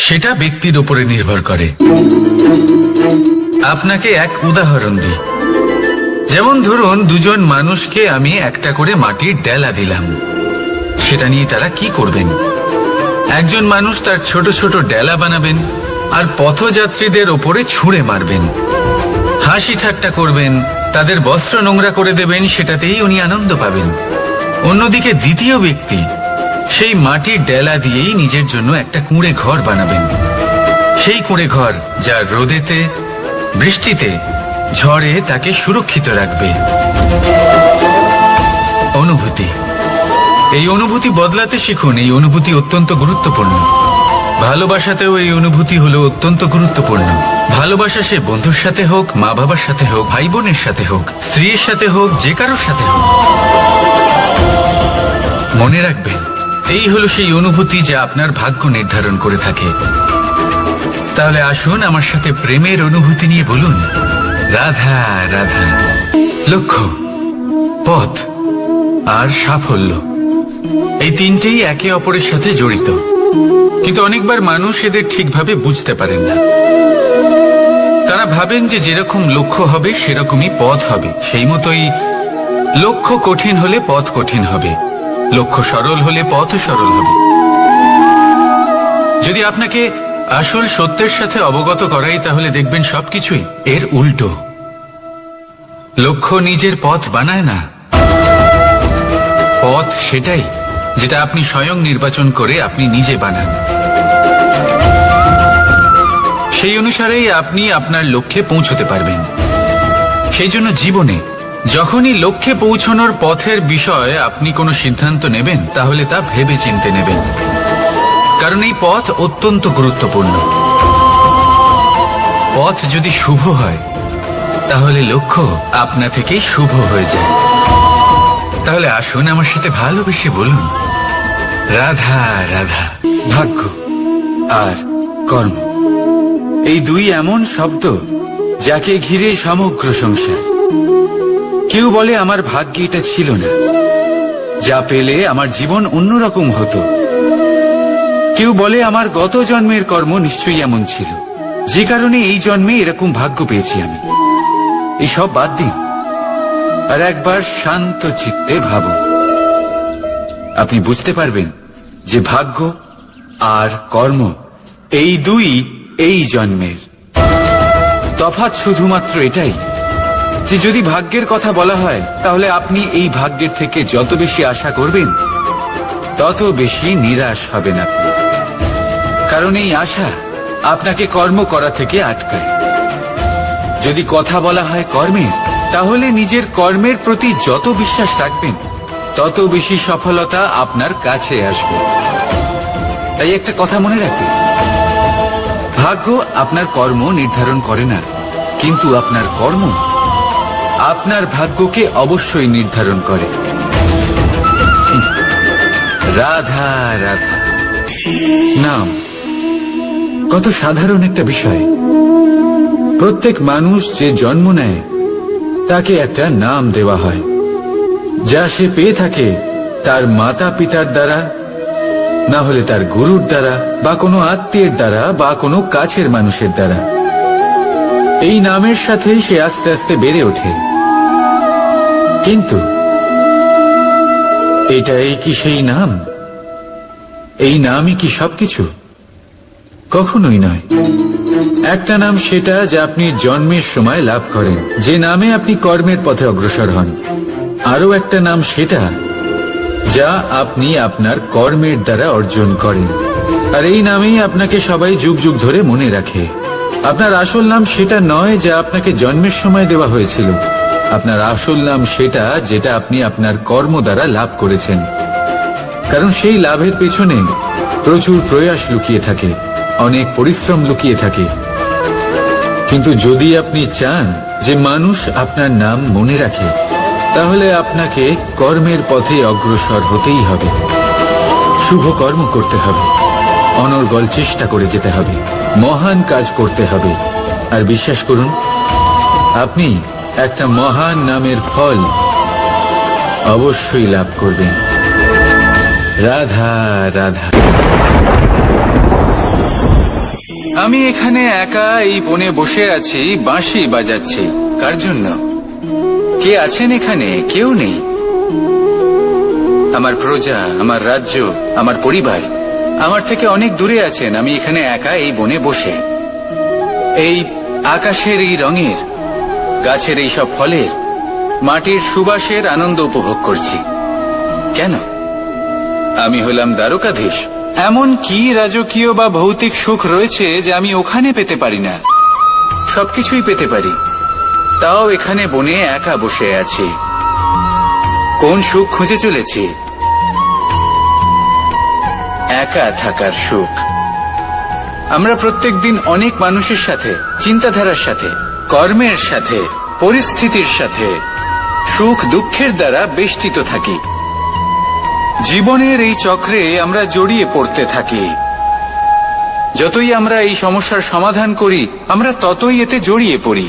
S1: সেটা ব্যক্তির উপরে নির্ভর করে। আপনাকে এক উদাহরণ দিই। যেমন ধরুন, দুজন মানুষকে আমি একটা করে মাটির ডেলা দিলাম, সেটা নিয়ে তারা কি করবেন? একজন মানুষ তার ছোট ছোট ডেলা বানাবেন আর পথযাত্রীদের ওপরে ছুঁড়ে মারবেন, হাসি ঠাট্টা করবেন, তাদের বস্ত্র নোংরা করে দেবেন, সেটাতেই উনি আনন্দ পাবেন। অন্যদিকে দ্বিতীয় ব্যক্তি সেই মাটির ডেলা দিয়েই নিজের জন্য একটা কুঁড়ে ঘর বানাবেন। সেই কুঁড়ে ঘর যা রোদেতে, বৃষ্টিতে, ঝড়ে তাকে সুরক্ষিত রাখবে। অনুভূতি, এই অনুভূতি বদলাতে শিখুন। এই অনুভূতি অত্যন্ত গুরুত্বপূর্ণ। ভালোবাসাতেও এই অনুভূতি হলো অত্যন্ত গুরুত্বপূর্ণ। ভালোবাসা সে বন্ধুর সাথে হোক, মা বাবার সাথে হোক, ভাই বোনের সাথে হোক, স্ত্রীর সাথে হোক, যে কারোর সাথে হোক। মনে রাখবেন, এই হলো সেই অনুভূতি যা আপনার ভাগ্য নির্ধারণ করে থাকে। তাহলে আসুন আমার সাথে প্রেমের অনুভূতি নিয়ে বলুন, রাধা রাধা। লক্ষ্য, পথ আর সাফল্য, এই তিনটেই একে অপরের সাথে জড়িত, কিন্তু অনেকবার মানুষ এদের ঠিকভাবে বুঝতে পারেন না। তারা ভাবেন যে যেরকম লক্ষ্য হবে সেরকমই পথ হবে, সেই মতোই লক্ষ্য কঠিন হলে পথ কঠিন হবে, লক্ষ্য সরল হলে পথ সরল হবে। যদি আপনাকে আসল সত্যের সাথে অবগত করাই, তাহলে দেখবেন সবকিছুই এর উল্টো। লক্ষ্য নিজের পথ বানায় না, পথ সেটাই যেটা আপনি স্বয়ং নির্বাচন করে আপনি নিজে বানান। সেই অনুসারেই আপনি আপনার লক্ষ্যে পৌঁছতে পারবেন। সেই জন্য জীবনে যখনই লক্ষ্যে পৌঁছানোর পথের বিষয়ে আপনি কোনো সিদ্ধান্ত নেবেন, তাহলে তা ভেবে চিন্তে নেবেন, কারণ এই পথ অত্যন্ত গুরুত্বপূর্ণ। পথ যদি শুভ হয়, তাহলে লক্ষ্য আপনা থেকেই শুভ হয়ে যায়। তাহলে আসুন আমার সাথে ভালোবেসে বলুন, রাধা রাধা। ভাগ্য আর কর্ম, এই দুই এমন শব্দ যাকে ঘিরে সমগ্র সংসার। কেউ বলে আমার ভাগ্যে এটা ছিল না, যা পেলে আমার জীবন অন্যরকম হতো। কেউ বলে আমার গত জন্মের কর্ম নিশ্চয়ই এমন ছিল, যে কারণে এই জন্মে এরকম ভাগ্য পেয়েছি আমি। এসব বাদ দিন আর একবার শান্ত চিত্তে ভাবুন। আপনি বুঝতে পারবেন যে ভাগ্য আর কর্ম এই দুই এই জন্মের। তফাৎ শুধুমাত্র এটাই যে যদি ভাগ্যের কথা বলা হয়, তাহলে আপনি এই ভাগ্যের থেকে যত বেশি আশা করবেন, তত বেশি নিরাশ হবেন আপনি। কারণ এই আশা আপনাকে কর্ম করা থেকে আটকায়। যদি কথা বলা হয় কর্মের, তাহলে নিজের কর্মের প্রতি যত বিশ্বাস রাখবেন, তত বেশি সফলতা আপনার কাছে আসবে। তাই একটা কথা মনে রাখবেন, ভাগ্য আপনার কর্ম নির্ধারণ করে না, কিন্তু আপনার কর্ম আপনার ভাগ্যকে অবশ্যই নির্ধারণ করে। রাধা রাধা। নাম কত সাধারণ একটা বিষয়। প্রত্যেক মানুষ যে জন্ম নেয়, তাকে একটা নাম দেওয়া হয়, যা সে পেয়ে থাকে তার মাতা পিতার দ্বারা, না হলে তার গুরুর দ্বারা, বা কোনো আত্মীয়ের দ্বারা, বা কোনো কাছের মানুষের দ্বারা। এই নামের সাথেই সে আস্তে আস্তে বেড়ে ওঠে। কিন্তু এটাই কি সেই নাম? এই নামই কি সবকিছু? কখনোই নয়। একটা নাম সেটা যা আপনি জন্মের সময় লাভ করেন, যে নামে আপনি কর্মের পথে অগ্রসর হন। আরও একটা নাম সেটা যা আপনি আপনার কর্মের দ্বারা অর্জন করেন, আর এই নামেই আপনাকে সবাই যুগ যুগ ধরে মনে রাখে। আপনার আসল নাম সেটা নয় যা আপনাকে জন্মের সময় দেওয়া হয়েছিল। আপনার আসল নাম সেটা যেটা আপনি আপনার কর্ম দ্বারা লাভ করেছেন, কারণ সেই লাভের পেছনে প্রচুর প্রয়াস লুকিয়ে থাকে, অনেক পরিশ্রম লুকিয়ে থাকে। কিন্তু যদি আপনি চান যে মানুষ আপনার নাম মনে রাখে, তাহলে আপনাকে কর্মের পথে অগ্রসর হতেই হবে, শুভ কর্ম করতে হবে, অনর্গল চেষ্টা করে যেতে হবে, মহান কাজ করতে হবে। আর বিশ্বাস করুন, আপনি একটা মহান নামের ফল অবশ্যই লাভ করবেন। রাধা রাধা। আমি এখানে একা এই বনে বসে আছি, বাঁশি বাজাচ্ছি। কার জন্য? কে আছেন এখানে? কেউ নেই। আমার প্রজা, আমার রাজ্য, আমার পরিবার আমার থেকে অনেক দূরে আছেন। আমি এখানে একা এই বনে বসে এই আকাশের এই রঙের, গাছের এই সব ফলের, মাটির সুবাসের আনন্দ উপভোগ করছি। কেন? আমি হলাম দ্বারকাধীশ। এমন কি রাজকীয় বা ভৌতিক সুখ রয়েছে যে আমি ওখানে পেতে পারি না? সবকিছুই পেতে পারি, তাও এখানে বনে একা বসে আছি। কোন সুখ খুঁজে চলেছি? একা থাকার সুখ। আমরা প্রত্যেকদিন অনেক মানুষের সাথে, চিন্তাধারার সাথে, কর্মের সাথে, পরিস্থিতির সাথে, সুখ দুঃখের দ্বারা বেষ্টিত থাকি। জীবনের এই চক্রে আমরা জড়িয়ে পড়তে থাকি। যতই আমরা এই সমস্যার সমাধান করি, আমরা ততই এতে জড়িয়ে পড়ি।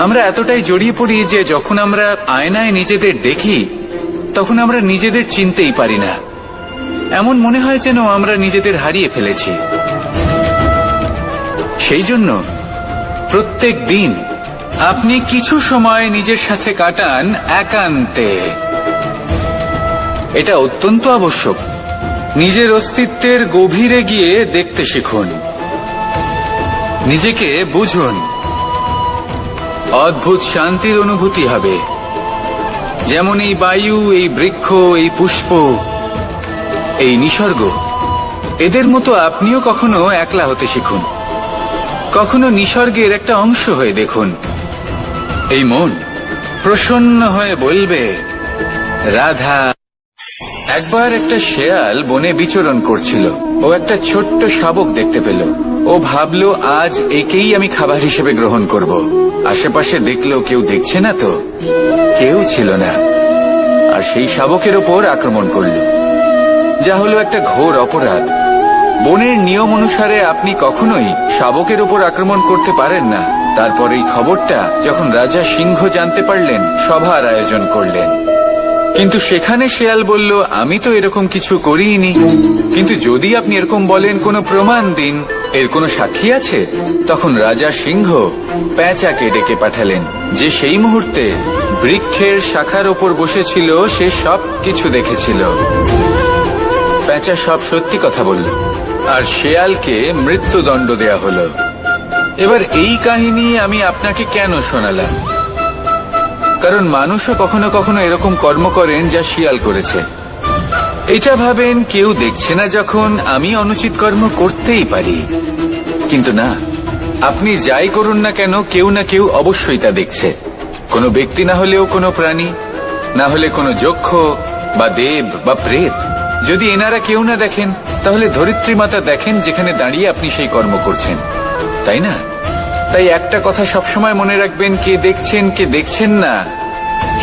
S1: আমরা এতটাই জড়িয়ে পড়ি যে যখন আমরা আয়নায় নিজেদের দেখি, তখন আমরা নিজেদের চিনতেই পারি না। এমন মনে হয় যেন আমরা নিজেদের হারিয়ে ফেলেছি। সেই জন্য প্রত্যেক দিন আপনি কিছু সময় নিজের সাথে কাটান একান্তে। এটা অত্যন্ত আবশ্যক। নিজের অস্তিত্বের গভীরে গিয়ে দেখতে শিখুন, নিজেকে বুঝুন। অদ্ভুত শান্তির অনুভূতি হবে। যেমন এই বায়ু, এই বৃক্ষ, এই পুষ্প, এই নিসর্গ, এদের মতো আপনিও কখনো একলা হতে শিখুন। কখনো নিসর্গের একটা অংশ হয়ে দেখুন। এই মন প্রসন্ন হয়ে বলবে, রাধা। একবার একটা শেয়াল বনে বিচরণ করছিল। ও একটা ছোট্ট শাবক দেখতে পেল। ও ভাবলো, আজ একেই আমি খাবার হিসেবে গ্রহণ করব। আশেপাশে দেখলো, কেউ দেখছে না তো? কেউ ছিল না। আর সেই শাবকের ওপর আক্রমণ করল, যা হলো একটা ঘোর অপরাধ। বনের নিয়ম অনুসারে আপনি কখনোই শাবকের ওপর আক্রমণ করতে পারেন না। তারপর এই খবরটা যখন রাজা সিংহ জানতে পারলেন, সভার আয়োজন করলেন। কিন্তু সেখানে শেয়াল বলল, আমি তো এরকম কিছু করিনি। কিন্তু যদি আপনি এরকম বলেন, কোনো প্রমাণ দিন, এর কোনো সাক্ষী আছে? তখন রাজা সিংহ পেঁচাকে ডেকে পাঠালেন, যে সেই মুহূর্তে বৃক্ষের শাখার ওপর বসেছিল। সে সব কিছু দেখেছিল। পেঁচা সব সত্যি কথা বলল, আর শেয়ালকে মৃত্যুদণ্ড দেয়া হলো। এবার এই কাহিনী আমি আপনাকে কেন শোনালাম? কারণ মানুষও কখনো কখনো এরকম কর্ম করেন যা শিয়াল করেছে। এটা ভাবেন কেউ দেখছে না, যখন আমি অনুচিত কর্ম করতেই পারি। কিন্তু না, আপনি যাই করুন না কেন, কেউ না কেউ অবশ্যই তা দেখছে। কোনো ব্যক্তি না হলেও কোনো প্রাণী, না হলে কোনো যক্ষ বা দেব বা প্রেত। যদি এনারা কেউ না দেখেন, তাহলে ধরিত্রী মাতা দেখেন, যেখানে দাঁড়িয়ে আপনি সেই কর্ম করছেন, তাই না? তাই একটা কথা সবসময় মনে রাখবেন, কে দেখছেন কে দেখছেন না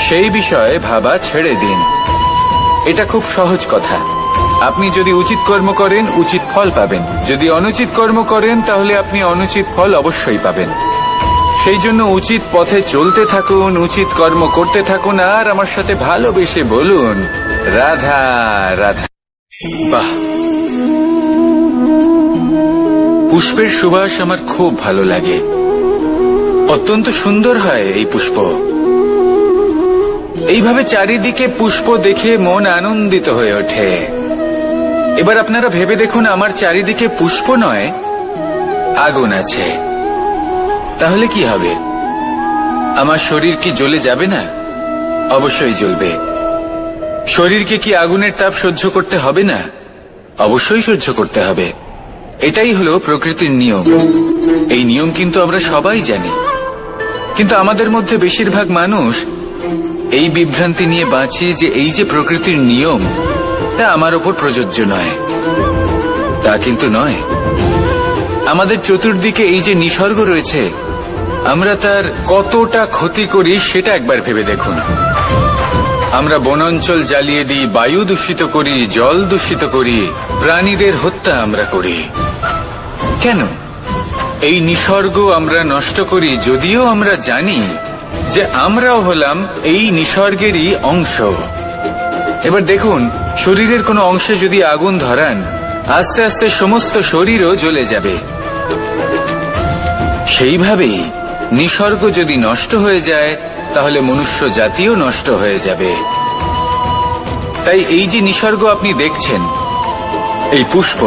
S1: সেই বিষয়ে ভাবা ছেড়ে দিন। এটা খুব সহজ কথা। আপনি যদি উচিত কর্ম করেন, উচিত ফল পাবেন। যদি অনুচিত কর্ম করেন, তাহলে আপনি অনুচিত ফল অবশ্যই পাবেন। সেই জন্য উচিত পথে চলতে থাকুন, উচিত কর্ম করতে থাকুন, আর আমার সাথে ভালোবেসে বলুন, রাধা রাধা। বাহ, পুষ্পের সুবাস আমার খুব ভালো লাগে। অত্যন্ত সুন্দর হয় এই পুষ্প। এইভাবে চারিদিকে পুষ্প দেখে মন আনন্দিত হয়ে ওঠে। এবার আপনারা ভেবে দেখুন, আমার চারিদিকে পুষ্প নয়, আগুন আছে। তাহলে কি হবে? আমার শরীর কি জ্বলে যাবে না? অবশ্যই জ্বলবে। শরীরকে কি আগুনের তাপ সহ্য করতে হবে না? অবশ্যই সহ্য করতে হবে। এটাই হলো প্রকৃতির নিয়ম। এই নিয়ম কিন্তু আমরা সবাই জানি, কিন্তু আমাদের মধ্যে বেশিরভাগ মানুষ এই বিভ্রান্তি নিয়ে বাঁচি যে এই যে প্রকৃতির নিয়ম, তা আমার ওপর প্রযোজ্য নয়। তা কিন্তু নয়। আমাদের চতুর্দিকে এই যে নিসর্গ রয়েছে, আমরা তার কতটা ক্ষতি করি সেটা একবার ভেবে দেখুন। আমরা বনাঞ্চল জ্বালিয়ে দিই, বায়ু দূষিত করি, জল দূষিত করি, প্রাণীদের হত্যা আমরা করি। কেন? এই নিসর্গ আমরা নষ্ট করি, যদিও আমরা জানি যে আমরাও হলাম এই নিসর্গেরই অংশ। এবার দেখুন, শরীরের কোনো অংশে যদি আগুন ধরান, আস্তে আস্তে সমস্ত শরীরও জ্বলে যাবে। সেইভাবেই নিসর্গ যদি নষ্ট হয়ে যায়, তাহলে মনুষ্য জাতিও নষ্ট হয়ে যাবে। তাই এই যে নিসর্গ আপনি দেখছেন, এই পুষ্প,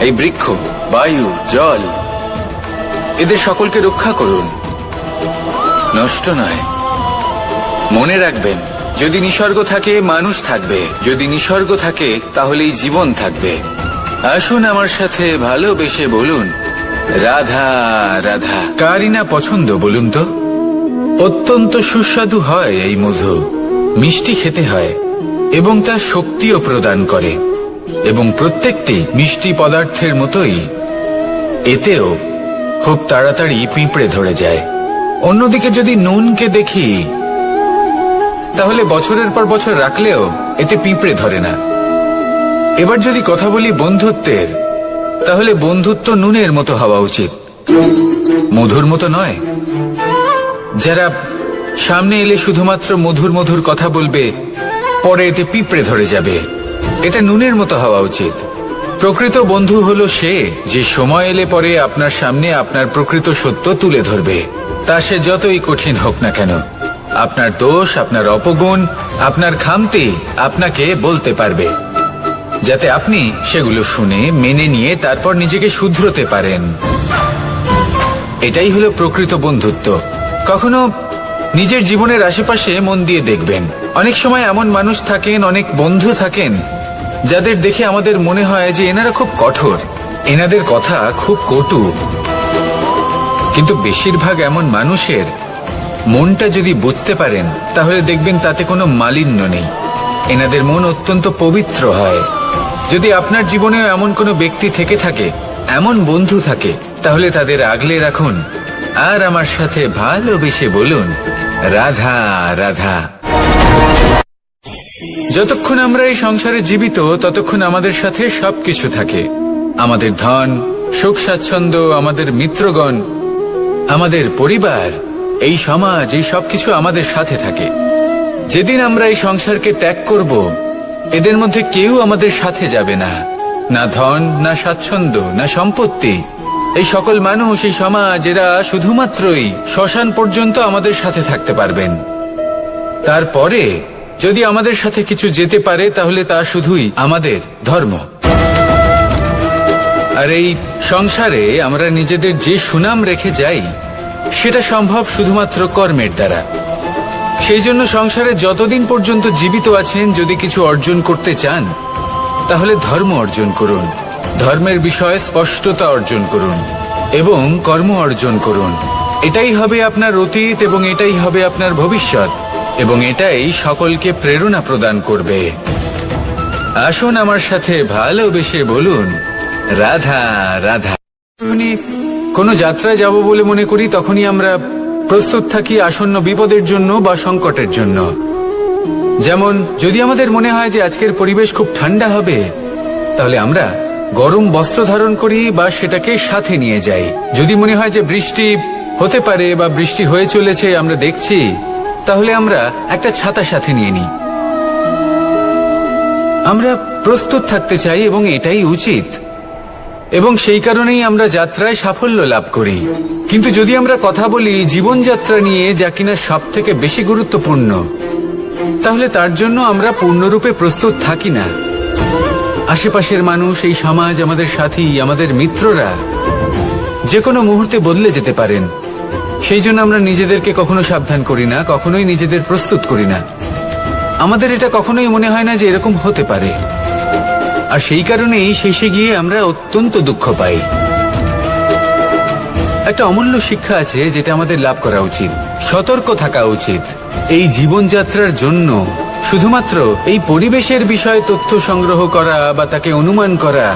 S1: এই বৃক্ষ, বায়ু, জল, এদের সকলকে রক্ষা করুন, নষ্ট নয়। মনে রাখবেন, যদি নিসর্গ থাকে মানুষ থাকবে, যদি নিসর্গ থাকে তাহলেই জীবন থাকবে। আসুন আমার সাথে ভালোবেসে বলুন, রাধা রাধা। কারই না পছন্দ বলুন তো? অত্যন্ত সুস্বাদু হয় এই মধু, মিষ্টি খেতে হয় এবং তা শক্তিও প্রদান করে। এবং প্রত্যেকটি মিষ্টি পদার্থের মতোই এতেও খুব তাড়াতাড়ি পিঁপড়ে ধরে যায়। অন্যদিকে যদি নুনকে দেখি, তাহলে বছরের পর বছর রাখলেও এতে পিঁপড়ে ধরে না। এবার যদি কথা বলি বন্ধুত্বের, তাহলে বন্ধুত্ব নুনের মতো হওয়া উচিত, মধুর মতো নয়। যারা সামনে এলে শুধুমাত্র মধুর মধুর কথা বলবে, পরে এতে পিঁপড়ে ধরে যাবে, এটা নুনের মতো হওয়া উচিত। প্রকৃত বন্ধু হলো সে যে সময় এলে পরে আপনার সামনে আপনার প্রকৃত সত্য তুলে ধরবে, তা সে যতই কঠিন হোক না কেন। আপনার দোষ, আপনার অপগুণ, আপনার খামতি আপনাকে বলতে পারবে, যাতে আপনি সেগুলো শুনে মেনে নিয়ে তারপর নিজেকে শুধরোতে পারেন। এটাই হলো প্রকৃত বন্ধুত্ব। কখনো নিজের জীবনের আশেপাশে মন দিয়ে দেখবেন, অনেক সময় এমন মানুষ থাকেন, অনেক বন্ধু থাকেন, যাদের দেখে আমাদের মনে হয় যে এনারা খুব কঠোর, এনাদের কথা খুব কটু। কিন্তু বেশিরভাগ এমন মানুষের মনটা যদি বুঝতে পারেন, তাহলে দেখবেন তাতে কোনো মালিন্য নেই। এনাদের মন অত্যন্ত পবিত্র হয়। যদি আপনার জীবনেও এমন কোনো ব্যক্তি থেকে থাকে, এমন বন্ধু থাকে, তাহলে তাদের আগলে রাখুন আর আমার সাথে ভালোবেসে বলুন, রাধা রাধা। যতক্ষণ আমরা এই সংসারে জীবিত, ততক্ষণ আমাদের সাথে সবকিছু থাকে। আমাদের ধন, সুখ স্বাচ্ছন্দ্য, আমাদের মিত্রগণ, আমাদের পরিবার, এই সমাজ, এই সবকিছু আমাদের সাথে থাকে। যেদিন আমরা এই সংসারকে ত্যাগ করব, এদের মধ্যে কেউ আমাদের সাথে যাবে না, না ধন, না স্বাচ্ছন্দ্য, না সম্পত্তি। এই সকল মানুষ, এই সমাজ, এরা শুধুমাত্রই শ্মশান পর্যন্ত আমাদের সাথে থাকতে পারবেন। তারপরে যদি আমাদের সাথে কিছু যেতে পারে, তাহলে তা শুধুই আমাদের ধর্ম। আর এই সংসারে আমরা নিজেদের যে সুনাম রেখে যাই, সেটা সম্ভব শুধুমাত্র কর্মের দ্বারা। সেই জন্য সংসারে যতদিন পর্যন্ত জীবিত আছেন, যদি কিছু অর্জন করতে চান, তাহলে ধর্ম অর্জন করুন, ধর্মের বিষয়ে স্পষ্টতা অর্জন করুন এবং কর্ম অর্জন করুন। এটাই হবে আপনার অতীত এবং এটাই হবে আপনার ভবিষ্যৎ, এবং এটাই সকলকে প্রেরণা প্রদান করবে। আসুন আমার সাথে ভালোবেসে বলুন, রাধা রাধা। কোনো যাত্রায় যাব বলে মনে করি, তখনই আমরা প্রস্তুত থাকি আসন্ন বিপদের জন্য বা সংকটের জন্য। যেমন যদি আমাদের মনে হয় যে আজকের পরিবেশ খুব ঠান্ডা হবে, তাহলে আমরা গরম বস্ত্র ধারণ করি বা সেটাকে সাথে নিয়ে যাই। যদি মনে হয় যে বৃষ্টি হতে পারে বা বৃষ্টি হয়ে চলেছে, আমরা দেখছি, তাহলে আমরা একটা ছাতা সাথে নিয়ে নিই। আমরা প্রস্তুত থাকতে চাই এবং এটাই উচিত, এবং সেই কারণেই আমরা যাত্রায় সাফল্য লাভ করি। কিন্তু যদি আমরা কথা বলি জীবনযাত্রা নিয়ে, যা কিনা সব থেকে বেশি গুরুত্বপূর্ণ, তাহলে তার জন্য আমরা পূর্ণরূপে প্রস্তুত থাকি না। আশেপাশের মানুষ, এই সমাজ, আমাদের সাথী, আমাদের মিত্ররা যে কোনো মুহূর্তে বদলে যেতে পারেন। সেই জন্য আমরা নিজেদেরকে কখনো সাবধান করি না, কখনোই নিজেদের প্রস্তুত করি না। আমাদের এটা কখনোই মনে হয় না যে এরকম হতে পারে, আর সেই কারণেই শেষে গিয়ে আমরা অত্যন্ত দুঃখ পাই। একটা অমূল্য শিক্ষা আছে যেটা আমাদের লাভ করা উচিত। সতর্ক থাকা উচিত। এই জীবনযাত্রার জন্য শুধুমাত্র এই পরিবেশের বিষয়ে তথ্য সংগ্রহ করা বা তাকে অনুমান করা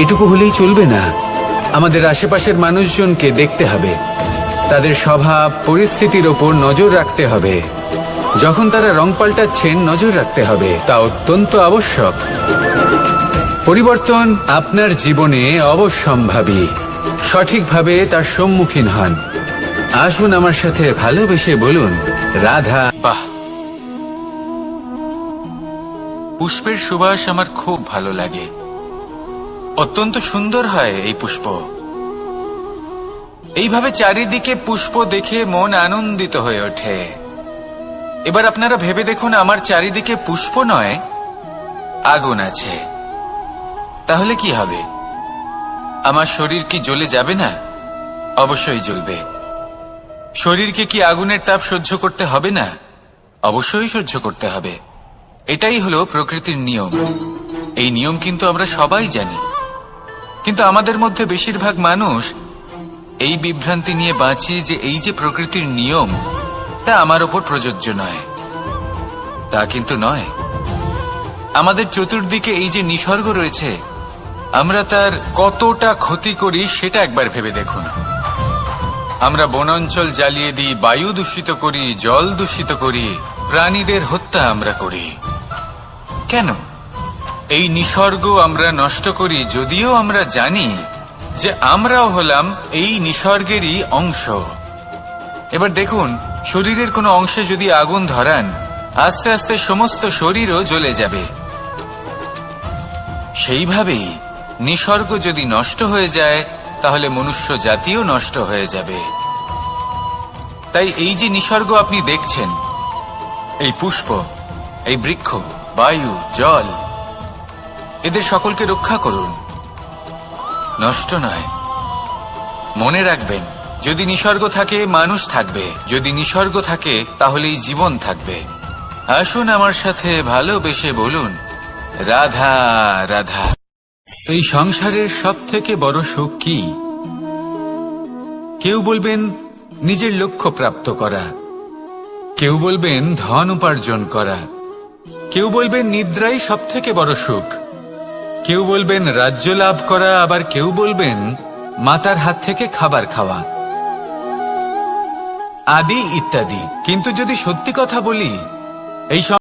S1: এটুকু হলেই চলবে না। আমাদের আশেপাশের মানুষজনকে দেখতে হবে, তাদের স্বভাব পরিস্থিতির ওপর নজর রাখতে হবে। যখন তারা রং পাল্টাচ্ছেন নজর রাখতে হবে, তা অত্যন্ত আবশ্যক। পরিবর্তন আপনার জীবনে অবশ্যম্ভাবী। সঠিকভাবে তার সম্মুখীন হন। আসুন আমার সাথে ভালোবেসে বলুন, রাধা।
S2: বাহ, পুষ্পের সুবাস আমার খুব ভালো লাগে। অত্যন্ত সুন্দর হয় এই পুষ্প। এইভাবে চারিদিকে পুষ্প দেখে মন আনন্দিত হয়ে ওঠে। এবার আপনারা ভেবে দেখুন, আমার চারিদিকে পুষ্প নয়, আগুন আছে। তাহলে কি হবে? আমার শরীর কি জ্বলে যাবে না? অবশ্যই জ্বলবে। শরীরকে কি আগুনের তাপ সহ্য করতে হবে না? অবশ্যই সহ্য করতে হবে। এটাই হলো প্রকৃতির নিয়ম। এই নিয়ম কিন্তু আমরা সবাই জানি, কিন্তু আমাদের মধ্যে বেশিরভাগ মানুষ এই বিভ্রান্তি নিয়ে বাঁচি যে এই যে প্রকৃতির নিয়ম তা আমার ওপর প্রযোজ্য নয়। তা কিন্তু নয়। আমাদের চতুর্দিকে এই যে নিসর্গ রয়েছে, আমরা তার কতটা ক্ষতি করি সেটা একবার ভেবে দেখুন। আমরা বনাঞ্চল জ্বালিয়ে দিই, বায়ু দূষিত করি, জল দূষিত করি, প্রাণীদের হত্যা আমরা করি। কেন? এই নিসর্গ আমরা নষ্ট করি, যদিও আমরা জানি যে আমরাও হলাম এই নিসর্গেরই অংশ। এবার দেখুন, শরীরের কোনো অংশে যদি আগুন ধরান, আস্তে আস্তে সমস্ত শরীরও জ্বলে যাবে। সেইভাবেই নিসর্গ যদি নষ্ট হয়ে যায়, তাহলে মনুষ্য জাতিও নষ্ট হয়ে যাবে। তাই এই যে নিসর্গ আপনি দেখছেন, এই পুষ্প, এই বৃক্ষ, বায়ু, জল, এদের সকলকে রক্ষা করুন, নষ্ট নয়। মনে রাখবেন, যদি নিসর্গ থাকে মানুষ থাকবে, যদি নিসর্গ থাকে তাহলেই জীবন থাকবে। আসুন আমার সাথে ভালোবেসে বলুন, রাধা রাধা।
S1: এই সংসারের সব থেকে বড় সুখ কি? কেউ বলবেন নিজের লক্ষ্য প্রাপ্ত করা, কেউ বলবেন ধন উপার্জন করা, কেউ বলবেন নিদ্রাই সব থেকে বড় সুখ, কেউ বলবেন রাজ্য লাভ করা, আবার কেউ বলবেন মাতার হাত থেকে খাবার খাওয়া, আদি ইত্যাদি। কিন্তু যদি সত্যি কথা বলি, এই